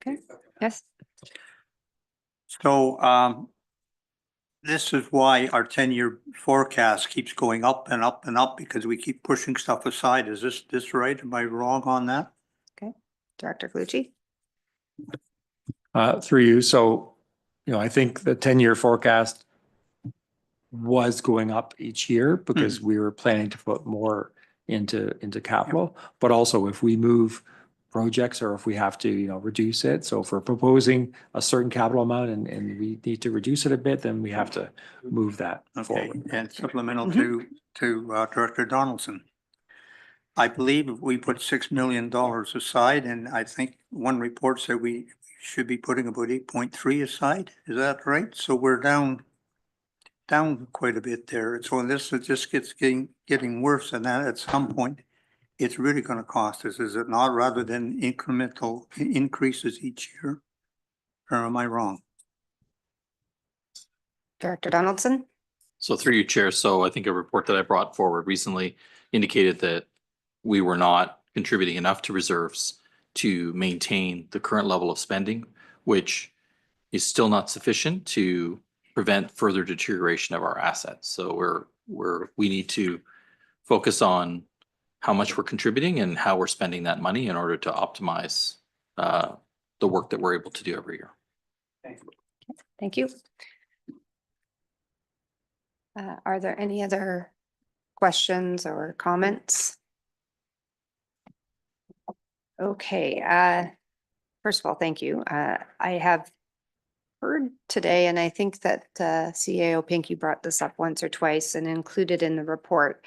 Okay, yes. So this is why our 10-year forecast keeps going up and up and up, because we keep pushing stuff aside. Is this right? Am I wrong on that? Okay, Director Clucci. Through you. So, I think the 10-year forecast was going up each year because we were planning to put more into capital, but also if we move projects or if we have to, reduce it. So if we're proposing a certain capital amount and we need to reduce it a bit, then we have to move that forward. And supplemental to Director Donaldson. I believe we put $6 million aside, and I think one report said we should be putting about 8.3 aside. Is that right? So we're down quite a bit there. So this just getting worse, and that at some point it's really going to cost us, is it not, rather than incremental increases each year? Or am I wrong? Director Donaldson. So through you, Chair. So I think a report that I brought forward recently indicated that we were not contributing enough to reserves to maintain the current level of spending, which is still not sufficient to prevent further deterioration of our assets. So we need to focus on how much we're contributing and how we're spending that money in order to optimize the work that we're able to do every year. Thank you. Are there any other questions or comments? Okay. First of all, thank you. I have heard today, and I think that CAO Pinky brought this up once or twice and included in the report,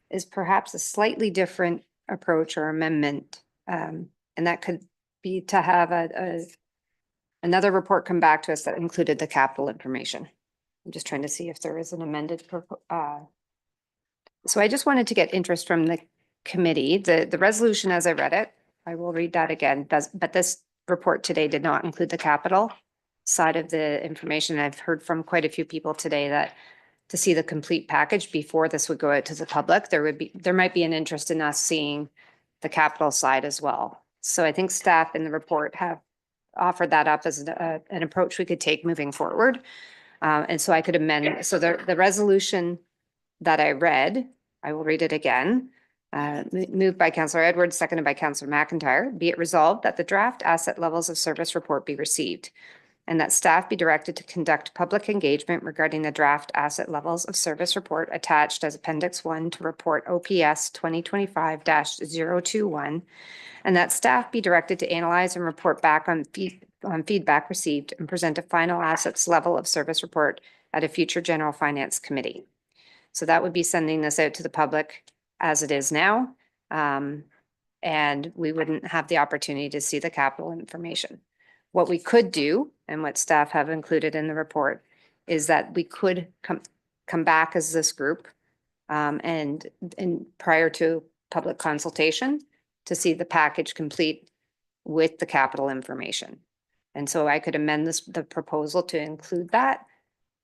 is perhaps a slightly different approach or amendment. And that could be to have another report come back to us that included the capital information. I'm just trying to see if there is an amended. So I just wanted to get interest from the committee. The resolution, as I read it, I will read that again, but this report today did not include the capital side of the information. I've heard from quite a few people today that to see the complete package before this would go out to the public, there might be an interest in us seeing the capital side as well. So I think staff in the report have offered that up as an approach we could take moving forward. And so I could amend. So the resolution that I read, I will read it again. Moved by Councillor Edwards, seconded by Councillor McIntyre. Be it resolved that the draft asset levels of service report be received, and that staff be directed to conduct public engagement regarding the draft asset levels of service report attached as Appendix 1 to Report OPS 2025-021, and that staff be directed to analyze and report back on feedback received and present a final assets level of service report at a future General Finance Committee. So that would be sending this out to the public as it is now, and we wouldn't have the opportunity to see the capital information. What we could do, and what staff have included in the report, is that we could come back as this group and prior to public consultation to see the package complete with the capital information. And so I could amend the proposal to include that,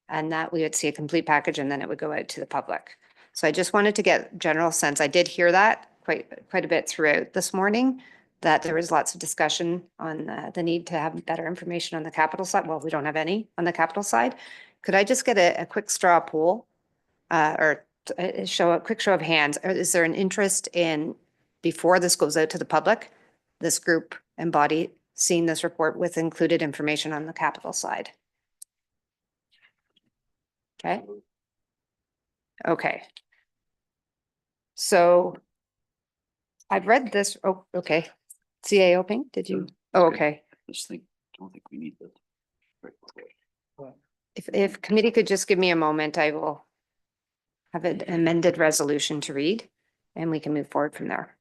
and that we would see a complete package, and then it would go out to the public. So I just wanted to get general sense. I did hear that quite a bit throughout this morning, that there was lots of discussion on the need to have better information on the capital side. Well, we don't have any on the capital side. Could I just get a quick straw poll or a quick show of hands? Is there an interest in, before this goes out to the public, this group and body seeing this report with included information on the capital side? Okay. Okay. So I've read this. Oh, okay. CAO Pink, did you? Oh, okay. Don't think we need that. If committee could just give me a moment, I will have an amended resolution to read and we can move forward from there.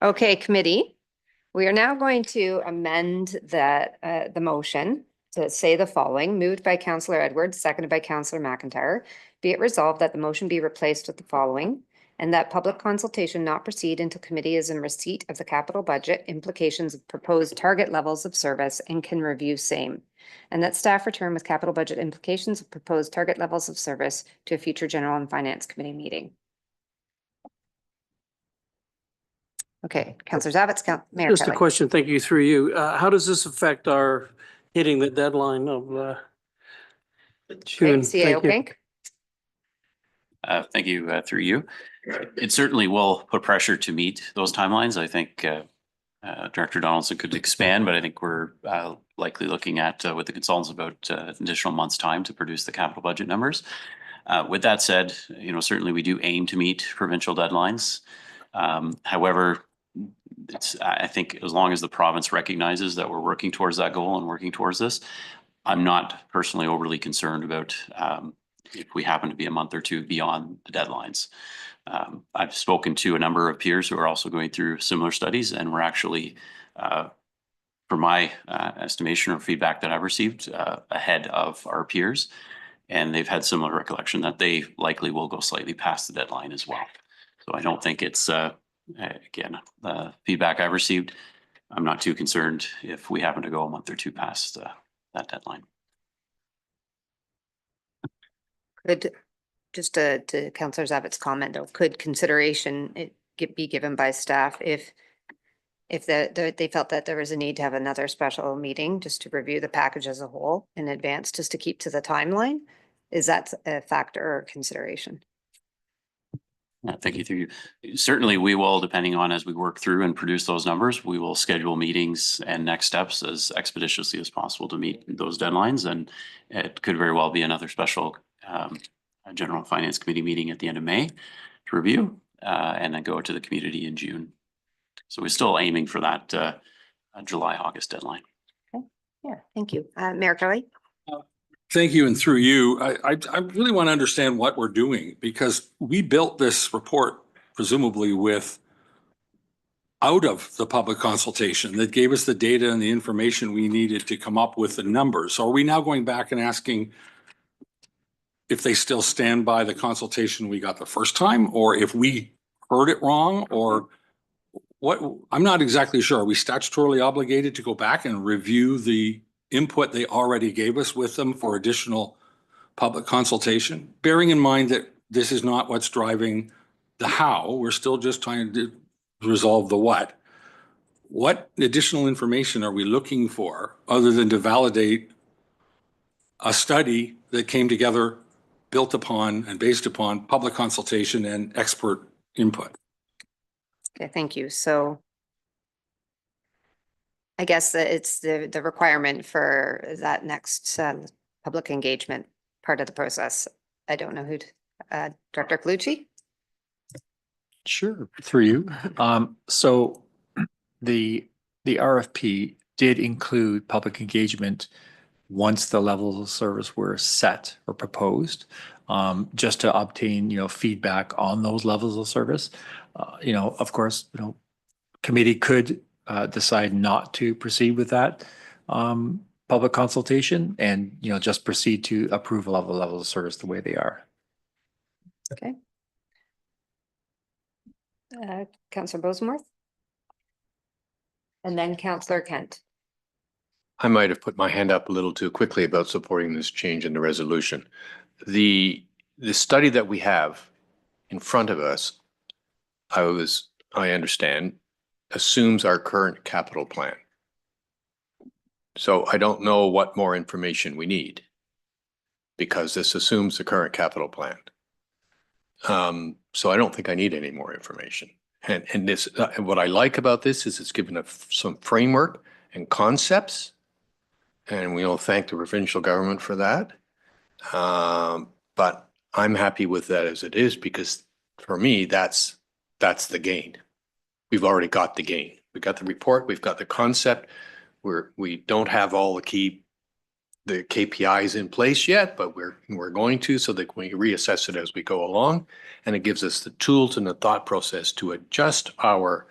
Okay, committee, we are now going to amend the motion to say the following, moved by Councillor Edwards, seconded by Councillor McIntyre. Be it resolved that the motion be replaced with the following, and that public consultation not proceed until committee is in receipt of the capital budget, implications of proposed target levels of service, and can review same. And that staff return with capital budget implications of proposed target levels of service to a future general and finance committee meeting. Okay, Councillor Zavitz, Mayor Just a Kelly. question, thank you, through you. How does this affect our hitting the deadline of June? CAO Thank you. Pink. Thank you, through you. It certainly will put pressure to meet those timelines. I think Director Donaldson could expand, but I think we're likely looking at with the consultants about an additional month's time to produce the capital budget numbers. With that said, certainly we do aim to meet provincial deadlines. However, I think as long as the province recognizes that we're working towards that goal and working towards this, I'm not personally overly concerned about if we happen to be a month or two beyond the deadlines. I've spoken to a number of peers who are also going through similar studies, and we're actually, for my estimation or feedback that I've received, ahead of our peers, and they've had similar recollection that they likely will go slightly past the deadline as well. So I don't think it's, again, the feedback I've received, I'm not too concerned if we happen to go a month or two past that deadline. Could, just to Councillor Zavitz's comment, though, could consideration be given by staff if they felt that there was a need to have another special meeting just to review the package as a whole in advance, just to keep to the timeline? Is that a factor or consideration? Thank you. Through you. Certainly we will, depending on as we work through and produce those numbers, we will schedule meetings and next steps as expeditiously as possible to meet those deadlines. And it could very well be another special General Finance Committee meeting at the end of May to review and then go to the community in June. So we're still aiming for that July, August deadline. Okay. Yeah, thank you. Mayor Kelly? Thank you, and through you, I really want to understand what we're doing, because we built this report presumably out of the public consultation that gave us the data and the information we needed to come up with the numbers. So are we now going back and asking if they still stand by the consultation we got the first time, or if we heard it wrong, or what? I'm not exactly sure. Are we statutorily obligated to go back and review the input they already gave us with them for additional public consultation? Bearing in mind that this is not what's driving the how, we're still just trying to resolve the what. What additional information are we looking for other than to validate a study that came together, built upon and based upon public consultation and expert input? Okay, thank you. So I guess that it's the requirement for that next public engagement part of the process. I don't know who, Director Colucci? Sure, through you. So the RFP did include public engagement once the levels of service were set or proposed, just to obtain, feedback on those levels of service. Of course, committee could decide not to proceed with that public consultation and, just proceed to approval of the levels of service the way they are. Okay. Councillor Bosenworth? And then Councillor Kent. I might have put my hand up a little too quickly about supporting this change in the resolution. The study that we have in front of us, I understand, assumes our current capital plan. So I don't know what more information we need, because this assumes the current capital plan. So I don't think I need any more information. And this, what I like about this is it's given us some framework and concepts, and we all thank the provincial government for that. But I'm happy with that as it is, because for me, that's the gain. We've already got the gain. We've got the report, we've got the concept. We don't have all the KPIs in place yet, but we're going to, so that we reassess it as we go along. And it gives us the tools and the thought process to adjust our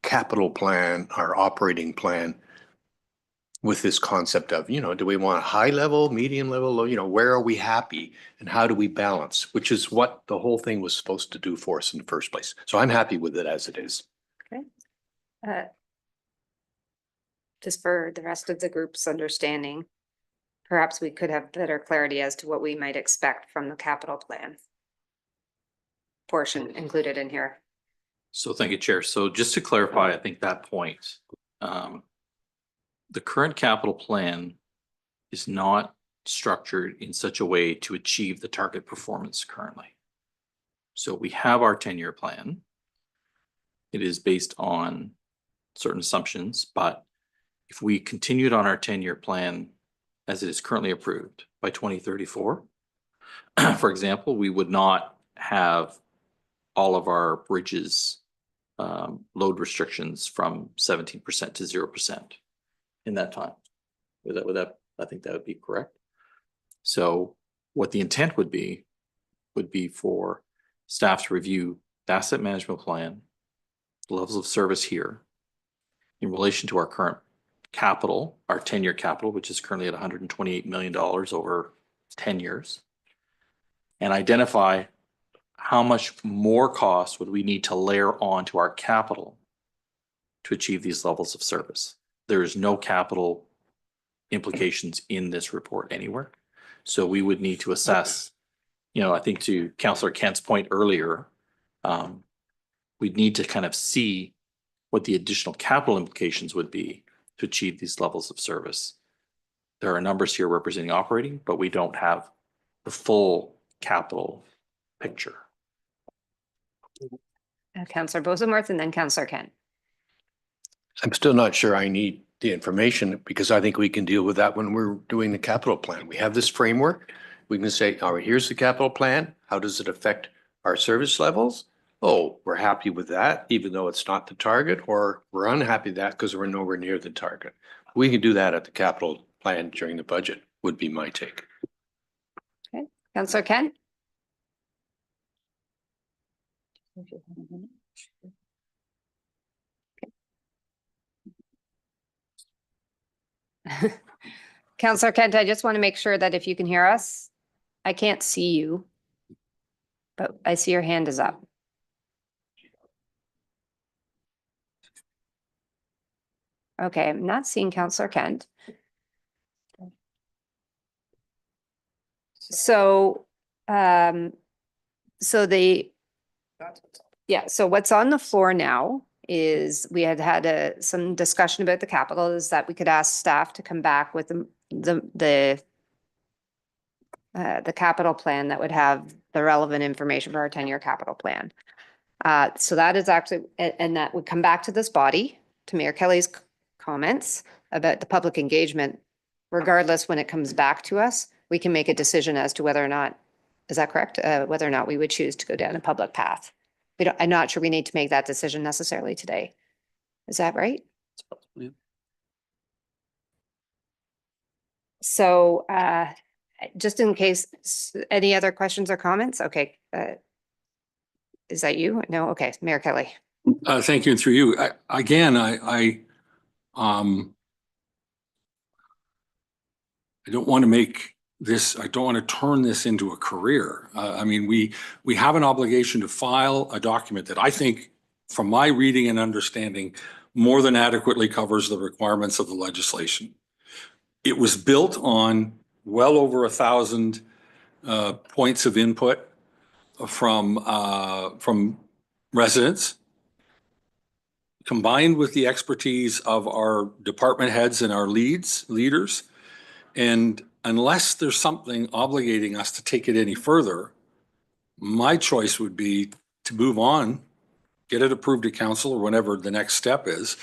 capital plan, our operating plan with this concept of, do we want a high level, medium level, low, where are we happy and how do we balance, which is what the whole thing was supposed to do for us in the first place. So I'm happy with it as it is. Okay. Just for the rest of the group's understanding, perhaps we could have better clarity as to what we might expect from the capital plan portion included in here. So thank you, Chair. So just to clarify, I think that point, the current capital plan is not structured in such a way to achieve the target performance currently. So we have our 10-year plan. It is based on certain assumptions, but if we continued on our 10-year plan as it is currently approved by 2034, for example, we would not have all of our bridges load restrictions from 17% to 0% in that time. I think that would be correct. So what the intent would be for staff to review the asset management plan, the levels of service here in relation to our current capital, our 10-year capital, which is currently at $128 million over 10 years, and identify how much more cost would we need to layer onto our capital to achieve these levels of service. There is no capital implications in this report anywhere. So we would need to assess, I think to Councillor Kent's point earlier, we'd need to kind of see what the additional capital implications would be to achieve these levels of service. There are numbers here representing operating, but we don't have the full capital picture. Councillor Bosemuth and then Councillor Kent. I'm still not sure I need the information because I think we can deal with that when we're doing the capital plan. We have this framework. We can say, all right, here's the capital plan. How does it affect our service levels? Oh, we're happy with that, even though it's not the target, or we're unhappy with that because we're nowhere near the target. We can do that at the capital plan during the budget, would be my take. Okay, Councillor Kent. Councillor Kent, I just want to make sure that if you can hear us, I can't see you, but I see your hand is up. Okay, I'm not seeing Councillor Kent. So, so what's on the floor now is we had some discussion about the capital, is that we could ask staff to come back with the capital plan that would have the relevant information for our 10-year capital plan. So that is actually, and that would come back to this body, to Mayor Kelly's comments about the public engagement. Regardless, when it comes back to us, we can make a decision as to whether or not, is that correct? Whether or not we would choose to go down a public path. I'm not sure we need to make that decision necessarily today. Is that right? So just in case, any other questions or comments? Okay. Is that you? No? Okay. Mayor Kelly. Thank you. And through you, I don't want to make this, I don't want to turn this into a career. I mean, we have an obligation to file a document that I think, from my reading and understanding, more than adequately covers the requirements of the legislation. It was built on well over 1,000 points of input from residents, combined with the expertise of our department heads and our leaders. And unless there's something obligating us to take it any further, my choice would be to move on, get it approved at council or whatever the next step is,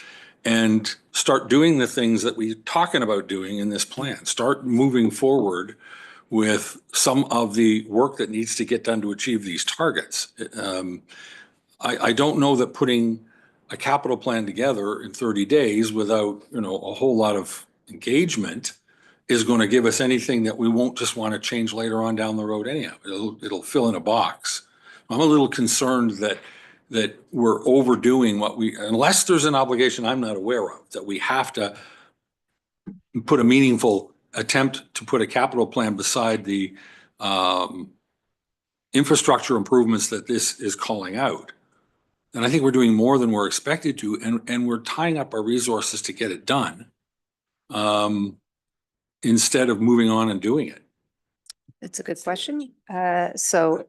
and start doing the things that we're talking about doing in this plan. Start moving forward with some of the work that needs to get done to achieve these targets. I don't know that putting a capital plan together in 30 days without, a whole lot of engagement is going to give us anything that we won't just want to change later on down the road anyhow. It'll fill in a box. I'm a little concerned that that we're overdoing what we, unless there's an obligation I'm not aware of, that we have to put a meaningful attempt to put a capital plan beside the infrastructure improvements that this is calling out. And I think we're doing more than we're expected to, and we're tying up our resources to get it done instead of moving on and doing it. It's a good question. So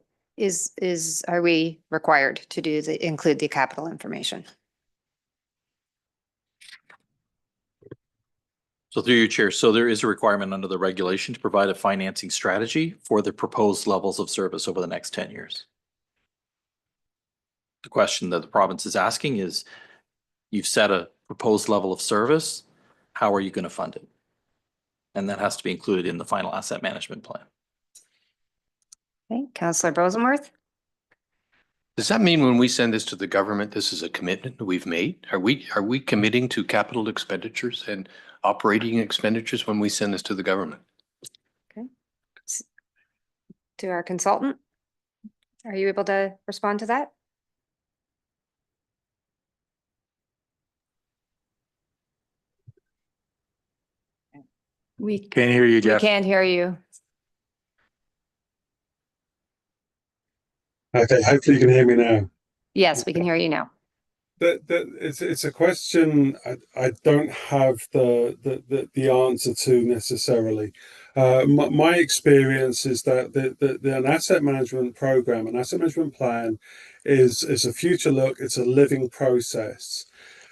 are we required to include the capital information? So through your chair, so there is a requirement under the regulation to provide a financing strategy for the proposed levels of service over the next 10 years. The question that the province is asking is, you've set a proposed level of service, how are you going to fund it? And that has to be included in the final asset management plan. Okay, Councillor Rosenworth? Does that mean when we send this to the government, this is a commitment that we've made? Are we committing to capital expenditures and operating expenditures when we send this to the government? Okay. To our consultant, are you able to respond to that? We Can't hear you, Jeff. We can't hear you. Okay, hopefully you can hear me now. Yes, we can hear you now. It's a question I don't have the answer to necessarily. My experience is that an asset management program, an asset management plan is a future look, it's a living process.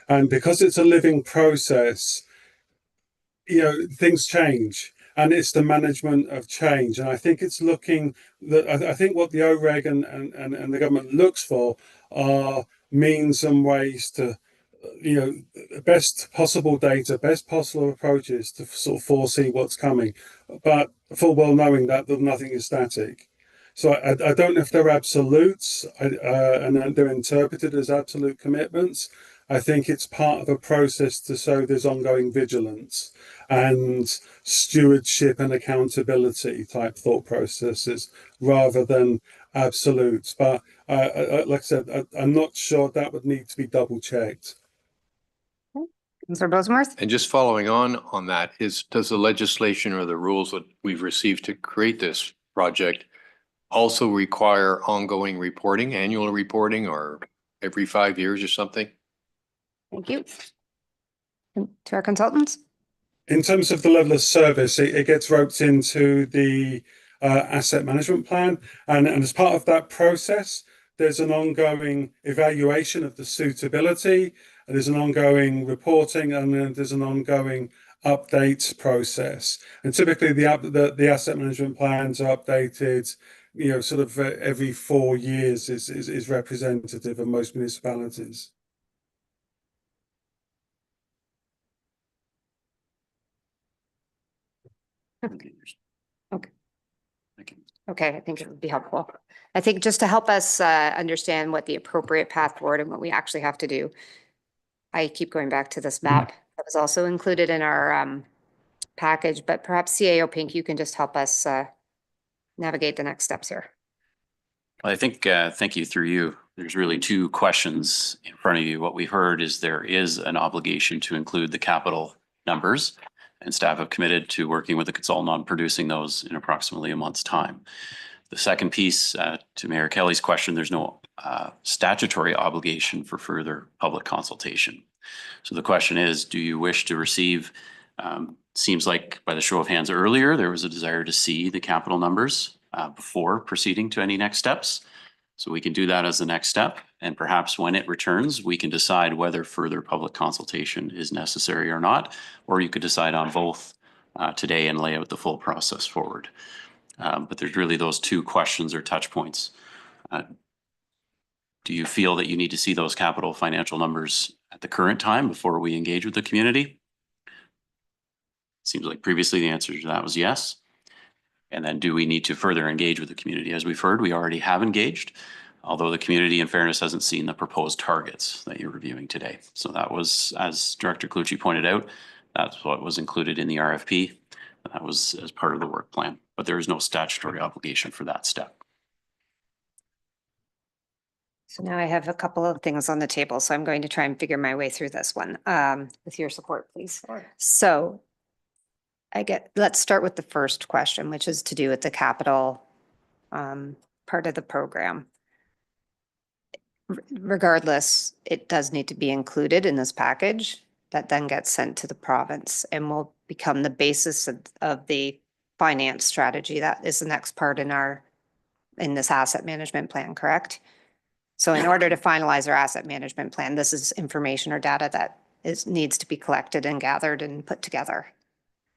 And because it's a living process, things change. And it's the management of change. And I think it's looking that I think what the OREG and the government looks for are means and ways to, best possible data, best possible approaches to sort of foresee what's coming, but full well knowing that nothing is static. So I don't know if they're absolutes and they're interpreted as absolute commitments. I think it's part of a process to show there's ongoing vigilance and stewardship and accountability type thought processes rather than absolutes. But like I said, I'm not sure that would need to be double checked. Councillor Rosenworth? And just following on that, does the legislation or the rules that we've received to create this project also require ongoing reporting, annual reporting, or every 5 years or something? Thank you. And to our consultants? In terms of the level of service, it gets roped into the asset management plan. And as part of that process, there's an ongoing evaluation of the suitability, and there's an ongoing reporting, and then there's an ongoing update process. And typically the asset management plans are updated, sort of every 4 years is representative of most municipalities. Okay. Okay, I think it would be helpful. I think just to help us understand what the appropriate path forward and what we actually have to do. I keep going back to this map that was also included in our package, but perhaps CAO Pink, you can just help us navigate the next steps here. I think, thank you through you. There's really two questions in front of you. What we heard is there is an obligation to include the capital numbers, and staff have committed to working with the consultant on producing those in approximately a month's time. The second piece, to Mayor Kelly's question, there's no statutory obligation for further public consultation. So the question is, do you wish to receive, seems like by the show of hands earlier, there was a desire to see the capital numbers before proceeding to any next steps. So we can do that as the next step, and perhaps when it returns, we can decide whether further public consultation is necessary or not, or you could decide on both today and lay out the full process forward. But there's really those two questions or touch points. Do you feel that you need to see those capital financial numbers at the current time before we engage with the community? Seems like previously the answer to that was yes. And then do we need to further engage with the community? As we've heard, we already have engaged, although the community in fairness hasn't seen the proposed targets that you're reviewing today. So that was, as Director Clucci pointed out, that's what was included in the RFP. That was as part of the work plan, but there is no statutory obligation for that step. So now I have a couple of things on the table, so I'm going to try and figure my way through this one, with your support, please. So let's start with the first question, which is to do with the capital part of the program. Regardless, it does need to be included in this package that then gets sent to the province and will become the basis of the finance strategy. That is the next part in this asset management plan, correct? So in order to finalize our asset management plan, this is information or data that needs to be collected and gathered and put together.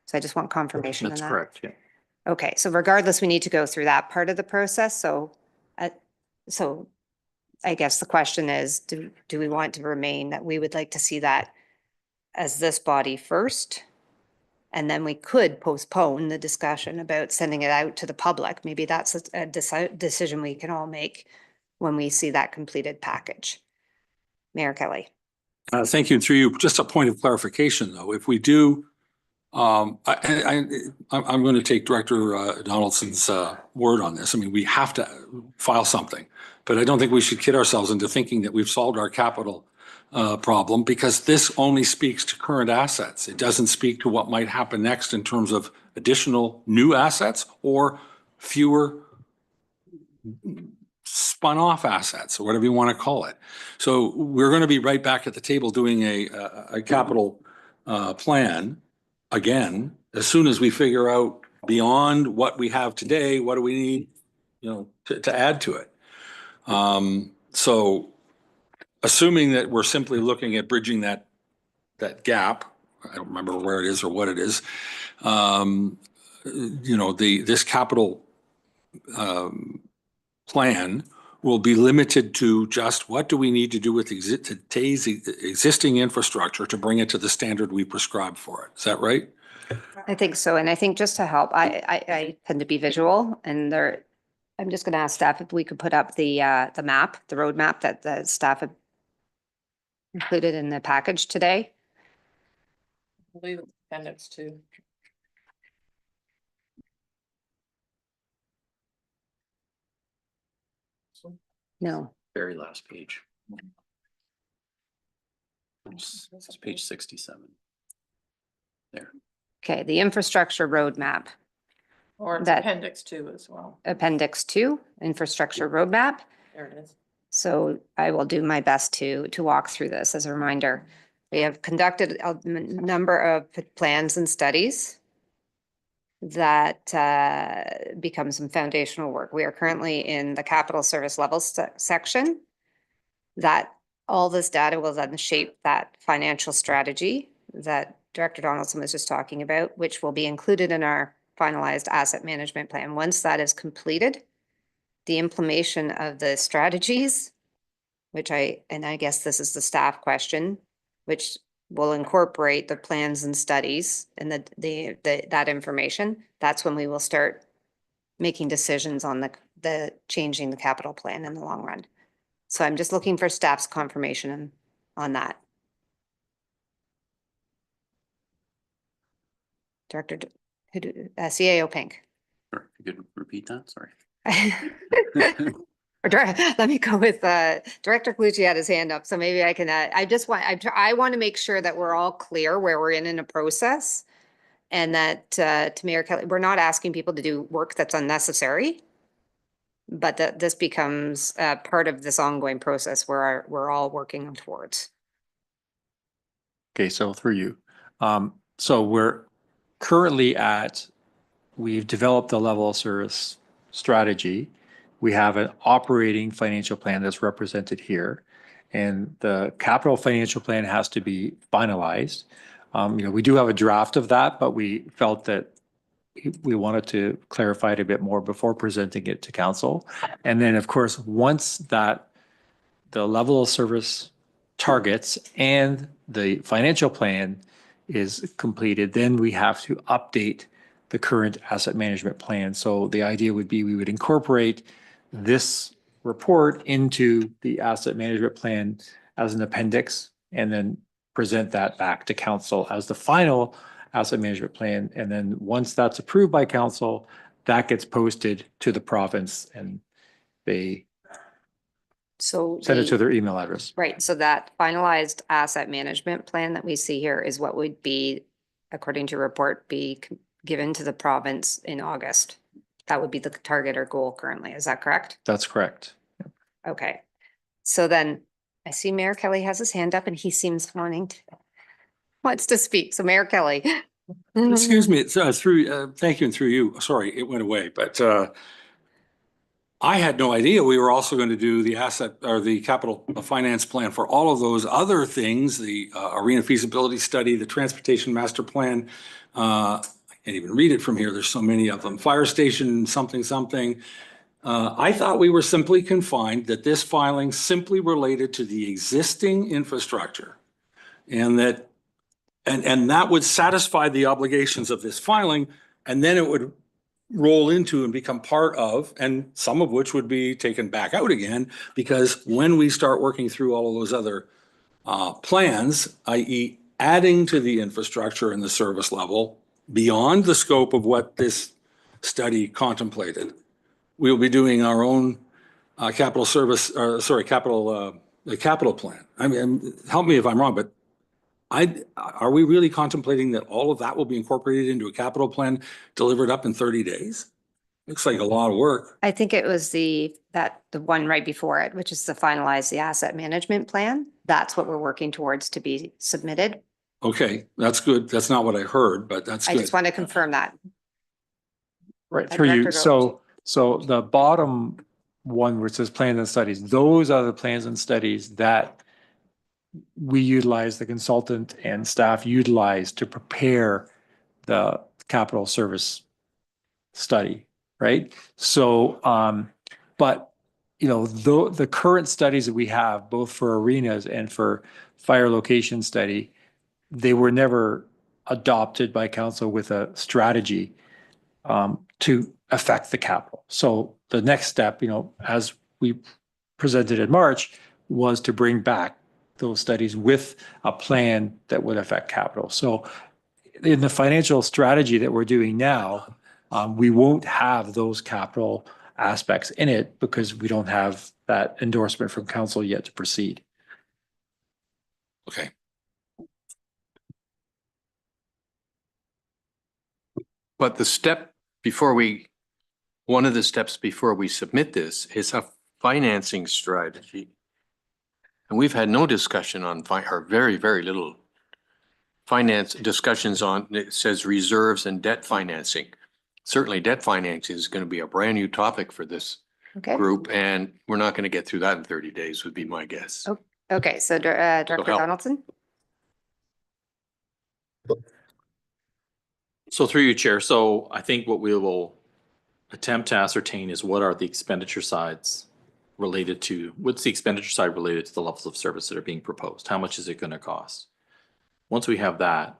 So I just want confirmation on that. That's correct, yeah. Okay, so regardless, we need to go through that part of the process. So I guess the question is, do we want to remain that we would like to see that as this body first? And then we could postpone the discussion about sending it out to the public. Maybe that's a decision we can all make when we see that completed package. Mayor Kelly. Thank you. Through you, just a point of clarification, though, if we do, I'm going to take Director Donaldson's word on this. I mean, we have to file something, but I don't think we should kid ourselves into thinking that we've solved our capital problem, because this only speaks to current assets. It doesn't speak to what might happen next in terms of additional new assets or fewer spun off assets, or whatever you want to call it. So we're going to be right back at the table doing a capital plan again, as soon as we figure out beyond what we have today, what do we need, to add to it. So assuming that we're simply looking at bridging that gap, I don't remember where it is or what it is, this capital plan will be limited to just what do we need to do with today's existing infrastructure to bring it to the standard we prescribe for it. Is that right? I think so. And I think just to help, I tend to be visual, and I'm just going to ask staff if we could put up the map, the road map that the staff have included in the package today. I believe it's appendix 2. No. Very last page. It's page 67. There. Okay, the infrastructure roadmap. Or it's That- appendix 2 as well. Appendix 2, infrastructure roadmap. There it is. So I will do my best to walk through this as a reminder. We have conducted a number of plans and studies that become some foundational work. We are currently in the capital service levels section. That all this data will then shape that financial strategy that Director Donaldson was just talking about, which will be included in our finalized asset management plan. Once that is completed, the implementation of the strategies, and I guess this is the staff question, which will incorporate the plans and studies and that information. That's when we will start making decisions on the changing the capital plan in the long run. So I'm just looking for staff's confirmation on that. Director, CAO Pink. Sure, if you could repeat that, sorry. Let me go with Director Clucci had his hand up, so maybe I can. I want to make sure that we're all clear where we're in a process, and that to Mayor Kelly, we're not asking people to do work that's unnecessary, but that this becomes part of this ongoing process where we're all working towards. Okay, so through you. So we're currently we've developed the level of service strategy. We have an operating financial plan that's represented here, and the capital financial plan has to be finalized. We do have a draft of that, but we felt that we wanted to clarify it a bit more before presenting it to council. And then, of course, once the level of service targets and the financial plan is completed, then we have to update the current asset management plan. So the idea would be we would incorporate this report into the asset management plan as an appendix, and then present that back to council as the final asset management plan. And then once that's approved by council, that gets posted to the province, and they So. Send it to the- their email address. Right, so that finalized asset management plan that we see here is what would be, according to report, be given to the province in August. That would be the target or goal currently, is that correct? That's correct. Okay, so then I see Mayor Kelly has his hand up and he seems wants to speak, so Mayor Kelly. Excuse me, it's through, thank you and through you. Sorry, it went away, but I had no idea we were also going to do the asset or the capital finance plan for all of those other things, the arena feasibility study, the transportation master plan. I can't even read it from here. There's so many of them. Fire station, something, something. I thought we were simply confined that this filing simply related to the existing infrastructure and that and that would satisfy the obligations of this filing, and then it would roll into and become part of, and some of which would be taken back out again, because when we start working through all of those other plans, i.e. adding to the infrastructure and the service level beyond the scope of what this study contemplated, we'll be doing our own capital plan. I mean, help me if I'm wrong, but are we really contemplating that all of that will be incorporated into a capital plan delivered up in 30 days? Looks like a lot of work. I think it was the one right before it, which is to finalize the asset management plan. That's what we're working towards to be submitted. Okay, that's good. That's not what I heard, but that's I good. just want to confirm that. Right, through you. Director Gold. So the bottom one where it says plans and studies, those are the plans and studies that we utilize, the consultant and staff utilize to prepare the capital service study, right? So, but, you know, the current studies that we have, both for arenas and for fire location study, they were never adopted by council with a strategy to affect the capital. So the next step, you know, as we presented in March, was to bring back those studies with a plan that would affect capital. So in the financial strategy that we're doing now, we won't have those capital aspects in it because we don't have that endorsement from council yet to proceed. Okay. But one of the steps before we submit this is a financing strategy. And we've had no discussion on, or very, very little finance discussions on, it says reserves and debt financing. Certainly debt financing is going to be a brand new topic for this Okay. group, and we're not going to get through that in 30 days would be my guess. Okay, so Director help. Donaldson? So through you, Chair. So I think what we will attempt to ascertain is what are the expenditure sides related to, what's the expenditure side related to the levels of service that are being proposed? How much is it going to cost? Once we have that,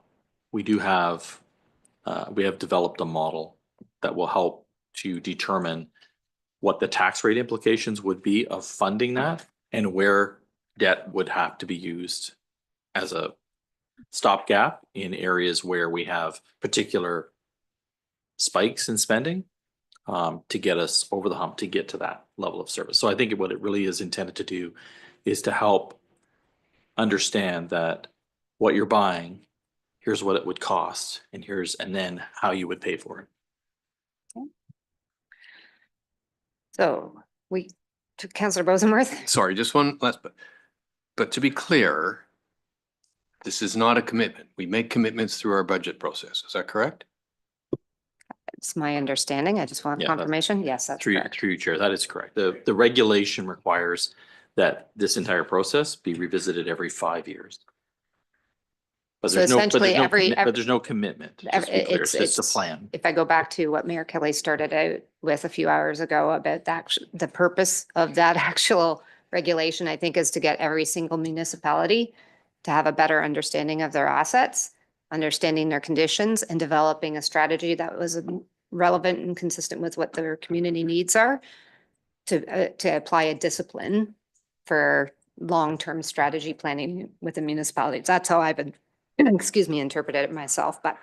we have developed a model that will help to determine what the tax rate implications would be of funding that and where debt would have to be used as a stopgap in areas where we have particular spikes in spending to get us over the hump to get to that level of service. So I think what it really is intended to do is to help understand that what you're buying, here's what it would cost, and then how you would pay for it. So to Councillor Bosenworth? Sorry, just one last, but to be clear, this is not a commitment. We make commitments through our budget process. Is that correct? It's my understanding. I just want Yeah, confirmation. Yes, that's correct. Through you, Chair, that is correct. The regulation requires that this entire process be revisited every 5 years. But So there's no, essentially but there's no commitment, just to be clear. It's just a plan. If I go back to what Mayor Kelly started out with a few hours ago about the purpose of that actual regulation, I think, is to get every single municipality to have a better understanding of their assets, understanding their conditions, and developing a strategy that was relevant and consistent with what their community needs are to apply a discipline for long-term strategy planning with the municipalities. That's how I've been, interpreted it myself, but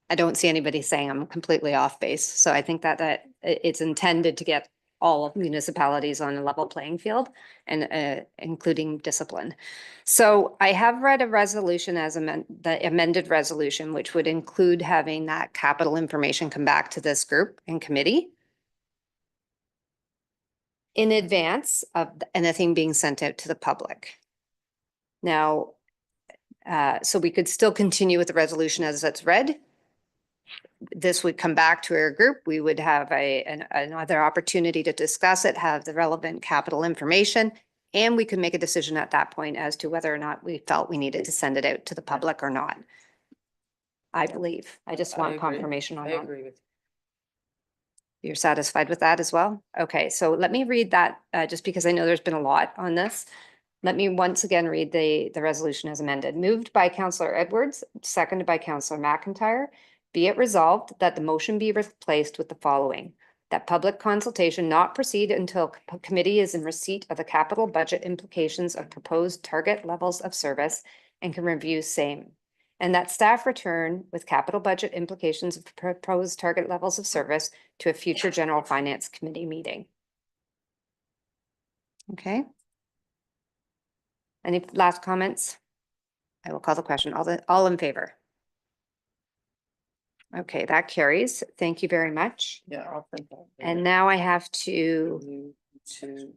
I don't see anybody saying I'm completely off base. So I think that it's intended to get all municipalities on a level playing field and including discipline. So I have read a resolution as the amended resolution, which would include having that capital information come back to this group and committee in advance of anything being sent out to the public. Now, so we could still continue with the resolution as it's read. This would come back to our group. We would have another opportunity to discuss it, have the relevant capital information, and we could make a decision at that point as to whether or not we felt we needed to send it out to the public or not. I believe. I just want confirmation on I that. agree with You're satisfied with that as well? Okay, so let me read that, just because I know there's been a lot on this. Let me once again read the resolution as amended. Moved by Councillor Edwards, seconded by Councillor McIntyre. Be it resolved that the motion be replaced with the following: that public consultation not proceed until committee is in receipt of the capital budget implications of proposed target levels of service and can review same. And that staff return with capital budget implications of proposed target levels of service to a future general finance committee meeting. Okay. Any last comments? I will call the question. All in favor? Okay, that carries. Thank you very much. Yeah, I'll print that. And now I have to, You to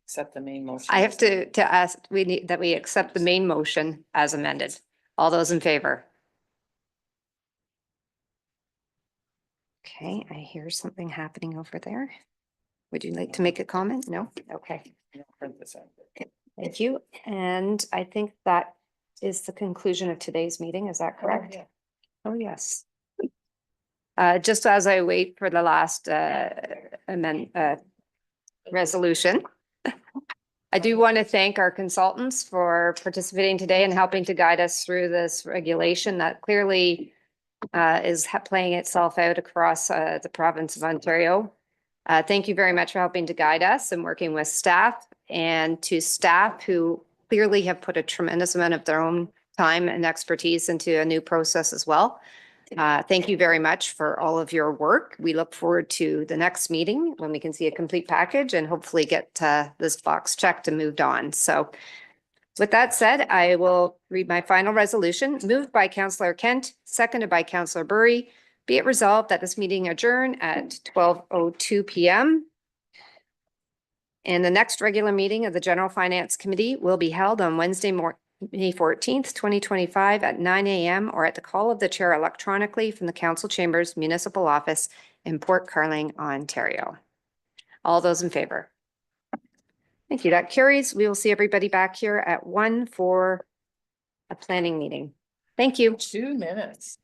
accept the main motion. I have to ask, we need that we accept the main motion as amended. All those in favor? Okay, I hear something happening over there. Would you like to make a comment? No? Okay. I'll print this out. Thank you. And I think that is the conclusion of today's meeting. Is that correct? Yeah. Oh, yes. Just as I wait for the last resolution, I do want to thank our consultants for participating today and helping to guide us through this regulation that clearly is playing itself out across the province of Ontario. Thank you very much for helping to guide us and working with staff, and to staff who clearly have put a tremendous amount of their own time and expertise into a new process as well. Thank you very much for all of your work. We look forward to the next meeting when we can see a complete package and hopefully get this box checked and moved on. So with that said, I will read my final resolution. Moved by Councillor Kent, seconded by Councillor Burry. Be it resolved that this meeting adjourn at 12:02 p.m. And the next regular meeting of the General Finance Committee will be held on Wednesday, May 14th, 2025 at 9 a.m. or at the call of the chair electronically from the Council Chambers Municipal Office in Port Carling, Ontario. All those in favor? Thank you. That carries. We will see everybody back here at 1 for a planning meeting. Thank you. 2 minutes.